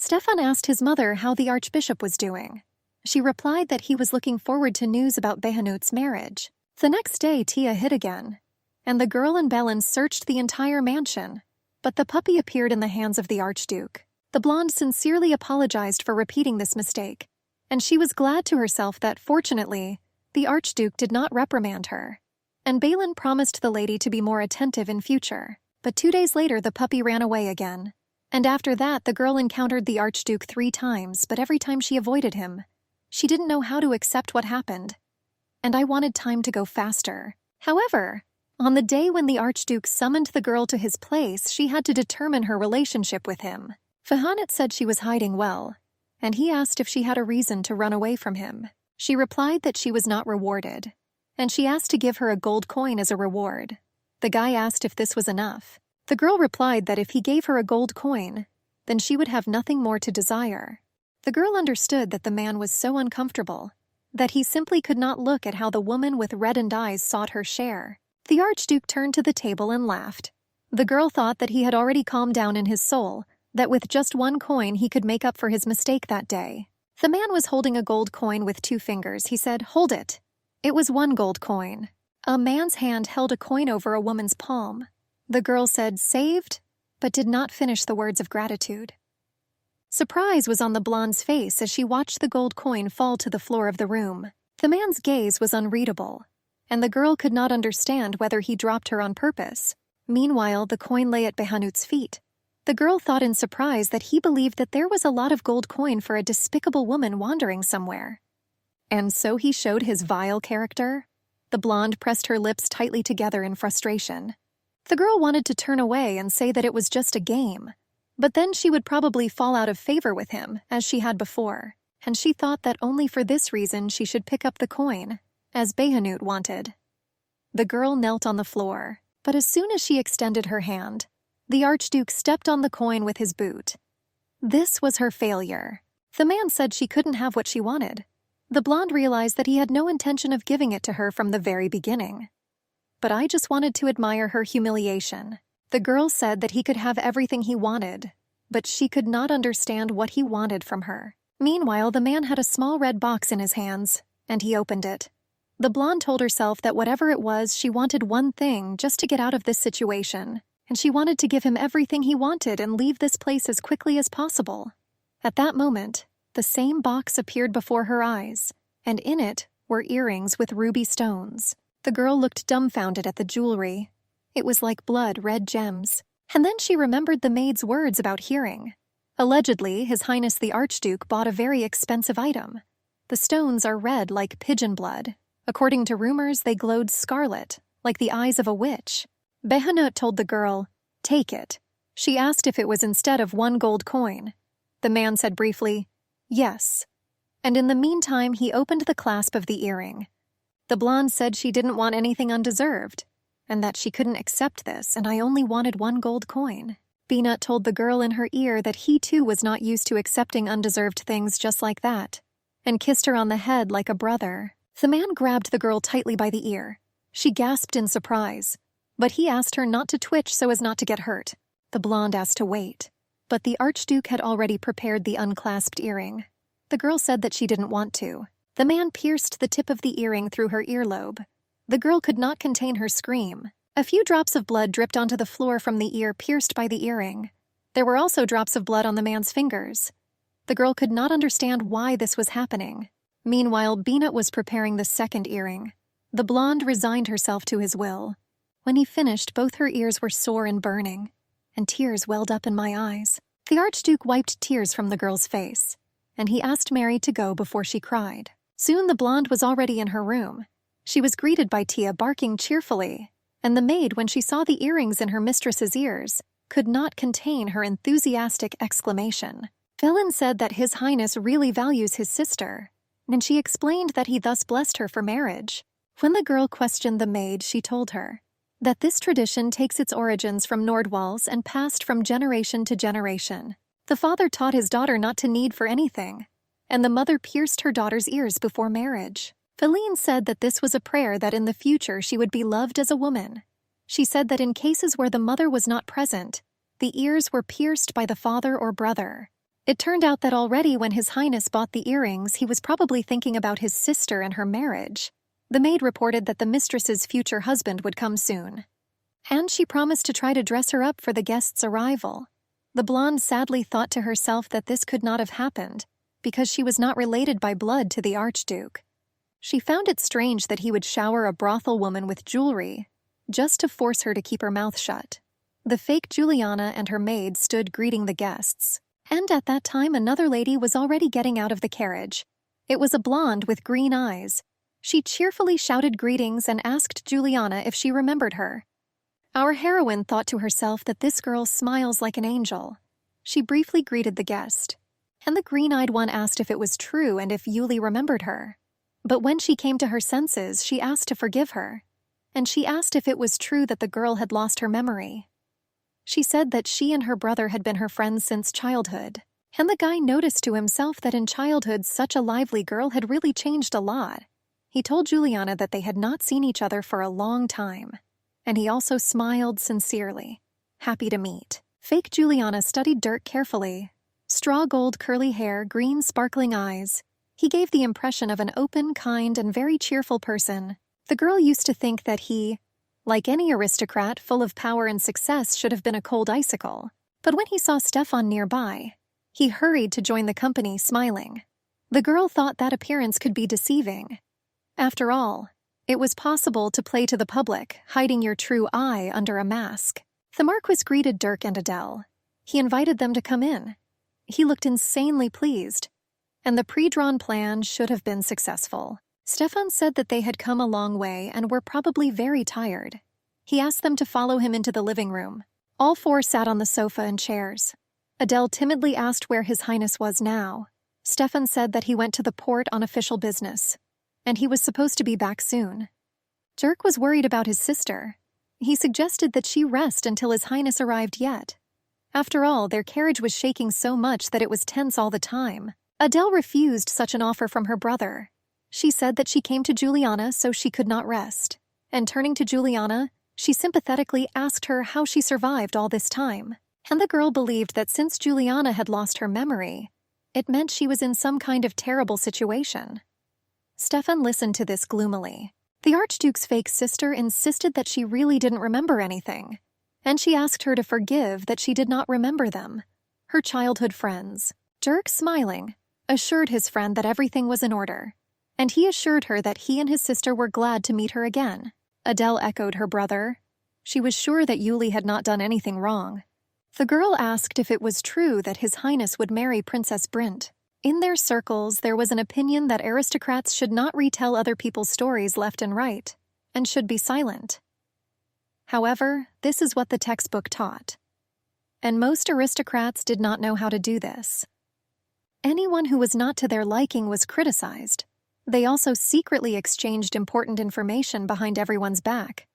S1: Stefan asked his mother how the archbishop was doing. She replied that he was looking forward to news about Behanut's marriage. The next day, Tia hid again, and the girl and Belen searched the entire mansion. But the puppy appeared in the hands of the Archduke. The blonde sincerely apologized for repeating this mistake, and she was glad to herself that, fortunately, the Archduke did not reprimand her. And Balin promised the lady to be more attentive in future. But 2 days later, the puppy ran away again. And after that, the girl encountered the Archduke 3 times, but every time she avoided him. She didn't know how to accept what happened. And I wanted time to go faster. However, on the day when the Archduke summoned the girl to his place, she had to determine her relationship with him. Fahanet said she was hiding well, and he asked if she had a reason to run away from him. She replied that she was not rewarded, and she asked to give her a gold coin as a reward. The guy asked if this was enough. The girl replied that if he gave her a gold coin, then she would have nothing more to desire. The girl understood that the man was so uncomfortable that he simply could not look at how the woman with reddened eyes sought her share. The Archduke turned to the table and laughed. The girl thought that he had already calmed down in his soul, that with just 1 coin he could make up for his mistake that day. The man was holding a gold coin with 2 fingers. He said, "Hold it." It was 1 gold coin. A man's hand held a coin over a woman's palm. The girl said, "Saved," but did not finish the words of gratitude. Surprise was on the blonde's face as she watched the gold coin fall to the floor of the room. The man's gaze was unreadable, and the girl could not understand whether he dropped her on purpose. Meanwhile, the coin lay at Behanut's feet. The girl thought in surprise that he believed that there was a lot of gold coin for a despicable woman wandering somewhere. And so he showed his vile character? The blonde pressed her lips tightly together in frustration. The girl wanted to turn away and say that it was just a game, but then she would probably fall out of favor with him, as she had before, and she thought that only for this reason she should pick up the coin, as Behanut wanted. The girl knelt on the floor, but as soon as she extended her hand, the Archduke stepped on the coin with his boot. This was her failure. The man said she couldn't have what she wanted. The blonde realized that he had no intention of giving it to her from the very beginning. But I just wanted to admire her humiliation. The girl said that he could have everything he wanted, but she could not understand what he wanted from her. Meanwhile, the man had a small red box in his hands, and he opened it. The blonde told herself that whatever it was, she wanted one thing, just to get out of this situation, and she wanted to give him everything he wanted and leave this place as quickly as possible. At that moment, the same box appeared before her eyes, and in it were earrings with ruby stones. The girl looked dumbfounded at the jewelry. It was like blood-red gems. And then she remembered the maid's words about hearing. Allegedly, His Highness the Archduke bought a very expensive item. The stones are red like pigeon blood. According to rumors, they glowed scarlet, like the eyes of a witch. Behanut told the girl, "Take it." She asked if it was instead of 1 gold coin. The man said briefly, "Yes." And in the meantime, he opened the clasp of the earring. The blonde said she didn't want anything undeserved, and that she couldn't accept this, and I only wanted 1 gold coin. Beanut told the girl in her ear that he too was not used to accepting undeserved things just like that, and kissed her on the head like a brother. The man grabbed the girl tightly by the ear. She gasped in surprise, but he asked her not to twitch so as not to get hurt. The blonde asked to wait, but the Archduke had already prepared the unclasped earring. The girl said that she didn't want to. The man pierced the tip of the earring through her earlobe. The girl could not contain her scream. A few drops of blood dripped onto the floor from the ear pierced by the earring. There were also drops of blood on the man's fingers. The girl could not understand why this was happening. Meanwhile, Beanut was preparing the 2nd earring. The blonde resigned herself to his will. When he finished, both her ears were sore and burning, and tears welled up in my eyes. The Archduke wiped tears from the girl's face, and he asked Mary to go before she cried. Soon the blonde was already in her room. She was greeted by Tia barking cheerfully, and the maid, when she saw the earrings in her mistress's ears, could not contain her enthusiastic exclamation. Felin said that His Highness really values his sister, and she explained that he thus blessed her for marriage. When the girl questioned the maid, she told her that this tradition takes its origins from Nordwalls and passed from generation to generation. The father taught his daughter not to need for anything, and the mother pierced her daughter's ears before marriage. Feline said that this was a prayer that in the future she would be loved as a woman. She said that in cases where the mother was not present, the ears were pierced by the father or brother. It turned out that already when His Highness bought the earrings, he was probably thinking about his sister and her marriage. The maid reported that the mistress's future husband would come soon, and she promised to try to dress her up for the guest's arrival. The blonde sadly thought to herself that this could not have happened, because she was not related by blood to the Archduke. She found it strange that he would shower a brothel woman with jewelry, just to force her to keep her mouth shut. The fake Juliana and her maid stood greeting the guests, and at that time another lady was already getting out of the carriage. It was a blonde with green eyes. She cheerfully shouted greetings and asked Juliana if she remembered her. Our heroine thought to herself that this girl smiles like an angel. She briefly greeted the guest, and the green-eyed one asked if it was true and if Yuli remembered her. But when she came to her senses, she asked to forgive her, and she asked if it was true that the girl had lost her memory. She said that she and her brother had been her friends since childhood, and the guy noticed to himself that in childhood such a lively girl had really changed a lot. He told Juliana that they had not seen each other for a long time, and he also smiled sincerely, happy to meet. Fake Juliana studied Dirk carefully. Straw gold curly hair, green sparkling eyes. He gave the impression of an open, kind, and very cheerful person. The girl used to think that he, like any aristocrat full of power and success, should have been a cold icicle. But when he saw Stefan nearby, he hurried to join the company, smiling. The girl thought that appearance could be deceiving. After all, it was possible to play to the public, hiding your true I under a mask. The Marquis greeted Dirk and Adele. He invited them to come in. He looked insanely pleased, and the pre-drawn plan should have been successful. Stefan said that they had come a long way and were probably very tired. He asked them to follow him into the living room. All four sat on the sofa and chairs. Adele timidly asked where His Highness was now. Stefan said that he went to the port on official business, and he was supposed to be back soon. Dirk was worried about his sister. He suggested that she rest until His Highness arrived yet. After all, their carriage was shaking so much that it was tense all the time. Adele refused such an offer from her brother. She said that she came to Juliana so she could not rest, and turning to Juliana, she sympathetically asked her how she survived all this time. And the girl believed that since Juliana had lost her memory, it meant she was in some kind of terrible situation. Stefan listened to this gloomily. The Archduke's fake sister insisted that she really didn't remember anything, and she asked her to forgive that she did not remember them, her childhood friends. Dirk, smiling, assured his friend that everything was in order, and he assured her that he and his sister were glad to meet her again. Adele echoed her brother. She was sure that Yuli had not done anything wrong. The girl asked if it was true that His Highness would marry Princess Brint. In their circles, there was an opinion that aristocrats should not retell other people's stories left and right, and should be silent. However, this is what the textbook taught, and most aristocrats did not know how to do this. Anyone who was not to their liking was criticized. They also secretly exchanged important information behind everyone's back.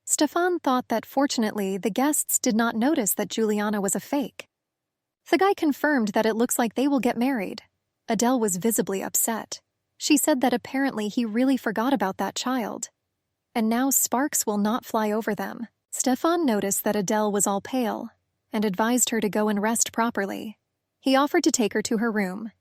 S1: Stefan thought that fortunately the guests did not notice that Juliana was a fake. The guy confirmed that it looks like they will get married. Adele was visibly upset. She said that apparently he really forgot about that child, and now sparks will not fly over them. Stefan noticed that Adele was all pale, and advised her to go and rest properly. He offered to take her to her room.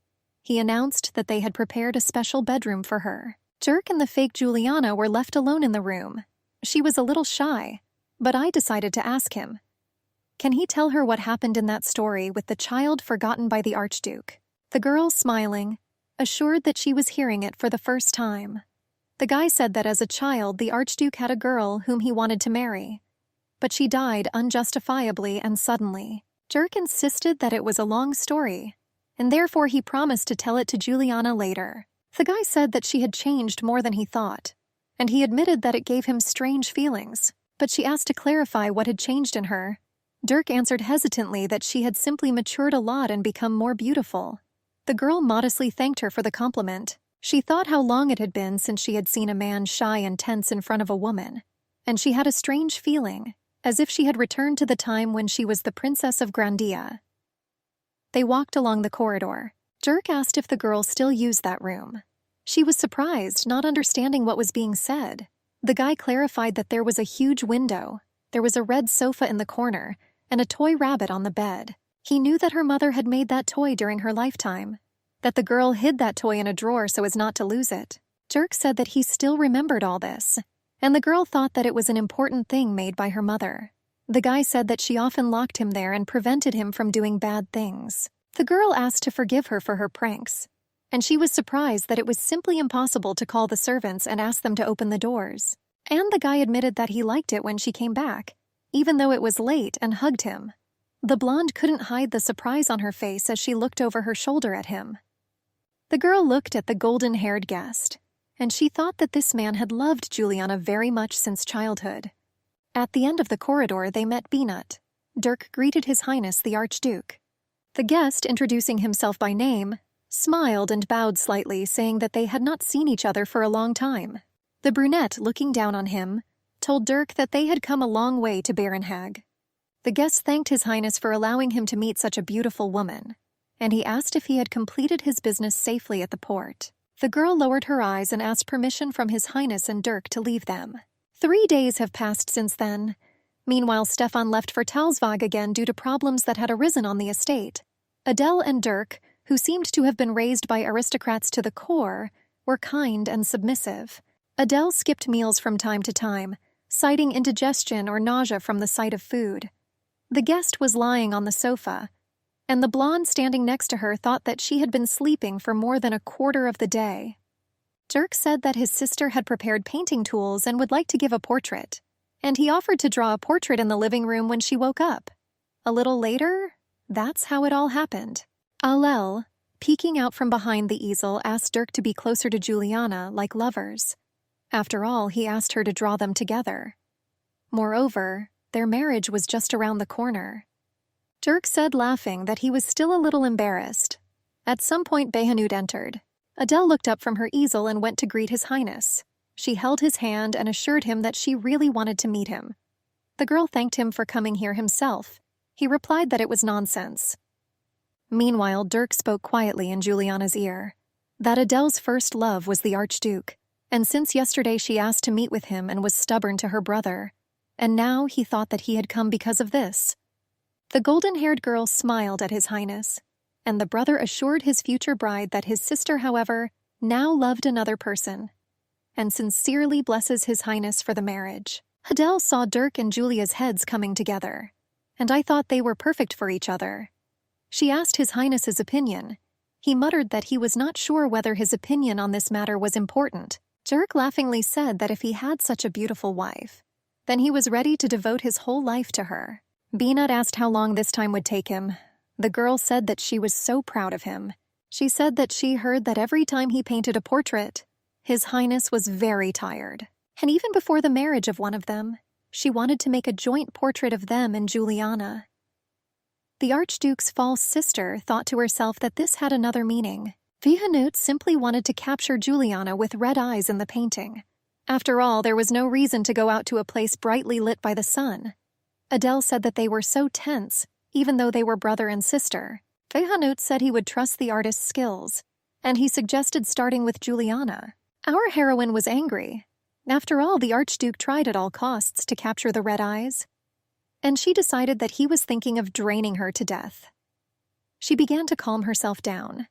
S1: He announced that they had prepared a special bedroom for her. Dirk and the fake Juliana were left alone in the room. She was a little shy, but I decided to ask him. Can he tell her what happened in that story with the child forgotten by the Archduke? The girl, smiling, assured that she was hearing it for the first time. The guy said that as a child the Archduke had a girl whom he wanted to marry, but she died unjustifiably and suddenly. Dirk insisted that it was a long story, and therefore he promised to tell it to Juliana later. The guy said that she had changed more than he thought, and he admitted that it gave him strange feelings, but she asked to clarify what had changed in her, Dirk answered hesitantly that she had simply matured a lot and become more beautiful. The girl modestly thanked her for the compliment. She thought how long it had been since she had seen a man shy and tense in front of a woman, and she had a strange feeling, as if she had returned to the time when she was the Princess of Grandia. They walked along the corridor. Dirk asked if the girl still used that room. She was surprised, not understanding what was being said. The guy clarified that there was a huge window, there was a red sofa in the corner, and a toy rabbit on the bed. He knew that her mother had made that toy during her lifetime, that the girl hid that toy in a drawer so as not to lose it. Dirk said that he still remembered all this, and the girl thought that it was an important thing made by her mother. The guy said that she often locked him there and prevented him from doing bad things. The girl asked to forgive her for her pranks, and she was surprised that it was simply impossible to call the servants and ask them to open the doors. And the guy admitted that he liked it when she came back, even though it was late, and hugged him. The blonde couldn't hide the surprise on her face as she looked over her shoulder at him. The girl looked at the golden-haired guest, and she thought that this man had loved Juliana very much since childhood. At the end of the corridor, they met Beanut. Dirk greeted His Highness the Archduke. The guest, introducing himself by name, smiled and bowed slightly, saying that they had not seen each other for a long time. The brunette, looking down on him, told Dirk that they had come a long way to Barenhag. The guest thanked His Highness for allowing him to meet such a beautiful woman, and he asked if he had completed his business safely at the port. The girl lowered her eyes and asked permission from His Highness and Dirk to leave them. 3 days have passed since then. Meanwhile, Stefan left for Talsvag again due to problems that had arisen on the estate. Adele and Dirk, who seemed to have been raised by aristocrats to the core, were kind and submissive. Adele skipped meals from time to time, citing indigestion or nausea from the sight of food. The guest was lying on the sofa, and the blonde standing next to her thought that she had been sleeping for more than a quarter of the day. Dirk said that his sister had prepared painting tools and would like to give a portrait, and he offered to draw a portrait in the living room when she woke up. A little later, that's how it all happened. Alel, peeking out from behind the easel, asked Dirk to be closer to Juliana, like lovers. After all, he asked her to draw them together. Moreover, their marriage was just around the corner. Dirk said, laughing, that he was still a little embarrassed. At some point, Behanut entered. Adele looked up from her easel and went to greet His Highness. She held his hand and assured him that she really wanted to meet him. The girl thanked him for coming here himself. He replied that it was nonsense. Meanwhile, Dirk spoke quietly in Juliana's ear, that Adele's first love was the Archduke, and since yesterday she asked to meet with him and was stubborn to her brother, and now he thought that he had come because of this. The golden-haired girl smiled at His Highness, and the brother assured his future bride that his sister, however, now loved another person, and sincerely blesses His Highness for the marriage. Adele saw Dirk and Julia's heads coming together, and I thought they were perfect for each other. She asked His Highness's opinion. He muttered that he was not sure whether his opinion on this matter was important. Dirk laughingly said that if he had such a beautiful wife, then he was ready to devote his whole life to her. Beanut asked how long this time would take him. The girl said that she was so proud of him. She said that she heard that every time he painted a portrait, His Highness was very tired. And even before the marriage of one of them, she wanted to make a joint portrait of them and Juliana. The Archduke's false sister thought to herself that this had another meaning. Behanut simply wanted to capture Juliana with red eyes in the painting. After all, there was no reason to go out to a place brightly lit by the sun. Adele said that they were so tense, even though they were brother and sister. Behanut said he would trust the artist's skills, and he suggested starting with Juliana. Our heroine was angry. After all, the Archduke tried at all costs to capture the red eyes, and she decided that he was thinking of draining her to death. She began to calm herself down.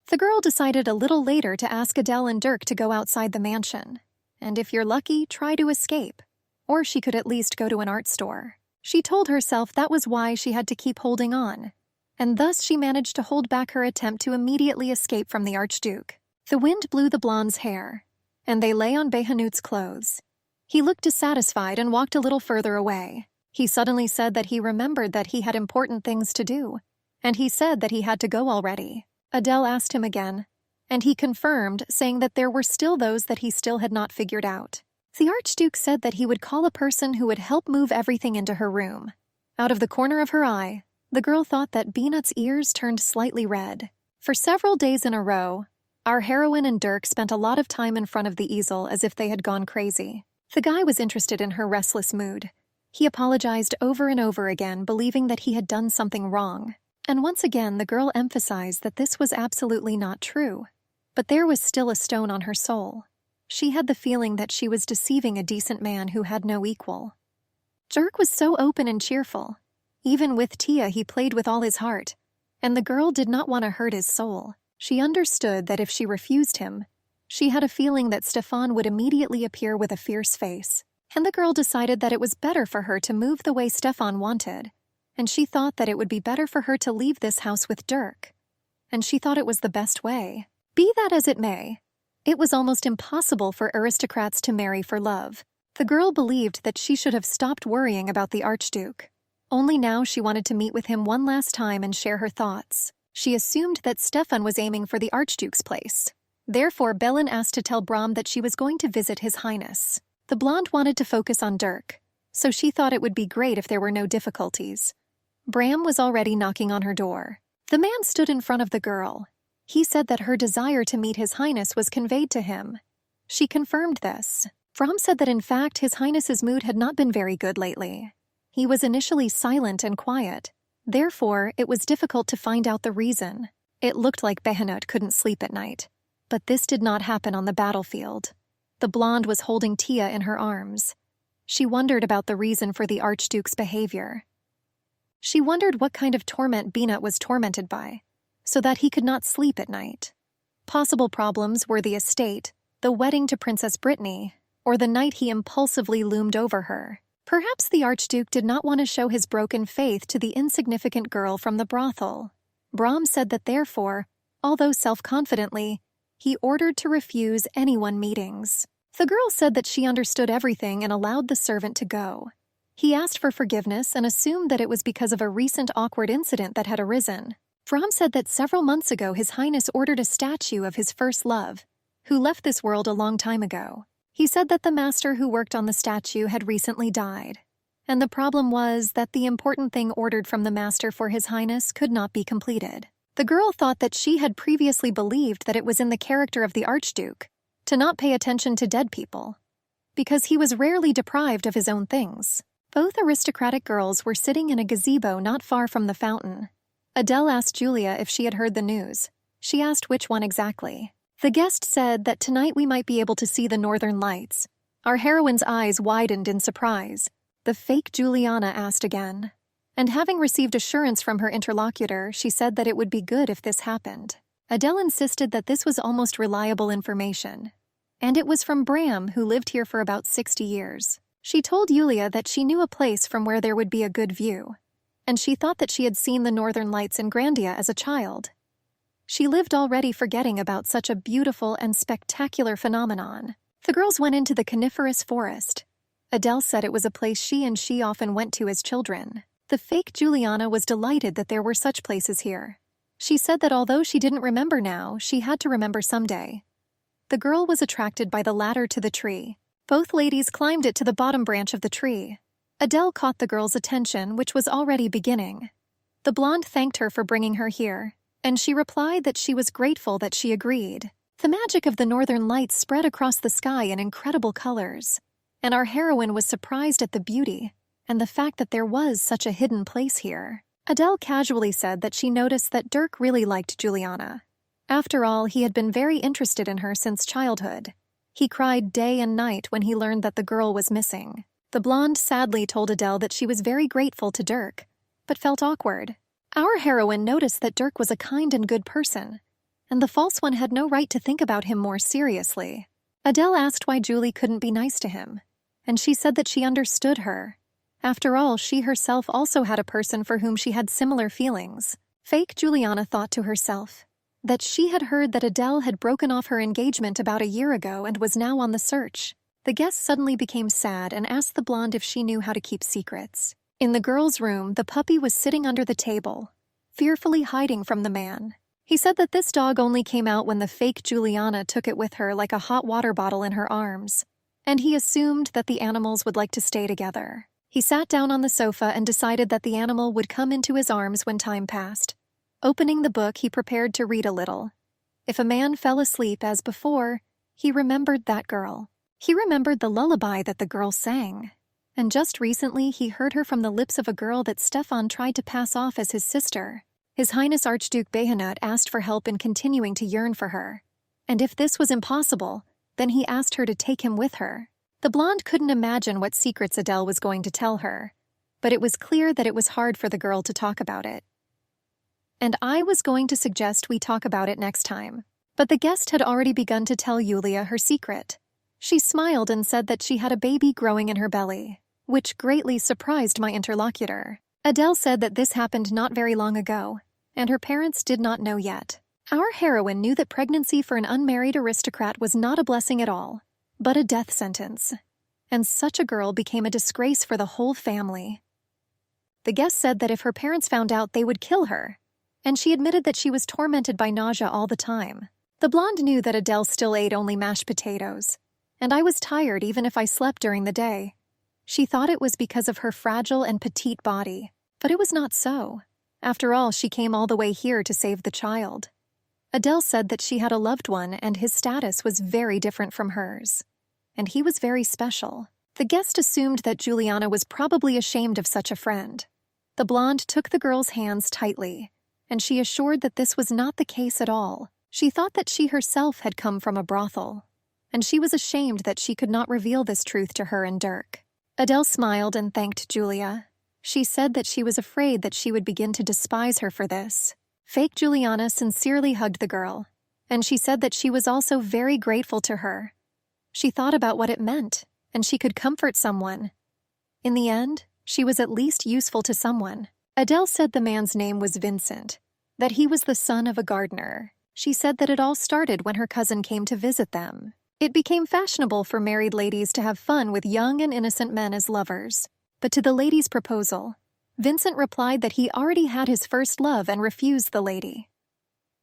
S1: The girl decided a little later to ask Adele and Dirk to go outside the mansion, and if you're lucky, try to escape, or she could at least go to an art store. She told herself that was why she had to keep holding on, and thus she managed to hold back her attempt to immediately escape from the Archduke. The wind blew the blonde's hair, and they lay on Behanut's clothes. He looked dissatisfied and walked a little further away. He suddenly said that he remembered that he had important things to do, and he said that he had to go already. Adele asked him again, and he confirmed, saying that there were still those that he still had not figured out. The Archduke said that he would call a person who would help move everything into her room. Out of the corner of her eye, the girl thought that Beanut's ears turned slightly red. For several days in a row, our heroine and Dirk spent a lot of time in front of the easel as if they had gone crazy. The guy was interested in her restless mood. He apologized over and over again, believing that he had done something wrong. And once again, the girl emphasized that this was absolutely not true. But there was still a stone on her soul. She had the feeling that she was deceiving a decent man who had no equal. Dirk was so open and cheerful. Even with Tia, he played with all his heart. And the girl did not want to hurt his soul. She understood that if she refused him, she had a feeling that Stefan would immediately appear with a fierce face. And the girl decided that it was better for her to move the way Stefan wanted. And she thought that it would be better for her to leave this house with Dirk. And she thought it was the best way. Be that as it may, it was almost impossible for aristocrats to marry for love. The girl believed that she should have stopped worrying about the Archduke. Only now she wanted to meet with him one last time and share her thoughts. She assumed that Stefan was aiming for the Archduke's place. Therefore, Belen asked to tell Bram that she was going to visit His Highness. The blonde wanted to focus on Dirk, so she thought it would be great if there were no difficulties. Bram was already knocking on her door. The man stood in front of the girl. He said that her desire to meet His Highness was conveyed to him. She confirmed this. Bram said that in fact His Highness's mood had not been very good lately. He was initially silent and quiet. Therefore, it was difficult to find out the reason. It looked like Behenut couldn't sleep at night. But this did not happen on the battlefield. The blonde was holding Tia in her arms. She wondered about the reason for the Archduke's behavior. She wondered what kind of torment Beanut was tormented by, so that he could not sleep at night. Possible problems were the estate, the wedding to Princess Brittany, or the night he impulsively loomed over her. Perhaps the Archduke did not want to show his broken faith to the insignificant girl from the brothel. Bram said that therefore, although self-confidently, he ordered to refuse anyone meetings. The girl said that she understood everything and allowed the servant to go. He asked for forgiveness and assumed that it was because of a recent awkward incident that had arisen. Bram said that several months ago His Highness ordered a statue of his first love, who left this world a long time ago. He said that the master who worked on the statue had recently died, and the problem was that the important thing ordered from the master for His Highness could not be completed. The girl thought that she had previously believed that it was in the character of the Archduke to not pay attention to dead people, because he was rarely deprived of his own things. Both aristocratic girls were sitting in a gazebo not far from the fountain. Adele asked Julia if she had heard the news. She asked which one exactly. The guest said that tonight we might be able to see the northern lights. Our heroine's eyes widened in surprise. The fake Juliana asked again. And having received assurance from her interlocutor, she said that it would be good if this happened. Adele insisted that this was almost reliable information. And it was from Bram, who lived here for about 60 years. She told Julia that she knew a place from where there would be a good view. And she thought that she had seen the northern lights in Grandia as a child. She lived already forgetting about such a beautiful and spectacular phenomenon. The girls went into the coniferous forest. Adele said it was a place she often went to as children. The fake Juliana was delighted that there were such places here. She said that although she didn't remember now, she had to remember someday. The girl was attracted by the ladder to the tree. Both ladies climbed it to the bottom branch of the tree. Adele caught the girl's attention, which was already beginning. The blonde thanked her for bringing her here, and she replied that she was grateful that she agreed. The magic of the northern lights spread across the sky in incredible colors, and our heroine was surprised at the beauty and the fact that there was such a hidden place here. Adele casually said that she noticed that Dirk really liked Juliana. After all, he had been very interested in her since childhood. He cried day and night when he learned that the girl was missing. The blonde sadly told Adele that she was very grateful to Dirk, but felt awkward. Our heroine noticed that Dirk was a kind and good person, and the false one had no right to think about him more seriously. Adele asked why Julie couldn't be nice to him, and she said that she understood her. After all, she herself also had a person for whom she had similar feelings. Fake Juliana thought to herself that she had heard that Adele had broken off her engagement about a year ago and was now on the search. The guest suddenly became sad and asked the blonde if she knew how to keep secrets. In the girl's room, the puppy was sitting under the table, fearfully hiding from the man. He said that this dog only came out when the fake Juliana took it with her like a hot water bottle in her arms, and he assumed that the animals would like to stay together. He sat down on the sofa and decided that the animal would come into his arms when time passed. Opening the book, he prepared to read a little. If a man fell asleep as before, he remembered that girl. He remembered the lullaby that the girl sang. And just recently, he heard her from the lips of a girl that Stefan tried to pass off as his sister. His Highness Archduke Behanut asked for help in continuing to yearn for her. And if this was impossible, then he asked her to take him with her. The blonde couldn't imagine what secrets Adele was going to tell her, but it was clear that it was hard for the girl to talk about it. And I was going to suggest we talk about it next time. But the guest had already begun to tell Yulia her secret. She smiled and said that she had a baby growing in her belly, which greatly surprised my interlocutor. Adele said that this happened not very long ago, and her parents did not know yet. Our heroine knew that pregnancy for an unmarried aristocrat was not a blessing at all, but a death sentence. And such a girl became a disgrace for the whole family. The guest said that if her parents found out, they would kill her, and she admitted that she was tormented by nausea all the time. The blonde knew that Adele still ate only mashed potatoes, and I was tired even if I slept during the day. She thought it was because of her fragile and petite body, but it was not so. After all, she came all the way here to save the child. Adele said that she had a loved one and his status was very different from hers, and he was very special. The guest assumed that Juliana was probably ashamed of such a friend. The blonde took the girl's hands tightly, and she assured that this was not the case at all. She thought that she herself had come from a brothel, and she was ashamed that she could not reveal this truth to her and Dirk. Adele smiled and thanked Julia. She said that she was afraid that she would begin to despise her for this. Fake Juliana sincerely hugged the girl, and she said that she was also very grateful to her. She thought about what it meant, and she could comfort someone. In the end, she was at least useful to someone. Adele said the man's name was Vincent, that he was the son of a gardener. She said that it all started when her cousin came to visit them. It became fashionable for married ladies to have fun with young and innocent men as lovers. But to the lady's proposal, Vincent replied that he already had his first love and refused the lady.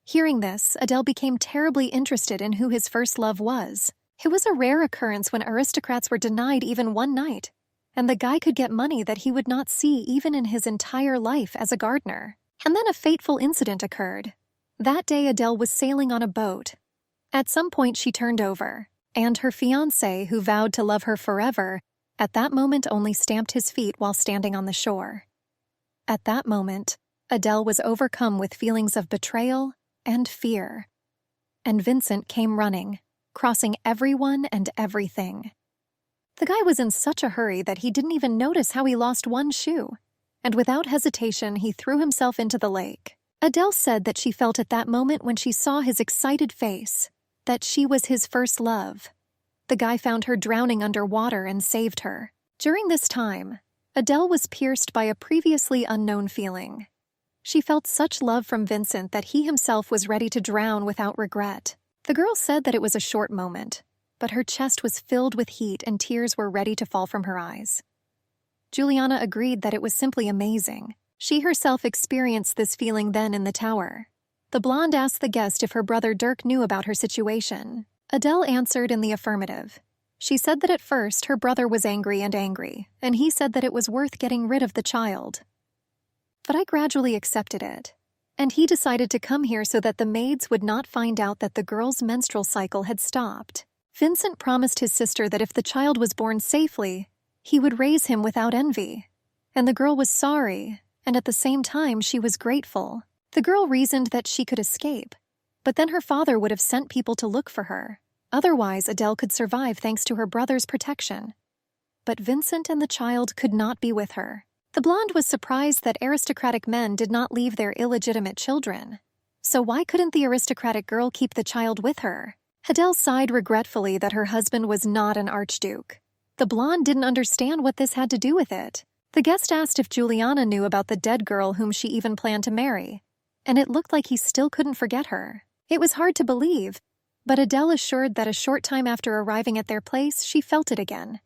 S1: Hearing this, Adele became terribly interested in who his first love was. It was a rare occurrence when aristocrats were denied even one night, and the guy could get money that he would not see even in his entire life as a gardener. And then a fateful incident occurred. That day, Adele was sailing on a boat. At some point, she turned over, and her fiancé, who vowed to love her forever, at that moment only stamped his feet while standing on the shore. At that moment, Adele was overcome with feelings of betrayal and fear. And Vincent came running, crossing everyone and everything. The guy was in such a hurry that he didn't even notice how he lost one shoe, and without hesitation, he threw himself into the lake. Adele said that she felt at that moment when she saw his excited face, that she was his first love. The guy found her drowning underwater and saved her. During this time, Adele was pierced by a previously unknown feeling. She felt such love from Vincent that he himself was ready to drown without regret. The girl said that it was a short moment, but her chest was filled with heat and tears were ready to fall from her eyes. Juliana agreed that it was simply amazing. She herself experienced this feeling then in the tower. The blonde asked the guest if her brother Dirk knew about her situation. Adele answered in the affirmative. She said that at first her brother was angry, and he said that it was worth getting rid of the child. But I gradually accepted it, and he decided to come here so that the maids would not find out that the girl's menstrual cycle had stopped. Vincent promised his sister that if the child was born safely, he would raise him without envy. And the girl was sorry, and at the same time she was grateful. The girl reasoned that she could escape, but then her father would have sent people to look for her. Otherwise, Adele could survive thanks to her brother's protection. But Vincent and the child could not be with her. The blonde was surprised that aristocratic men did not leave their illegitimate children. So why couldn't the aristocratic girl keep the child with her? Adele sighed regretfully that her husband was not an archduke. The blonde didn't understand what this had to do with it. The guest asked if Juliana knew about the dead girl whom she even planned to marry, and it looked like he still couldn't forget her. It was hard to believe, but Adele assured that a short time after arriving at their place, she felt it again.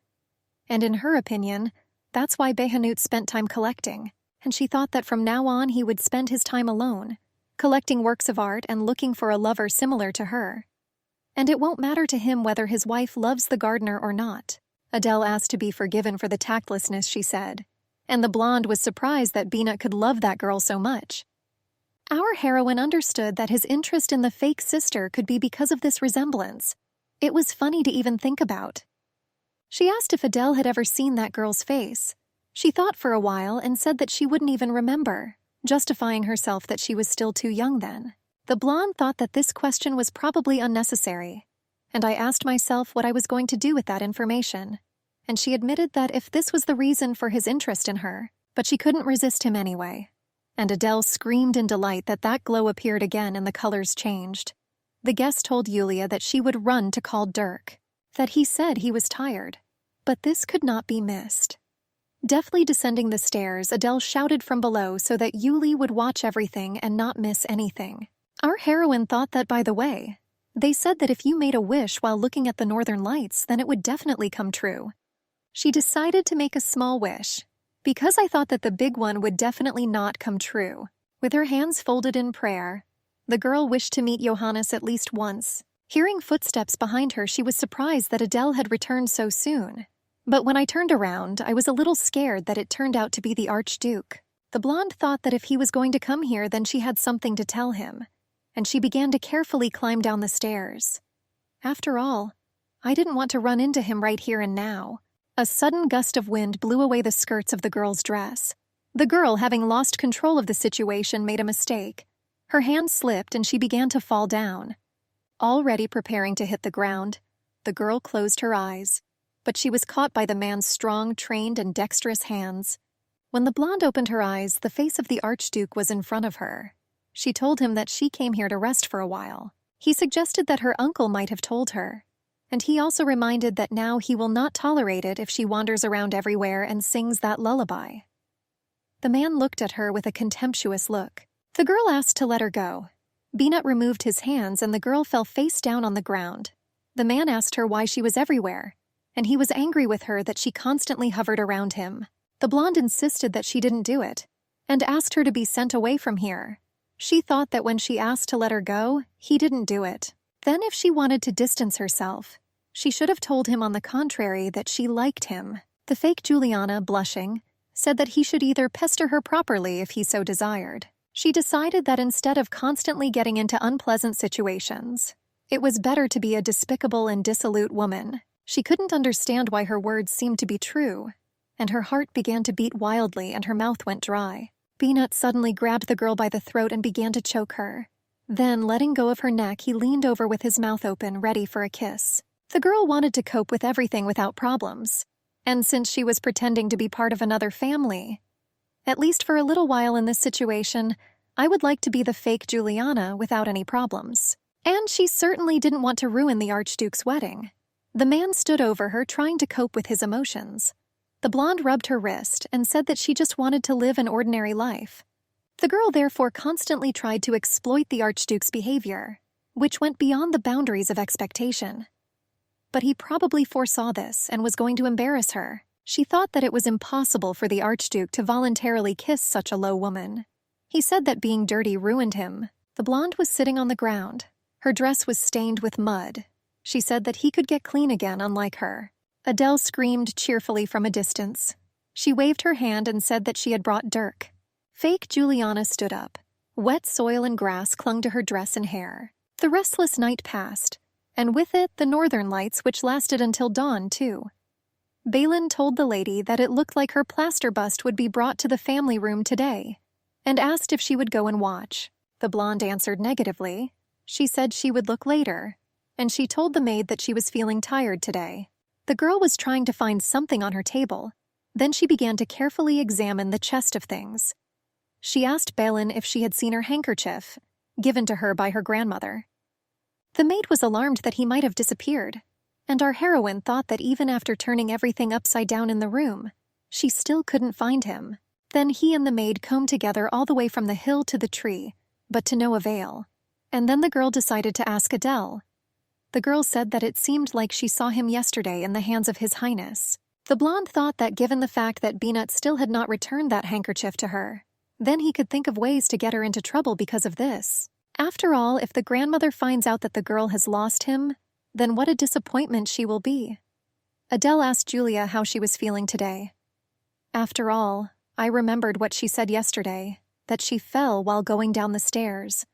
S1: And in her opinion, that's why Behanut spent time collecting, and she thought that from now on he would spend his time alone, collecting works of art and looking for a lover similar to her. And it won't matter to him whether his wife loves the gardener or not. Adele asked to be forgiven for the tactlessness she said, and the blonde was surprised that Beanut could love that girl so much. Our heroine understood that his interest in the fake sister could be because of this resemblance. It was funny to even think about. She asked if Adele had ever seen that girl's face. She thought for a while and said that she wouldn't even remember, justifying herself that she was still too young then. The blonde thought that this question was probably unnecessary, and I asked myself what I was going to do with that information, and she admitted that if this was the reason for his interest in her, but she couldn't resist him anyway. And Adele screamed in delight that that glow appeared again and the colors changed. The guest told Yulia that she would run to call Dirk, that he said he was tired, but this could not be missed. Deftly descending the stairs, Adele shouted from below so that Yuli would watch everything and not miss anything. Our heroine thought that, by the way, they said that if you made a wish while looking at the northern lights, then it would definitely come true. She decided to make a small wish, because I thought that the big one would definitely not come true. With her hands folded in prayer, the girl wished to meet Johannes at least once. Hearing footsteps behind her, she was surprised that Adele had returned so soon. But when I turned around, I was a little scared that it turned out to be the Archduke. The blonde thought that if he was going to come here, then she had something to tell him, and she began to carefully climb down the stairs. After all, I didn't want to run into him right here and now. A sudden gust of wind blew away the skirts of the girl's dress. The girl, having lost control of the situation, made a mistake. Her hand slipped and she began to fall down. Already preparing to hit the ground, the girl closed her eyes, but she was caught by the man's strong, trained, and dexterous hands. When the blonde opened her eyes, the face of the Archduke was in front of her. She told him that she came here to rest for a while. He suggested that her uncle might have told her, and he also reminded that now he will not tolerate it if she wanders around everywhere and sings that lullaby. The man looked at her with a contemptuous look. The girl asked to let her go. Beanut removed his hands and the girl fell face down on the ground. The man asked her why she was everywhere, and he was angry with her that she constantly hovered around him. The blonde insisted that she didn't do it, and asked her to be sent away from here. She thought that when she asked to let her go, he didn't do it. Then if she wanted to distance herself, she should have told him on the contrary that she liked him. The fake Juliana, blushing, said that he should either pester her properly if he so desired. She decided that instead of constantly getting into unpleasant situations, it was better to be a despicable and dissolute woman. She couldn't understand why her words seemed to be true, and her heart began to beat wildly and her mouth went dry. Beanut suddenly grabbed the girl by the throat and began to choke her. Then, letting go of her neck, he leaned over with his mouth open, ready for a kiss. The girl wanted to cope with everything without problems, and since she was pretending to be part of another family, at least for a little while in this situation, I would like to be the fake Juliana without any problems. And she certainly didn't want to ruin the Archduke's wedding. The man stood over her, trying to cope with his emotions. The blonde rubbed her wrist and said that she just wanted to live an ordinary life. The girl therefore constantly tried to exploit the Archduke's behavior, which went beyond the boundaries of expectation. But he probably foresaw this and was going to embarrass her. She thought that it was impossible for the Archduke to voluntarily kiss such a low woman. He said that being dirty ruined him. The blonde was sitting on the ground. Her dress was stained with mud. She said that he could get clean again, unlike her. Adele screamed cheerfully from a distance. She waved her hand and said that she had brought Dirk. Fake Juliana stood up. Wet soil and grass clung to her dress and hair. The restless night passed, and with it the northern lights, which lasted until dawn, too. Balin told the lady that it looked like her plaster bust would be brought to the family room today, and asked if she would go and watch. The blonde answered negatively. She said she would look later, and she told the maid that she was feeling tired today. The girl was trying to find something on her table. Then she began to carefully examine the chest of things. She asked Balin if she had seen her handkerchief, given to her by her grandmother. The maid was alarmed that he might have disappeared, and our heroine thought that even after turning everything upside down in the room, she still couldn't find him. Then he and the maid combed together all the way from the hill to the tree, but to no avail. And then the girl decided to ask Adele. The girl said that it seemed like she saw him yesterday in the hands of His Highness. The blonde thought that given the fact that Beanut still had not returned that handkerchief to her, then he could think of ways to get her into trouble because of this. After all, if the grandmother finds out that the girl has lost him, then what a disappointment she will be. Adele asked Julia how she was feeling today. After all, I remembered what she said yesterday, that she fell while going down the stairs.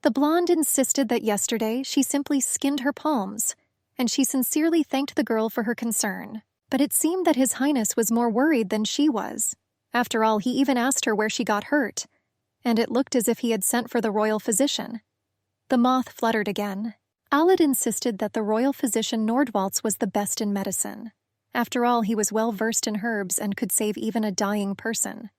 S1: The blonde insisted that yesterday she simply skinned her palms, and she sincerely thanked the girl for her concern. But it seemed that His Highness was more worried than she was. After all, he even asked her where she got hurt, and it looked as if he had sent for the royal physician. The moth fluttered again. Alid insisted that the royal physician Nordwaltz was the best in medicine. After all, he was well versed in herbs and could save even a dying person.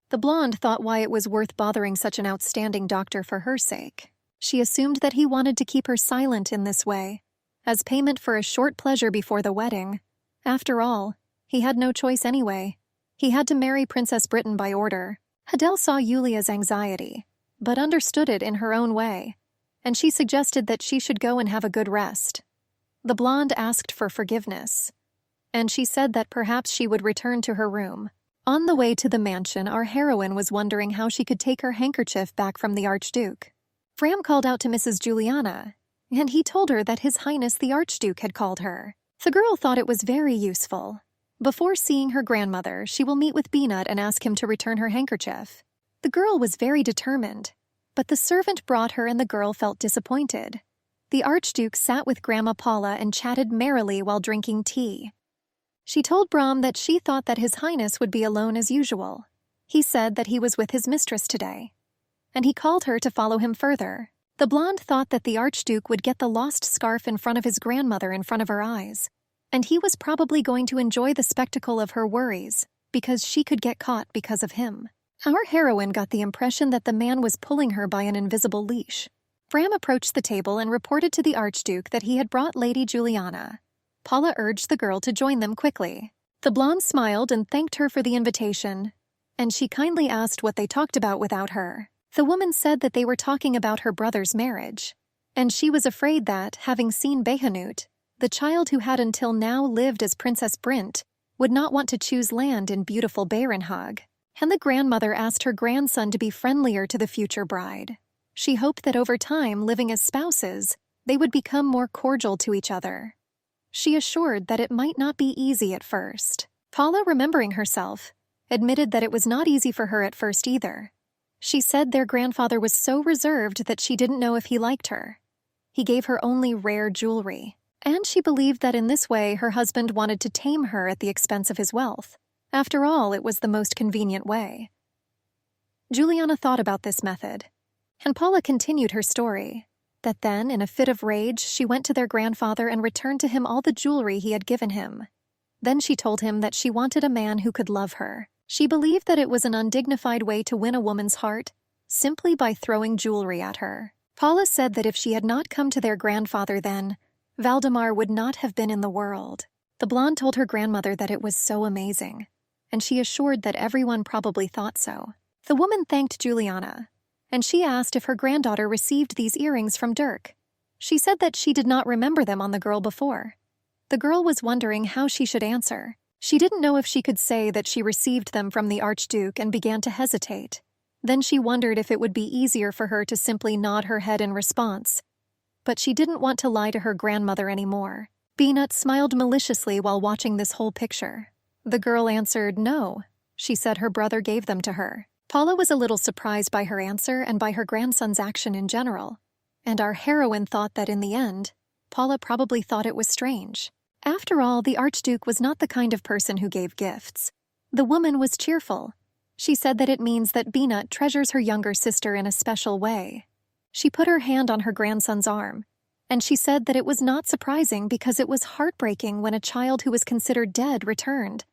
S1: The blonde thought why it was worth bothering such an outstanding doctor for her sake. She assumed that he wanted to keep her silent in this way, as payment for a short pleasure before the wedding. After all, he had no choice anyway. He had to marry Princess Britain by order. Adele saw Yulia's anxiety, but understood it in her own way, and she suggested that she should go and have a good rest. The blonde asked for forgiveness, and she said that perhaps she would return to her room. On the way to the mansion, our heroine was wondering how she could take her handkerchief back from the Archduke. Fram called out to Mrs. Juliana, and he told her that His Highness the Archduke had called her. The girl thought it was very useful. Before seeing her grandmother, she will meet with Beanut and ask him to return her handkerchief. The girl was very determined, but the servant brought her and the girl felt disappointed. The Archduke sat with Grandma Paula and chatted merrily while drinking tea. She told Bram that she thought that His Highness would be alone as usual. He said that he was with his mistress today, and he called her to follow him further. The blonde thought that the Archduke would get the lost scarf in front of his grandmother in front of her eyes, and he was probably going to enjoy the spectacle of her worries, because she could get caught because of him. Our heroine got the impression that the man was pulling her by an invisible leash. Bram approached the table and reported to the Archduke that he had brought Lady Juliana. Paula urged the girl to join them quickly. The blonde smiled and thanked her for the invitation, and she kindly asked what they talked about without her. The woman said that they were talking about her brother's marriage, and she was afraid that, having seen Behanut, the child who had until now lived as Princess Brint, would not want to choose land in beautiful Barenhag. And the grandmother asked her grandson to be friendlier to the future bride. She hoped that over time, living as spouses, they would become more cordial to each other. She assured that it might not be easy at first. Paula, remembering herself, admitted that it was not easy for her at first either. She said their grandfather was so reserved that she didn't know if he liked her. He gave her only rare jewelry, and she believed that in this way her husband wanted to tame her at the expense of his wealth. After all, it was the most convenient way. Juliana thought about this method, and Paula continued her story, that then, in a fit of rage, she went to their grandfather and returned to him all the jewelry he had given him. Then she told him that she wanted a man who could love her. She believed that it was an undignified way to win a woman's heart, simply by throwing jewelry at her. Paula said that if she had not come to their grandfather then, Valdemar would not have been in the world. The blonde told her grandmother that it was so amazing, and she assured that everyone probably thought so. The woman thanked Juliana, and she asked if her granddaughter received these earrings from Dirk. She said that she did not remember them on the girl before. The girl was wondering how she should answer. She didn't know if she could say that she received them from the Archduke and began to hesitate. Then she wondered if it would be easier for her to simply nod her head in response. But she didn't want to lie to her grandmother anymore. Beanut smiled maliciously while watching this whole picture. The girl answered no. She said her brother gave them to her. Paula was a little surprised by her answer and by her grandson's action in general, and our heroine thought that in the end, Paula probably thought it was strange. After all, the Archduke was not the kind of person who gave gifts. The woman was cheerful. She said that it means that Beanut treasures her younger sister in a special way. She put her hand on her grandson's arm, and she said that it was not surprising because it was heartbreaking when a child who was considered dead returned.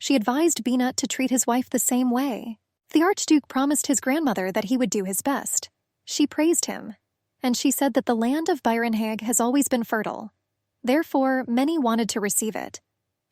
S1: She advised Beanut to treat his wife the same way. The Archduke promised his grandmother that he would do his best. She praised him, and she said that the land of Barenhag has always been fertile. Therefore, many wanted to receive it,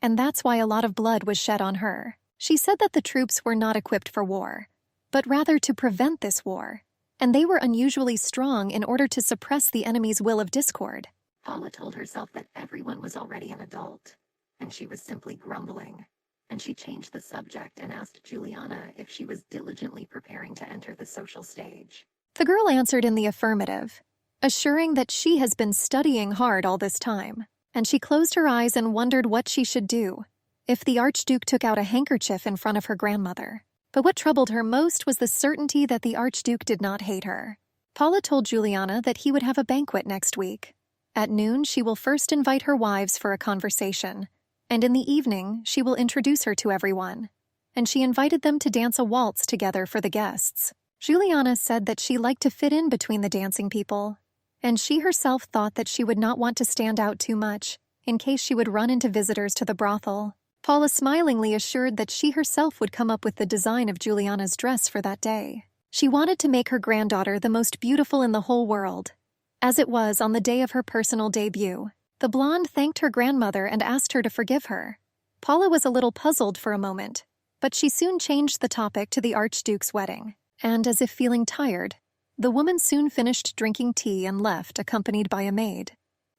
S1: and that's why a lot of blood was shed on her. She said that the troops were not equipped for war, but rather to prevent this war, and they were unusually strong in order to suppress the enemy's will of discord.
S2: Paula told herself that everyone was already an adult, and she was simply grumbling. And she changed the subject and asked Juliana if she was diligently preparing to enter the social stage.
S1: The girl answered in the affirmative, assuring that she has been studying hard all this time. and she closed her eyes and wondered what she should do if the Archduke took out a handkerchief in front of her grandmother. But what troubled her most was the certainty that the Archduke did not hate her. Paula told Juliana that he would have a banquet next week. At noon, she will first invite her wives for a conversation, and in the evening, she will introduce her to everyone. And she invited them to dance a waltz together for the guests. Juliana said that she liked to fit in between the dancing people, and she herself thought that she would not want to stand out too much in case she would run into visitors to the brothel. Paula smilingly assured that she herself would come up with the design of Juliana's dress for that day. She wanted to make her granddaughter the most beautiful in the whole world. As it was on the day of her personal debut, the blonde thanked her grandmother and asked her to forgive her. Paula was a little puzzled for a moment, but she soon changed the topic to the Archduke's wedding, and as if feeling tired, the woman soon finished drinking tea and left, accompanied by a maid.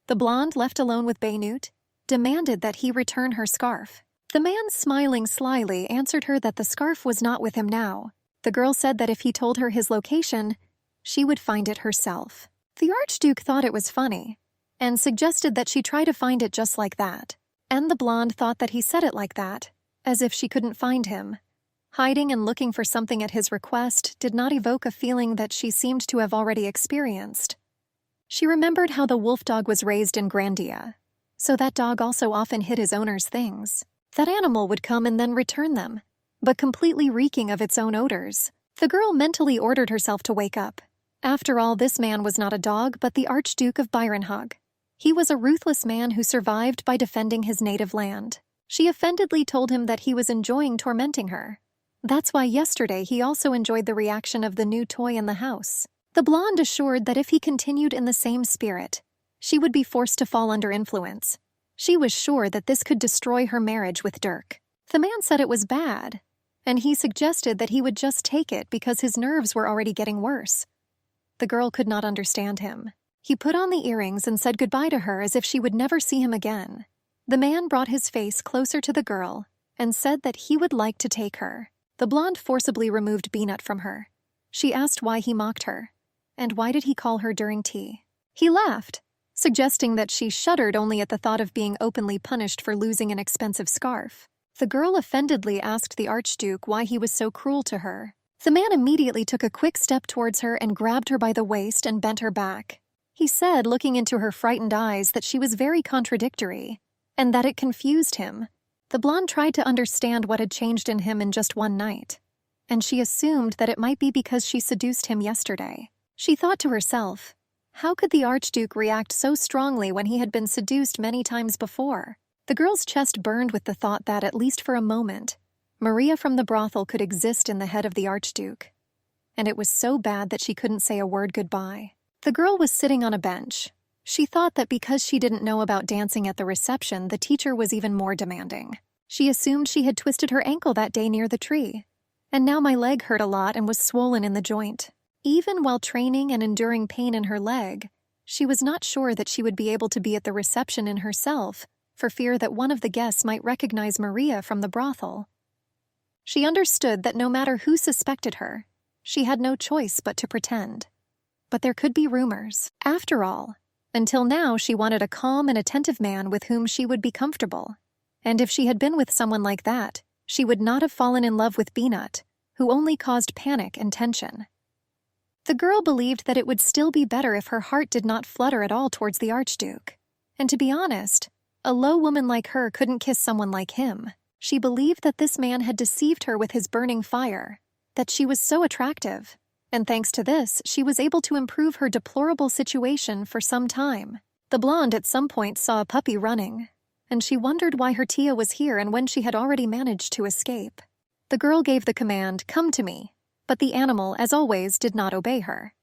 S1: The blonde, left alone with Baynut, demanded that he return her scarf. The man, smiling slyly, answered her that the scarf was not with him now. The girl said that if he told her his location, she would find it herself. The Archduke thought it was funny, and suggested that she try to find it just like that. And the blonde thought that he said it like that, as if she couldn't find him. Hiding and looking for something at his request did not evoke a feeling that she seemed to have already experienced. She remembered how the wolf dog was raised in Grandia, so that dog also often hid his owner's things. That animal would come and then return them, but completely reeking of its own odors. The girl mentally ordered herself to wake up. After all, this man was not a dog, but the Archduke of Manhwa-Hub. He was a ruthless man who survived by defending his native land. She offendedly told him that he was enjoying tormenting her. That's why yesterday he also enjoyed the reaction of the new toy in the house. The blonde assured that if he continued in the same spirit, she would be forced to fall under influence. She was sure that this could destroy her marriage with Dirk. The man said it was bad, and he suggested that he would just take it because his nerves were already getting worse. The girl could not understand him. He put on the earrings and said goodbye to her as if she would never see him again. The man brought his face closer to the girl and said that he would like to take her. The blonde forcibly removed Beanut from her. She asked why he mocked her, and why did he call her during tea. He laughed, suggesting that she shuddered only at the thought of being openly punished for losing an expensive scarf. The girl offendedly asked the Archduke why he was so cruel to her. The man immediately took a quick step towards her and grabbed her by the waist and bent her back. He said, looking into her frightened eyes, that she was very contradictory, and that it confused him. The blonde tried to understand what had changed in him in just one night, and she assumed that it might be because she seduced him yesterday. She thought to herself, how could the Archduke react so strongly when he had been seduced many times before? The girl's chest burned with the thought that, at least for a moment, Maria from the brothel could exist in the head of the Archduke. And it was so bad that she couldn't say a word goodbye. The girl was sitting on a bench. She thought that because she didn't know about dancing at the reception, the teacher was even more demanding. She assumed she had twisted her ankle that day near the tree, and now my leg hurt a lot and was swollen in the joint. Even while training and enduring pain in her leg, she was not sure that she would be able to be at the reception in herself, for fear that one of the guests might recognize Maria from the brothel. She understood that no matter who suspected her, she had no choice but to pretend. But there could be rumors. After all, until now she wanted a calm and attentive man with whom she would be comfortable. And if she had been with someone like that, she would not have fallen in love with Beanut, who only caused panic and tension. The girl believed that it would still be better if her heart did not flutter at all towards the Archduke. And to be honest, a low woman like her couldn't kiss someone like him. She believed that this man had deceived her with his burning fire, that she was so attractive, and thanks to this, she was able to improve her deplorable situation for some time. The blonde at some point saw a puppy running, and she wondered why her Tia was here and when she had already managed to escape. The girl gave the command, "Come to me," but the animal, as always, did not obey her.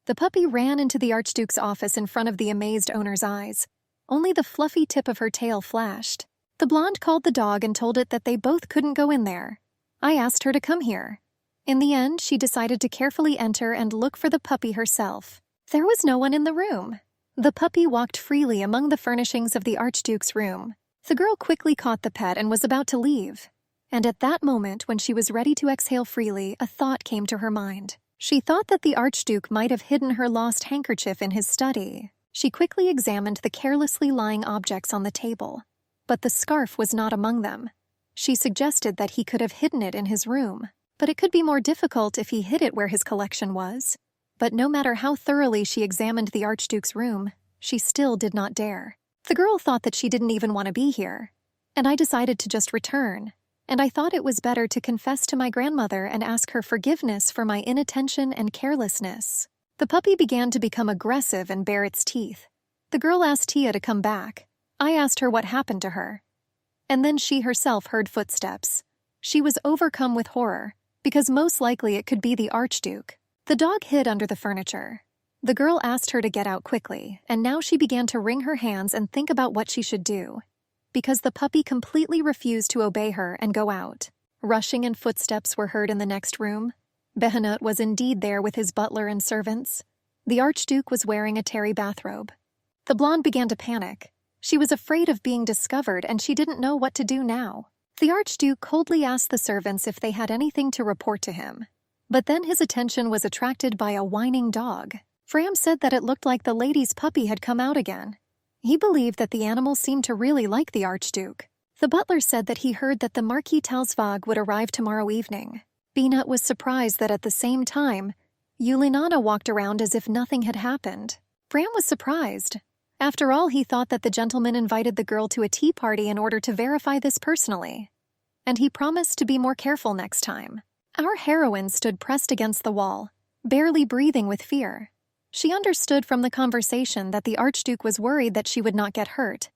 S1: The puppy ran into the Archduke's office in front of the amazed owner's eyes. Only the fluffy tip of her tail flashed. The blonde called the dog and told it that they both couldn't go in there. I asked her to come here. In the end, she decided to carefully enter and look for the puppy herself. There was no one in the room. The puppy walked freely among the furnishings of the Archduke's room. The girl quickly caught the pet and was about to leave. And at that moment, when she was ready to exhale freely, a thought came to her mind. She thought that the Archduke might have hidden her lost handkerchief in his study. She quickly examined the carelessly lying objects on the table, but the scarf was not among them. She suggested that he could have hidden it in his room, but it could be more difficult if he hid it where his collection was. But no matter how thoroughly she examined the Archduke's room, she still did not dare. The girl thought that she didn't even want to be here, and I decided to just return, and I thought it was better to confess to my grandmother and ask her forgiveness for my inattention and carelessness. The puppy began to become aggressive and bare its teeth. The girl asked Tia to come back. I asked her what happened to her. And then she herself heard footsteps. She was overcome with horror, because most likely it could be the Archduke. The dog hid under the furniture. The girl asked her to get out quickly, and now she began to wring her hands and think about what she should do, because the puppy completely refused to obey her and go out. Rushing and footsteps were heard in the next room. Behnut was indeed there with his butler and servants. The Archduke was wearing a terry bathrobe. The blonde began to panic. She was afraid of being discovered, and she didn't know what to do now. The Archduke coldly asked the servants if they had anything to report to him. But then his attention was attracted by a whining dog. Fram said that it looked like the lady's puppy had come out again. He believed that the animal seemed to really like the Archduke. The butler said that he heard that the Marquis Talsvag would arrive tomorrow evening. Behnut was surprised that at the same time, Juliana walked around as if nothing had happened. Fram was surprised. After all, he thought that the gentleman invited the girl to a tea party in order to verify this personally. And he promised to be more careful next time. Our heroine stood pressed against the wall, barely breathing with fear. She understood from the conversation that the Archduke was worried that she would not get hurt,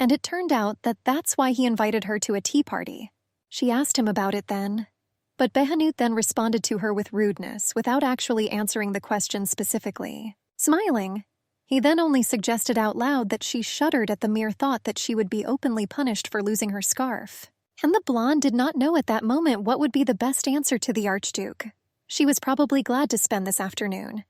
S1: and it turned out that that's why he invited her to a tea party. She asked him about it then, but Behnut then responded to her with rudeness without actually answering the question specifically. Smiling, he then only suggested out loud that she shuddered at the mere thought that she would be openly punished for losing her scarf. And the blonde did not know at that moment what would be the best answer to the Archduke. She was probably glad to spend this afternoon.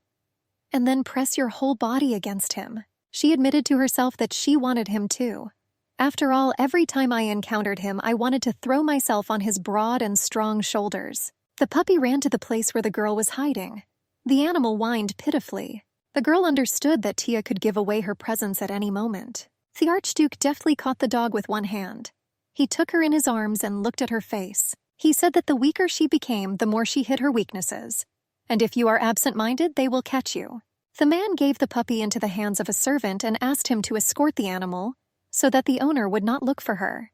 S1: And then press your whole body against him. She admitted to herself that she wanted him too. After all, every time I encountered him, I wanted to throw myself on his broad and strong shoulders. The puppy ran to the place where the girl was hiding. The animal whined pitifully. The girl understood that Tia could give away her presence at any moment. The Archduke deftly caught the dog with one hand. He took her in his arms and looked at her face. He said that the weaker she became, the more she hid her weaknesses. And if you are absent-minded, they will catch you. The man gave the puppy into the hands of a servant and asked him to escort the animal so that the owner would not look for her.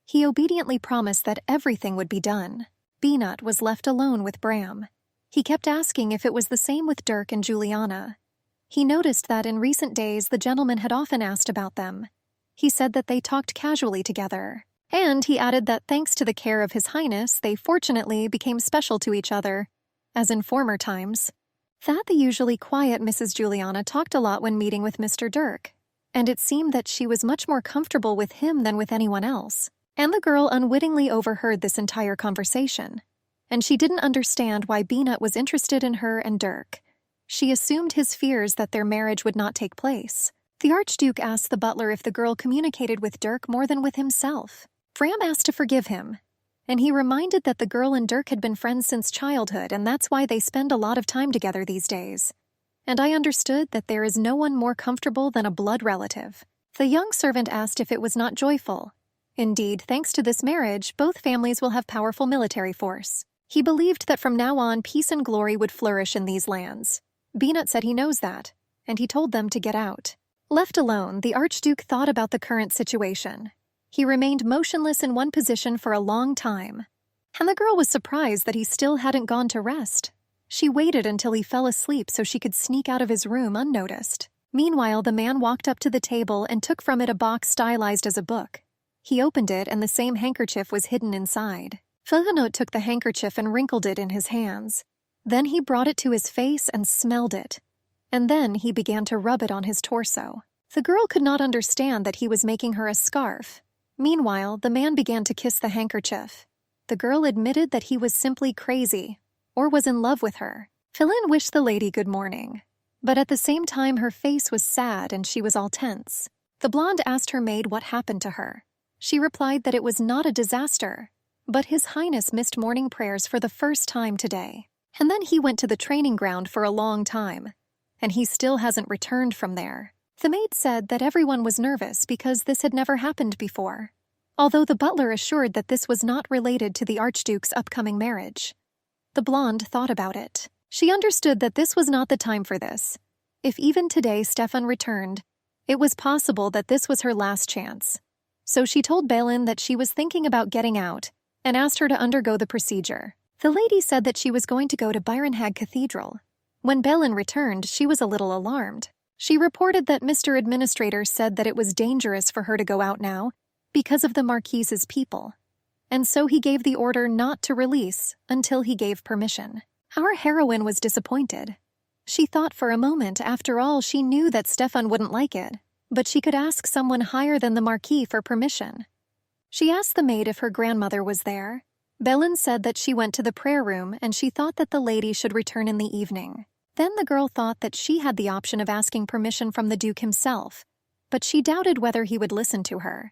S1: He obediently promised that everything would be done. Behnut was left alone with Bram. He kept asking if it was the same with Dirk and Juliana. He noticed that in recent days the gentleman had often asked about them. He said that they talked casually together. And he added that thanks to the care of His Highness, they fortunately became special to each other, as in former times. That the usually quiet Mrs. Juliana talked a lot when meeting with Mr. Dirk, and it seemed that she was much more comfortable with him than with anyone else. And the girl unwittingly overheard this entire conversation, and she didn't understand why Behnut was interested in her and Dirk. She assumed his fears that their marriage would not take place. The Archduke asked the butler if the girl communicated with Dirk more than with himself. Fram asked to forgive him, and he reminded that the girl and Dirk had been friends since childhood, and that's why they spend a lot of time together these days. And I understood that there is no one more comfortable than a blood relative. The young servant asked if it was not joyful. Indeed, thanks to this marriage, both families will have powerful military force. He believed that from now on, peace and glory would flourish in these lands. Behnut said he knows that, and he told them to get out. Left alone, the Archduke thought about the current situation. He remained motionless in one position for a long time, and the girl was surprised that he still hadn't gone to rest. She waited until he fell asleep so she could sneak out of his room unnoticed. Meanwhile, the man walked up to the table and took from it a box stylized as a book. He opened it, and the same handkerchief was hidden inside. Behnut took the handkerchief and wrinkled it in his hands. Then he brought it to his face and smelled it. And then he began to rub it on his torso. The girl could not understand that he was making her a scarf. Meanwhile, the man began to kiss the handkerchief. The girl admitted that he was simply crazy, or was in love with her. Philin wished the lady good morning, but at the same time her face was sad and she was all tense. The blonde asked her maid what happened to her. She replied that it was not a disaster, but His Highness missed morning prayers for the first time today. And then he went to the training ground for a long time, and he still hasn't returned from there. The maid said that everyone was nervous because this had never happened before, although the butler assured that this was not related to the Archduke's upcoming marriage. The blonde thought about it. She understood that this was not the time for this. If even today Stefan returned, it was possible that this was her last chance. So she told Balin that she was thinking about getting out and asked her to undergo the procedure. The lady said that she was going to go to Manhwa-Hub Cathedral. When Balin returned, she was a little alarmed. She reported that Mr. Administrator said that it was dangerous for her to go out now because of the Marquise's people, and so he gave the order not to release until he gave permission. Our heroine was disappointed. She thought for a moment, after all, she knew that Stefan wouldn't like it, but she could ask someone higher than the Marquis for permission. She asked the maid if her grandmother was there. Balin said that she went to the prayer room and she thought that the lady should return in the evening. Then the girl thought that she had the option of asking permission from the Duke himself, but she doubted whether he would listen to her.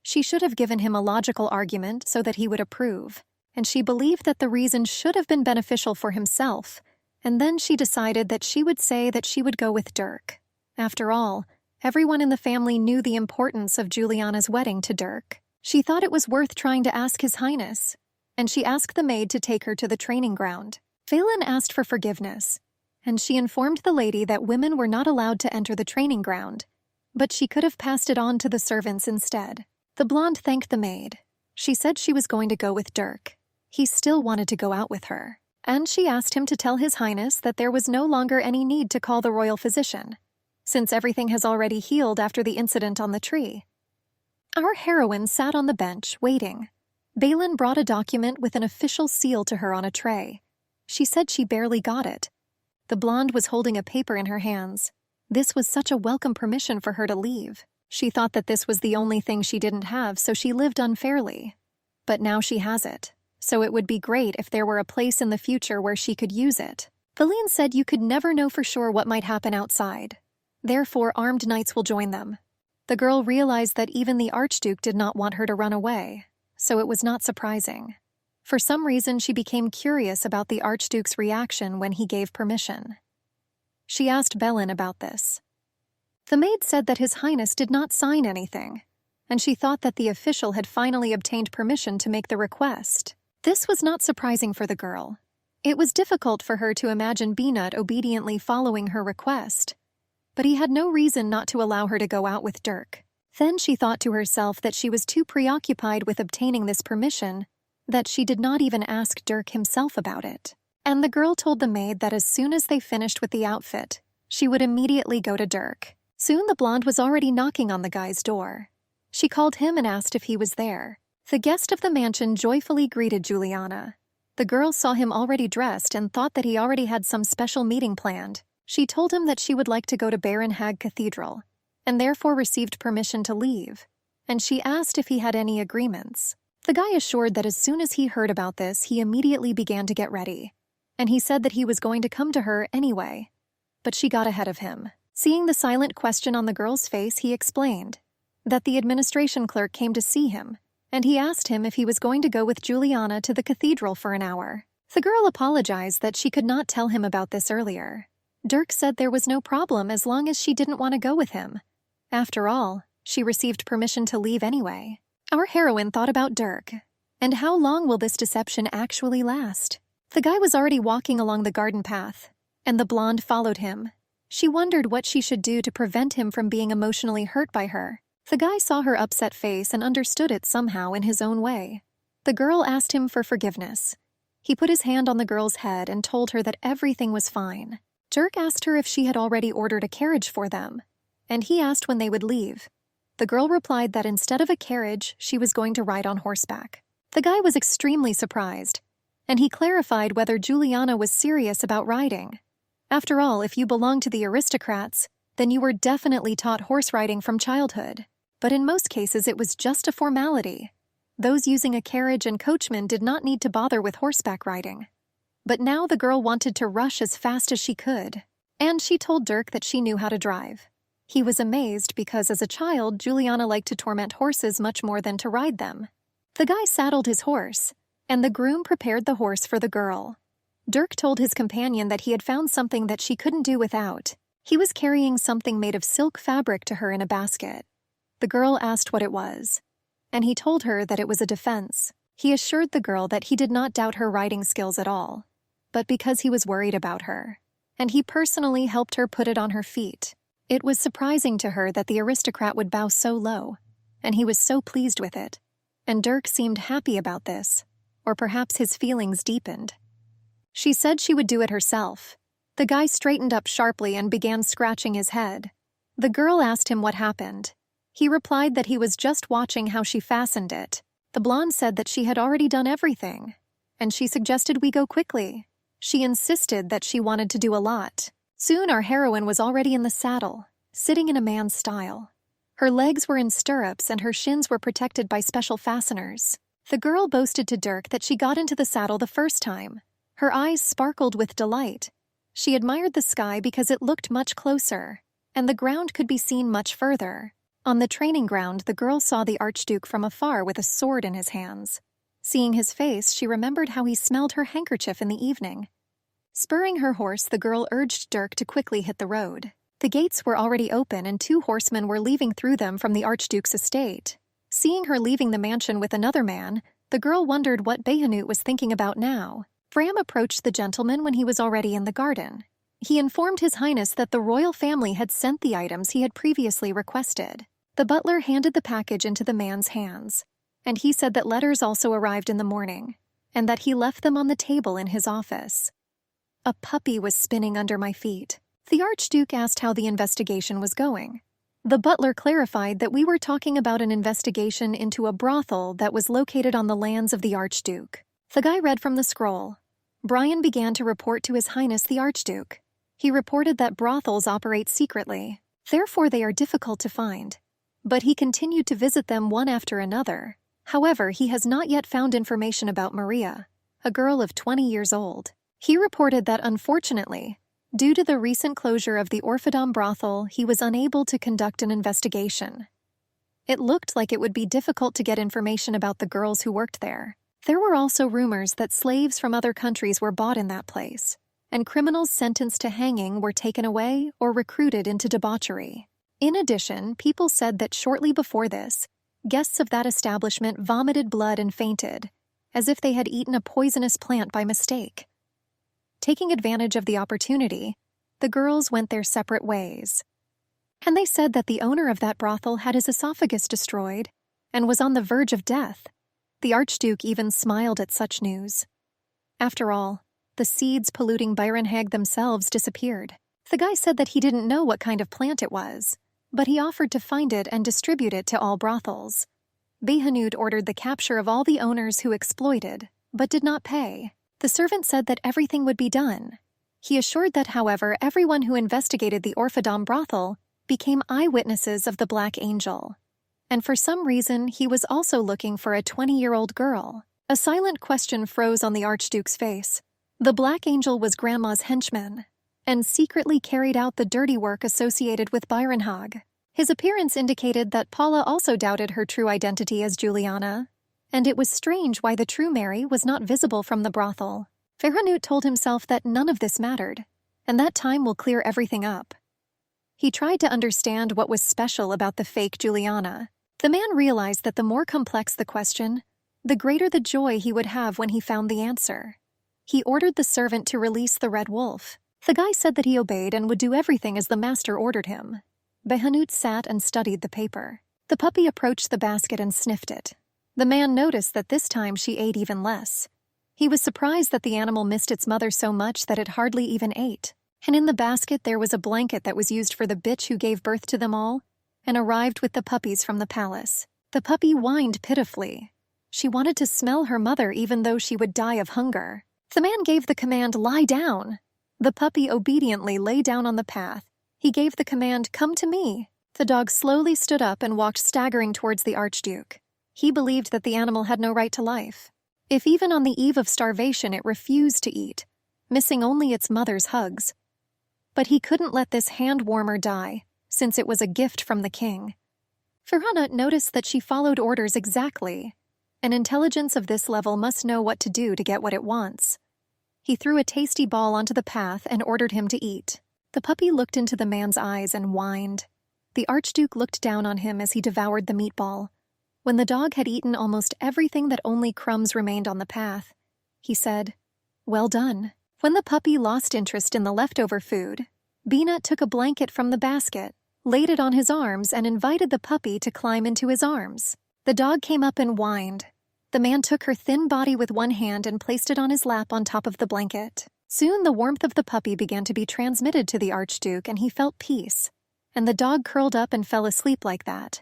S1: She should have given him a logical argument so that he would approve, and she believed that the reason should have been beneficial for himself, and then she decided that she would say that she would go with Dirk. After all, everyone in the family knew the importance of Juliana's wedding to Dirk. She thought it was worth trying to ask His Highness, and she asked the maid to take her to the training ground. Balin asked for forgiveness, and she informed the lady that women were not allowed to enter the training ground, but she could have passed it on to the servants instead. The blonde thanked the maid. She said she was going to go with Dirk. He still wanted to go out with her, and she asked him to tell His Highness that there was no longer any need to call the royal physician, since everything has already healed after the incident on the tree. Our heroine sat on the bench, waiting. Balin brought a document with an official seal to her on a tray. She said she barely got it. The blonde was holding a paper in her hands. This was such a welcome permission for her to leave. She thought that this was the only thing she didn't have, so she lived unfairly. But now she has it, so it would be great if there were a place in the future where she could use it. Balin said you could never know for sure what might happen outside. Therefore, armed knights will join them. The girl realized that even the Archduke did not want her to run away, so it was not surprising. For some reason, she became curious about the Archduke's reaction when he gave permission. She asked Balin about this. The maid said that His Highness did not sign anything, and she thought that the official had finally obtained permission to make the request. This was not surprising for the girl. It was difficult for her to imagine Binut obediently following her request, but he had no reason not to allow her to go out with Dirk. Then she thought to herself that she was too preoccupied with obtaining this permission that she did not even ask Dirk himself about it. And the girl told the maid that as soon as they finished with the outfit, she would immediately go to Dirk. Soon the blonde was already knocking on the guy's door. She called him and asked if he was there. The guest of the mansion joyfully greeted Juliana. The girl saw him already dressed and thought that he already had some special meeting planned. She told him that she would like to go to Manhwa-Hub Cathedral, and therefore received permission to leave, and she asked if he had any agreements. The guy assured that as soon as he heard about this, he immediately began to get ready, and he said that he was going to come to her anyway. But she got ahead of him. Seeing the silent question on the girl's face, he explained that the administration clerk came to see him, and he asked him if he was going to go with Juliana to the cathedral for an hour. The girl apologized that she could not tell him about this earlier. Dirk said there was no problem as long as she didn't want to go with him. After all, she received permission to leave anyway. Our heroine thought about Dirk, and how long will this deception actually last? The guy was already walking along the garden path, and the blonde followed him. She wondered what she should do to prevent him from being emotionally hurt by her. The guy saw her upset face and understood it somehow in his own way. The girl asked him for forgiveness. He put his hand on the girl's head and told her that everything was fine. Dirk asked her if she had already ordered a carriage for them, and he asked when they would leave. The girl replied that instead of a carriage, she was going to ride on horseback. The guy was extremely surprised, and he clarified whether Juliana was serious about riding. After all, if you belong to the aristocrats, then you were definitely taught horse riding from childhood. But in most cases, it was just a formality. Those using a carriage and coachman did not need to bother with horseback riding. But now the girl wanted to rush as fast as she could, and she told Dirk that she knew how to drive. He was amazed because as a child, Juliana liked to torment horses much more than to ride them. The guy saddled his horse, and the groom prepared the horse for the girl. Dirk told his companion that he had found something that she couldn't do without. He was carrying something made of silk fabric to her in a basket. The girl asked what it was, and he told her that it was a defense. He assured the girl that he did not doubt her riding skills at all, but because he was worried about her, and he personally helped her put it on her feet. It was surprising to her that the aristocrat would bow so low, and he was so pleased with it, and Dirk seemed happy about this, or perhaps his feelings deepened. She said she would do it herself. The guy straightened up sharply and began scratching his head. The girl asked him what happened. He replied that he was just watching how she fastened it. The blonde said that she had already done everything, and she suggested we go quickly. She insisted that she wanted to do a lot. Soon our heroine was already in the saddle, sitting in a man's style. Her legs were in stirrups and her shins were protected by special fasteners. The girl boasted to Dirk that she got into the saddle the first time. Her eyes sparkled with delight. She admired the sky because it looked much closer, and the ground could be seen much further. On the training ground, the girl saw the Archduke from afar with a sword in his hands. Seeing his face, she remembered how he smelled her handkerchief in the evening. Spurring her horse, the girl urged Dirk to quickly hit the road. The gates were already open and 2 horsemen were leaving through them from the Archduke's estate. Seeing her leaving the mansion with another man, the girl wondered what Behanut was thinking about now. Fram approached the gentleman when he was already in the garden. He informed His Highness that the royal family had sent the items he had previously requested. The butler handed the package into the man's hands, and he said that letters also arrived in the morning, and that he left them on the table in his office. A puppy was spinning under my feet. The Archduke asked how the investigation was going. The butler clarified that we were talking about an investigation into a brothel that was located on the lands of the Archduke. The guy read from the scroll. Brian began to report to His Highness the Archduke. He reported that brothels operate secretly, therefore they are difficult to find. But he continued to visit them one after another. However, he has not yet found information about Maria, a girl of 20 years old. He reported that unfortunately, due to the recent closure of the Orpheum brothel, he was unable to conduct an investigation. It looked like it would be difficult to get information about the girls who worked there. There were also rumors that slaves from other countries were bought in that place, and criminals sentenced to hanging were taken away or recruited into debauchery. In addition, people said that shortly before this, guests of that establishment vomited blood and fainted, as if they had eaten a poisonous plant by mistake. Taking advantage of the opportunity, the girls went their separate ways. And they said that the owner of that brothel had his esophagus destroyed and was on the verge of death. The Archduke even smiled at such news. After all, the seeds polluting Byronhag themselves disappeared. The guy said that he didn't know what kind of plant it was, but he offered to find it and distribute it to all brothels. Behanut ordered the capture of all the owners who exploited, but did not pay. The servant said that everything would be done. He assured that, however, everyone who investigated the Orpheum brothel became eyewitnesses of the Black Angel. And for some reason, he was also looking for a 20-year-old girl. A silent question froze on the Archduke's face. The Black Angel was Grandma's henchman, and secretly carried out the dirty work associated with Byronhag. His appearance indicated that Paula also doubted her true identity as Juliana, and it was strange why the true Mary was not visible from the brothel. Behanut told himself that none of this mattered, and that time will clear everything up. He tried to understand what was special about the fake Juliana. The man realized that the more complex the question, the greater the joy he would have when he found the answer. He ordered the servant to release the red wolf. The guy said that he obeyed and would do everything as the master ordered him. Behanut sat and studied the paper. The puppy approached the basket and sniffed it. The man noticed that this time she ate even less. He was surprised that the animal missed its mother so much that it hardly even ate. And in the basket there was a blanket that was used for the bitch who gave birth to them all, and arrived with the puppies from the palace. The puppy whined pitifully. She wanted to smell her mother even though she would die of hunger. The man gave the command, "Lie down." The puppy obediently lay down on the path. He gave the command, "Come to me." The dog slowly stood up and walked staggering towards the Archduke. He believed that the animal had no right to life. If even on the eve of starvation it refused to eat, missing only its mother's hugs. But he couldn't let this hand-warmer die, since it was a gift from the king. Ferhanut noticed that she followed orders exactly. An intelligence of this level must know what to do to get what it wants. He threw a tasty ball onto the path and ordered him to eat. The puppy looked into the man's eyes and whined. The Archduke looked down on him as he devoured the meatball. When the dog had eaten almost everything that only crumbs remained on the path, he said, "Well done." When the puppy lost interest in the leftover food, Beanut took a blanket from the basket, laid it on his arms, and invited the puppy to climb into his arms. The dog came up and whined. The man took her thin body with one hand and placed it on his lap on top of the blanket. Soon the warmth of the puppy began to be transmitted to the Archduke, and he felt peace, and the dog curled up and fell asleep like that.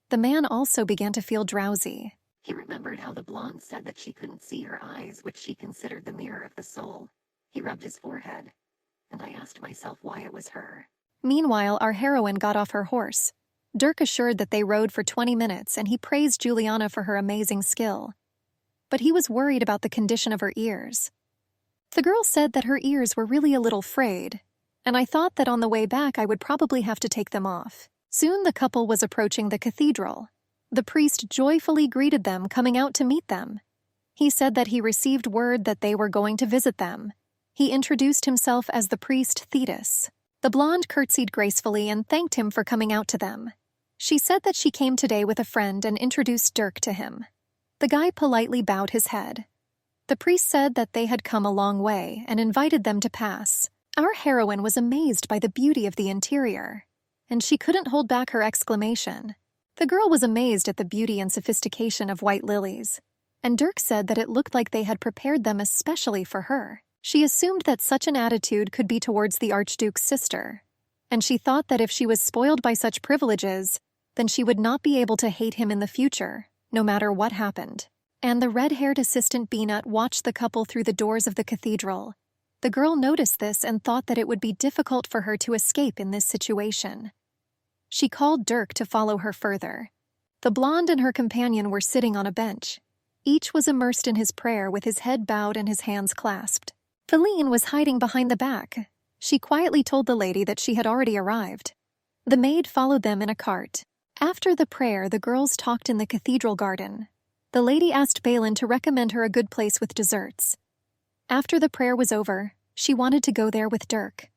S1: The man also began to feel drowsy.
S2: He remembered how the blonde said that she couldn't see her eyes, which she considered the mirror of the soul. He rubbed his forehead, and I asked myself why it was her.
S1: Meanwhile, our heroine got off her horse. Dirk assured that they rode for 20 minutes, and he praised Juliana for her amazing skill. But he was worried about the condition of her ears. The girl said that her ears were really a little frayed, and I thought that on the way back I would probably have to take them off. Soon the couple was approaching the cathedral. The priest joyfully greeted them, coming out to meet them. He said that he received word that they were going to visit them. He introduced himself as the priest Thetis. The blonde curtsied gracefully and thanked him for coming out to them. She said that she came today with a friend and introduced Dirk to him. The guy politely bowed his head. The priest said that they had come a long way and invited them to pass. Our heroine was amazed by the beauty of the interior, and she couldn't hold back her exclamation. The girl was amazed at the beauty and sophistication of white lilies, and Dirk said that it looked like they had prepared them especially for her. She assumed that such an attitude could be towards the Archduke's sister, and she thought that if she was spoiled by such privileges, then she would not be able to hate him in the future, no matter what happened. And the red-haired assistant Beanut watched the couple through the doors of the cathedral. The girl noticed this and thought that it would be difficult for her to escape in this situation. She called Dirk to follow her further. The blonde and her companion were sitting on a bench. Each was immersed in his prayer with his head bowed and his hands clasped. Feline was hiding behind the back. She quietly told the lady that she had already arrived. The maid followed them in a cart. After the prayer, the girls talked in the cathedral garden. The lady asked Balin to recommend her a good place with desserts. After the prayer was over, she wanted to go there with Dirk.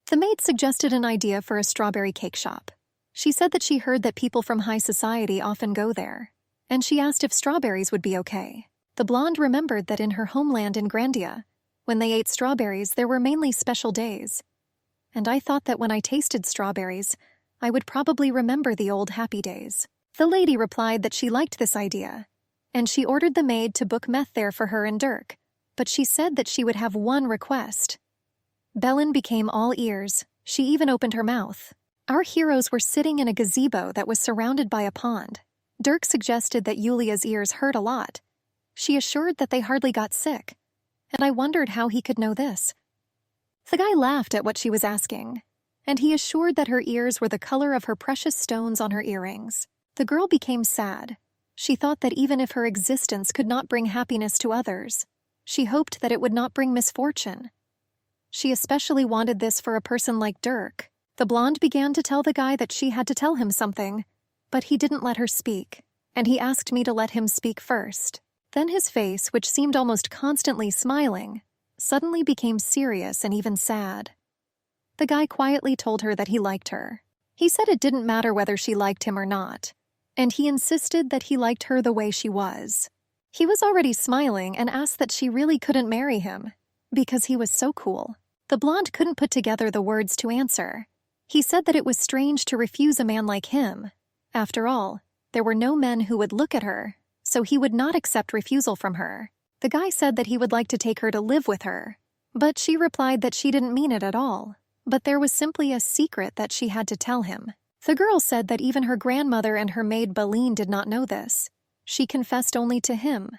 S1: The maid suggested an idea for a strawberry cake shop. She said that she heard that people from high society often go there, and she asked if strawberries would be okay. The blonde remembered that in her homeland in Grandia, when they ate strawberries, there were mainly special days. And I thought that when I tasted strawberries, I would probably remember the old happy days. The lady replied that she liked this idea, and she ordered the maid to book meth there for her and Dirk, but she said that she would have one request. Belen became all ears. She even opened her mouth. Our heroes were sitting in a gazebo that was surrounded by a pond. Dirk suggested that Yulia's ears hurt a lot. She assured that they hardly got sick, and I wondered how he could know this. The guy laughed at what she was asking, and he assured that her ears were the color of her precious stones on her earrings. The girl became sad. She thought that even if her existence could not bring happiness to others, she hoped that it would not bring misfortune. She especially wanted this for a person like Dirk. The blonde began to tell the guy that she had to tell him something, but he didn't let her speak, and he asked me to let him speak first. Then his face, which seemed almost constantly smiling, suddenly became serious and even sad. The guy quietly told her that he liked her. He said it didn't matter whether she liked him or not, and he insisted that he liked her the way she was. He was already smiling and asked that she really couldn't marry him, because he was so cool. The blonde couldn't put together the words to answer. He said that it was strange to refuse a man like him. After all, there were no men who would look at her, so he would not accept refusal from her. The guy said that he would like to take her to live with her, but she replied that she didn't mean it at all, but there was simply a secret that she had to tell him. The girl said that even her grandmother and her maid Baleen did not know this. She confessed only to him.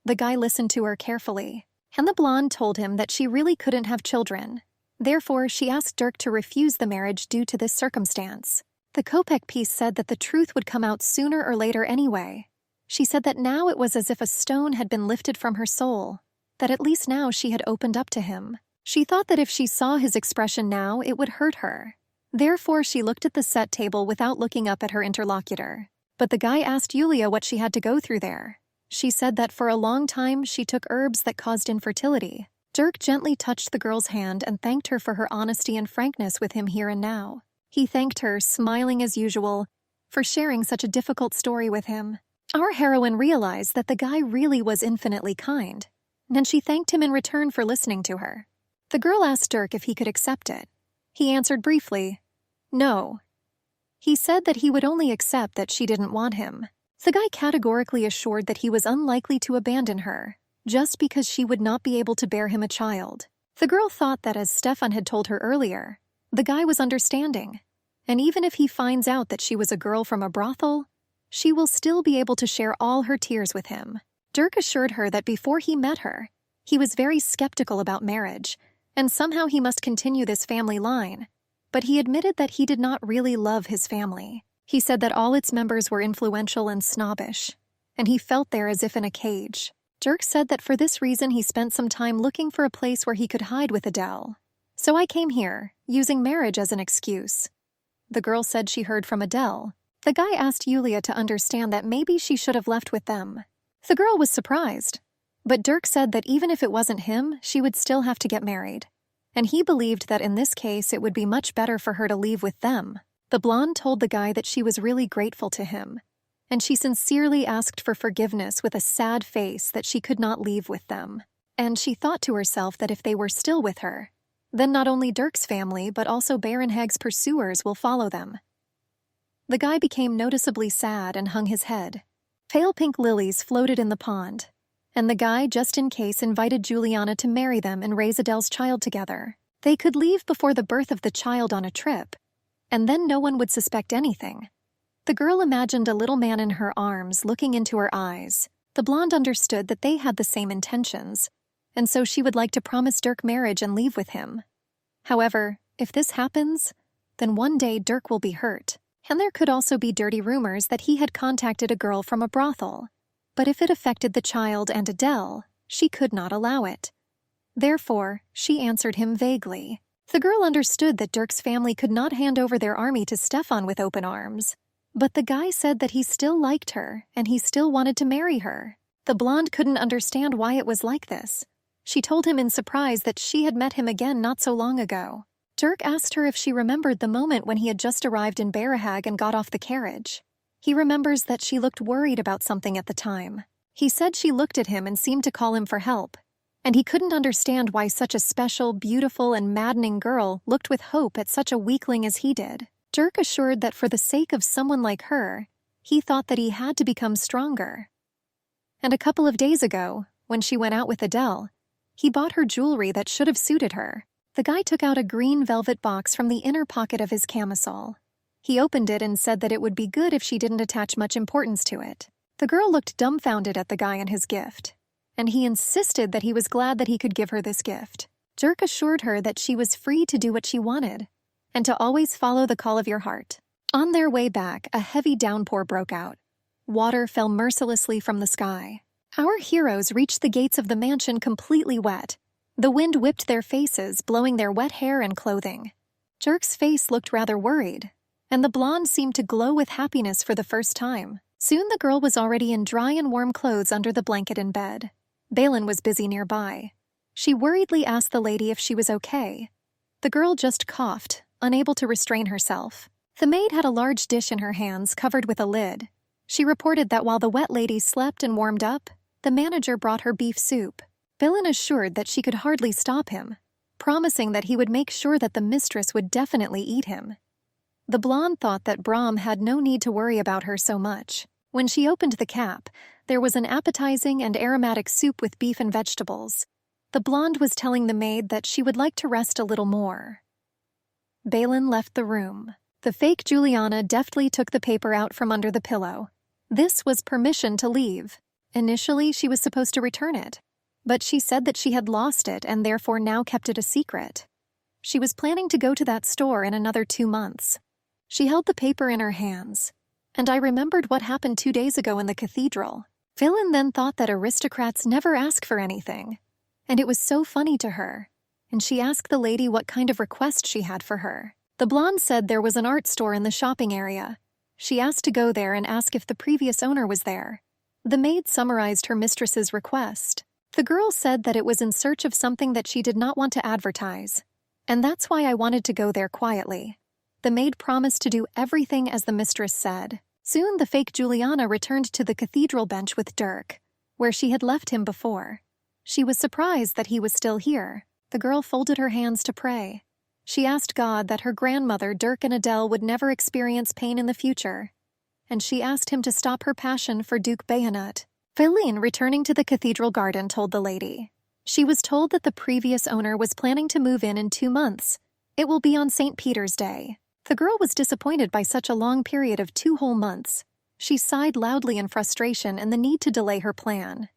S1: The guy listened to her carefully, and the blonde told him that she really couldn't have children. Therefore, she asked Dirk to refuse the marriage due to this circumstance. The Kopek piece said that the truth would come out sooner or later anyway. She said that now it was as if a stone had been lifted from her soul, that at least now she had opened up to him. She thought that if she saw his expression now, it would hurt her. Therefore, she looked at the set table without looking up at her interlocutor. But the guy asked Yulia what she had to go through there. She said that for a long time she took herbs that caused infertility. Dirk gently touched the girl's hand and thanked her for her honesty and frankness with him here and now. He thanked her, smiling as usual, for sharing such a difficult story with him. Our heroine realized that the guy really was infinitely kind, and she thanked him in return for listening to her. The girl asked Dirk if he could accept it. He answered briefly, no. He said that he would only accept that she didn't want him. The guy categorically assured that he was unlikely to abandon her, just because she would not be able to bear him a child. The girl thought that, as Stefan had told her earlier, the guy was understanding, and even if he finds out that she was a girl from a brothel, she will still be able to share all her tears with him. Dirk assured her that before he met her, he was very skeptical about marriage, and somehow he must continue this family line, but he admitted that he did not really love his family. He said that all its members were influential and snobbish, and he felt there as if in a cage. Dirk said that for this reason he spent some time looking for a place where he could hide with Adele. So I came here, using marriage as an excuse. The girl said she heard from Adele. The guy asked Yulia to understand that maybe she should have left with them. The girl was surprised, but Dirk said that even if it wasn't him, she would still have to get married. And he believed that in this case it would be much better for her to leave with them. The blonde told the guy that she was really grateful to him, and she sincerely asked for forgiveness with a sad face that she could not leave with them. And she thought to herself that if they were still with her, then not only Dirk's family but also Baron Haig's pursuers will follow them. The guy became noticeably sad and hung his head. Pale pink lilies floated in the pond, and the guy, just in case, invited Juliana to marry them and raise Adele's child together. They could leave before the birth of the child on a trip, and then no one would suspect anything. The girl imagined a little man in her arms looking into her eyes. The blonde understood that they had the same intentions, and so she would like to promise Dirk marriage and leave with him. However, if this happens, then one day Dirk will be hurt. And there could also be dirty rumors that he had contacted a girl from a brothel. But if it affected the child and Adele, she could not allow it. Therefore, she answered him vaguely. The girl understood that Dirk's family could not hand over their army to Stefan with open arms. But the guy said that he still liked her, and he still wanted to marry her. The blonde couldn't understand why it was like this. She told him in surprise that she had met him again not so long ago. Dirk asked her if she remembered the moment when he had just arrived in Barahag and got off the carriage. He remembers that she looked worried about something at the time. He said she looked at him and seemed to call him for help, and he couldn't understand why such a special, beautiful, and maddening girl looked with hope at such a weakling as he did. Dirk assured that for the sake of someone like her, he thought that he had to become stronger. And a couple of days ago, when she went out with Adele, he bought her jewelry that should have suited her. The guy took out a green velvet box from the inner pocket of his camisole. He opened it and said that it would be good if she didn't attach much importance to it. The girl looked dumbfounded at the guy and his gift, and he insisted that he was glad that he could give her this gift. Dirk assured her that she was free to do what she wanted, and to always follow the call of your heart. On their way back, a heavy downpour broke out. Water fell mercilessly from the sky. Our heroes reached the gates of the mansion completely wet. The wind whipped their faces, blowing their wet hair and clothing. Dirk's face looked rather worried, and the blonde seemed to glow with happiness for the first time. Soon the girl was already in dry and warm clothes under the blanket in bed. Balin was busy nearby. She worriedly asked the lady if she was okay. The girl just coughed, unable to restrain herself. The maid had a large dish in her hands covered with a lid. She reported that while the wet lady slept and warmed up, the manager brought her beef soup. Balin assured that she could hardly stop him, promising that he would make sure that the mistress would definitely eat him. The blonde thought that Brahm had no need to worry about her so much. When she opened the cap, there was an appetizing and aromatic soup with beef and vegetables. The blonde was telling the maid that she would like to rest a little more. Balin left the room. The fake Juliana deftly took the paper out from under the pillow. This was permission to leave. Initially, she was supposed to return it, but she said that she had lost it and therefore now kept it a secret. She was planning to go to that store in another 2 months. She held the paper in her hands, and I remembered what happened 2 days ago in the cathedral. Balin then thought that aristocrats never ask for anything, and it was so funny to her, and she asked the lady what kind of request she had for her. The blonde said there was an art store in the shopping area. She asked to go there and ask if the previous owner was there. The maid summarized her mistress's request. The girl said that it was in search of something that she did not want to advertise, and that's why I wanted to go there quietly. The maid promised to do everything as the mistress said. Soon the fake Juliana returned to the cathedral bench with Dirk, where she had left him before. She was surprised that he was still here. The girl folded her hands to pray. She asked God that her grandmother, Dirk, and Adele would never experience pain in the future, and she asked him to stop her passion for Duke Bayonet. Feline, returning to the cathedral garden, told the lady. She was told that the previous owner was planning to move in 2 months. It will be on St. Peter's Day. The girl was disappointed by such a long period of 2 whole months. She sighed loudly in frustration and the need to delay her plan.